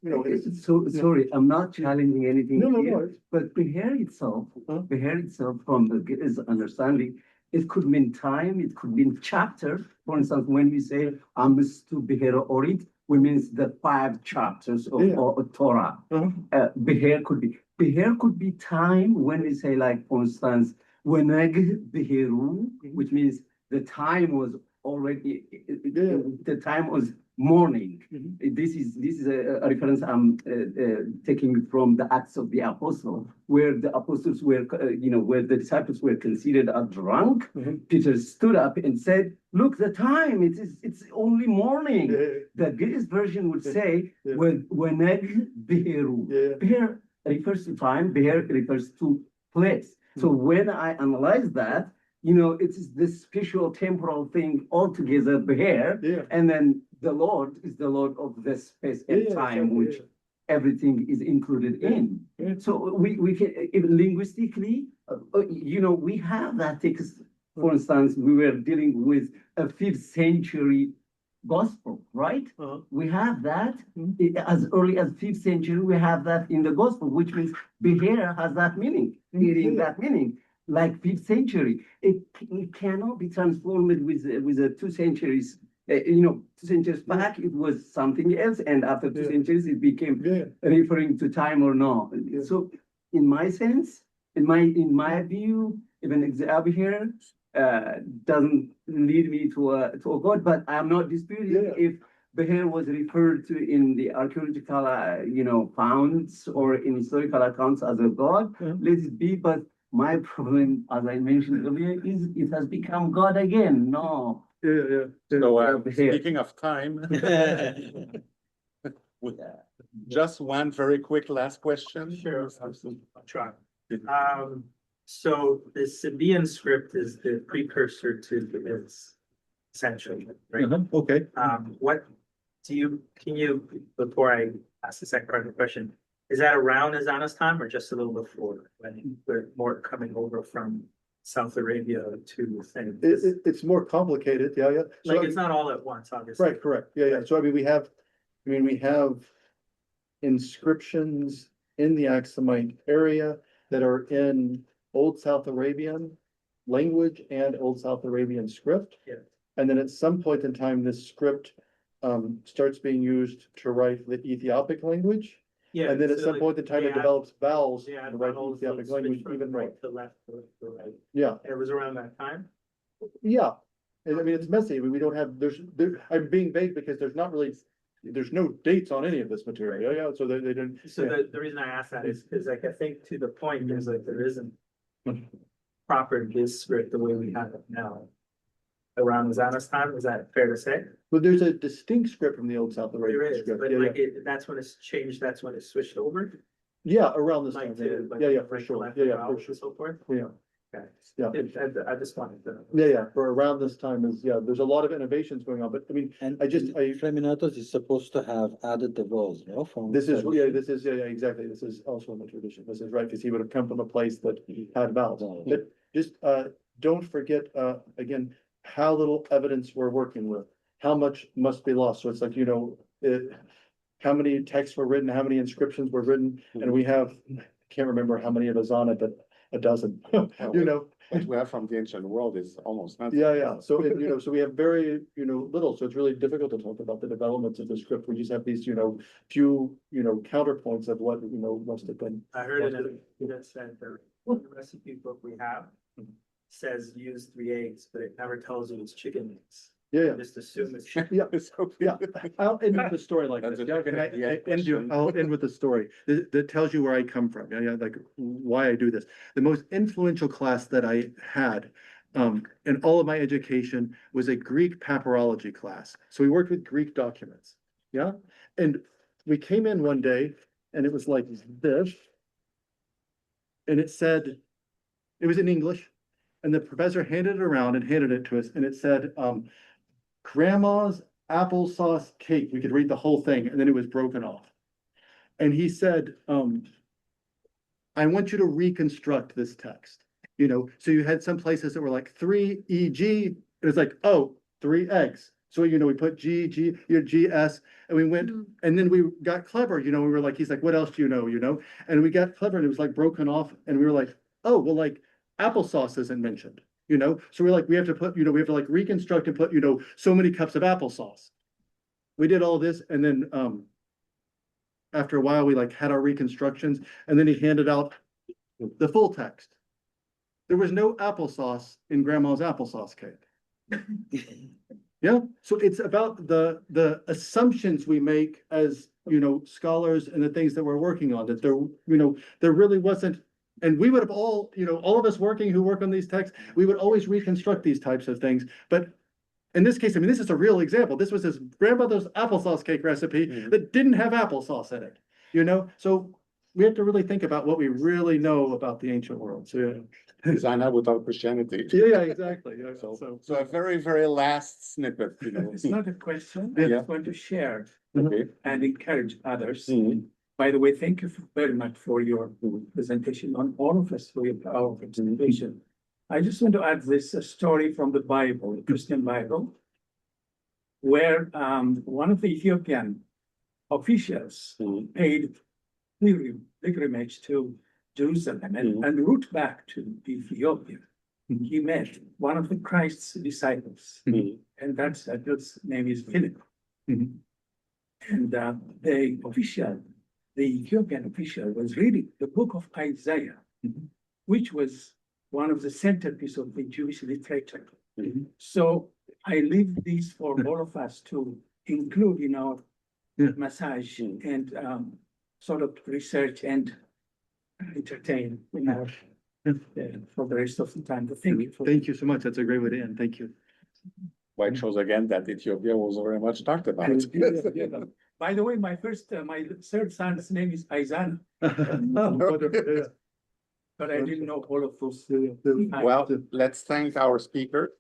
sorry, I'm not challenging anything No, here, but Beher itself from the Ge'ez understanding, it could mean time, it could mean chapter. For instance, when we say Amistu Beher Orit, we means the 5 chapters of Torah. Beher could be time when we say, like, for instance, Weneg Beheru, which means the time was already, the time was morning. This is a reference I'm taking from the Acts of the Apostles, where the apostles were, where the disciples were considered drunk. Peter stood up and said, "Look, the time, it's only morning." The Ge'ez version would say, "Weneg Beheru." Beher refers to time, Beher refers to place. So when I analyze that, it is this spatial temporal thing altogether Beher, and then the Lord is the Lord of the space and time, which everything is included in. So we can, even linguistically, we have that text. For instance, we were dealing with a 5th century gospel, right? We have that as early as 5th century. We have that in the gospel, which means Beher has that meaning, hearing that meaning. Like 5th century, it cannot be transformed with 2 centuries. 2 centuries back, it was something else, and after 2 centuries, it became referring to time or not. So, in my sense, in my view, even Exia here doesn't lead me to a God, but I'm not disputing if Beher was referred to in the archaeological, founds or in historical accounts as a God. Let it be, but my problem, as I mentioned earlier, is it has become God again. No. So speaking of time, just one very quick last question. Sure, I'll try. So the Sabaean script is the precursor to its essentially, right? Okay. Can you, before I ask the second part of the question, is that around Ezānā's time or just a little before, when we're more coming over from South Arabia to things? It's more complicated. So, like, it's not all at once, obviously. Right, correct. So we have inscriptions in the Aksumite area that are in Old South Arabian language and Old South Arabian script. And then at some point in time, this script starts being used to write the Ethiopic language. And then at some point in time, it develops vowels to write the Ethiopic language, even right to left to right. And it was around that time. And I mean, it's messy. I mean, we don't have, I'm being vague because there's no dates on any of this material. So they didn't. So the reason I ask that is like, I think to the point is like, there isn't proper Giz script the way we have it now. Around Ezānā's time, is that fair to say? But there's a distinct script from the Old South Arabian There is, script. but that's when it's changed, that's when it's switched over? Around this time. For sure. And so forth? Okay. I just wanted to. For around this time there's a lot of innovations going on, but I mean, Freminatos is supposed to have added the vowels, no? Exactly. This is also in the tradition. This is right, because he would have come from a place that had vowels. But just, don't forget, again, how little evidence we're working with, how much must be lost. So it's like, how many texts were written, how many inscriptions were written, and we have, I can't remember how many of Ezānā, but a dozen, What we have from the ancient world is almost nothing. So, so we have very, little, so it's really difficult to talk about the developments of the script. We just have these, few, counterpoints of what, must have been. I heard it said the recipe book we have says use 3 eggs, but it never tells you it's chicken eggs. Just assume it's chicken. I'll end with the story like this. I'll end with the story that tells you where I come from. Like why I do this. The most influential class that I had and all of my education was a Greek papyrology class. So we worked with Greek documents, yeah? And we came in one day and it was like this. And it said, it was in English, and the professor handed it around and handed it to us, and it said, grandma's applesauce cake. We could read the whole thing, and then it was broken off. And he said, I want you to reconstruct this text. You know, so you had some places that were like 3 EG, it was like, oh, 3 eggs. So, you know, we put GG, GS, and we went, and then we got clever, you know, we were like, he's like, what else do you know? And we got clever and it was like broken off, and we were like, oh, well, like applesauce isn't mentioned, you know? So we're like, we have to put, you know, we have to like reconstruct and put, you know, so many cups of applesauce. We did all this, and then after a while, we like had our reconstructions, and then he handed out the full text. There was no applesauce in grandma's applesauce cake. Yeah, so it's about the assumptions we make as, you know, scholars and the things that we're working on, that there, you know, there really wasn't, and we would have all, you know, all of us who work on these texts, we would always reconstruct these types of things. But in this case, I mean, this is a real example. This was his grandmother's applesauce cake recipe that didn't have applesauce in it, you know? So we have to really think about what we really know about the ancient world. So yeah. Ezānā without Christianity. Yeah, exactly. Yeah, So a very, very last snippet, you know. It's not a question. Yeah. I just want to share Okay. and encourage others. By the way, thank you very much for your presentation, on all of us for your powerful presentation. I just want to add this story from the Bible, the Christian Bible, where one of the Ethiopian officials paid pilgrimage to Jerusalem and route back to Ethiopia. He met one of the Christ's disciples, and that's his name is Philip. And the Ethiopian official was reading the book of Isaiah, which was one of the centerpiece of the Jewish literature. So I leave this for all of us to include in our massage and sort of research and entertain in our for the rest of the time. But thank you so much. That's a great way to end. Thank you. Which shows again that Ethiopia was very much talked about. By the way, my third son's name is Ezānā. But I didn't know all of those. Well, let's thank our speaker.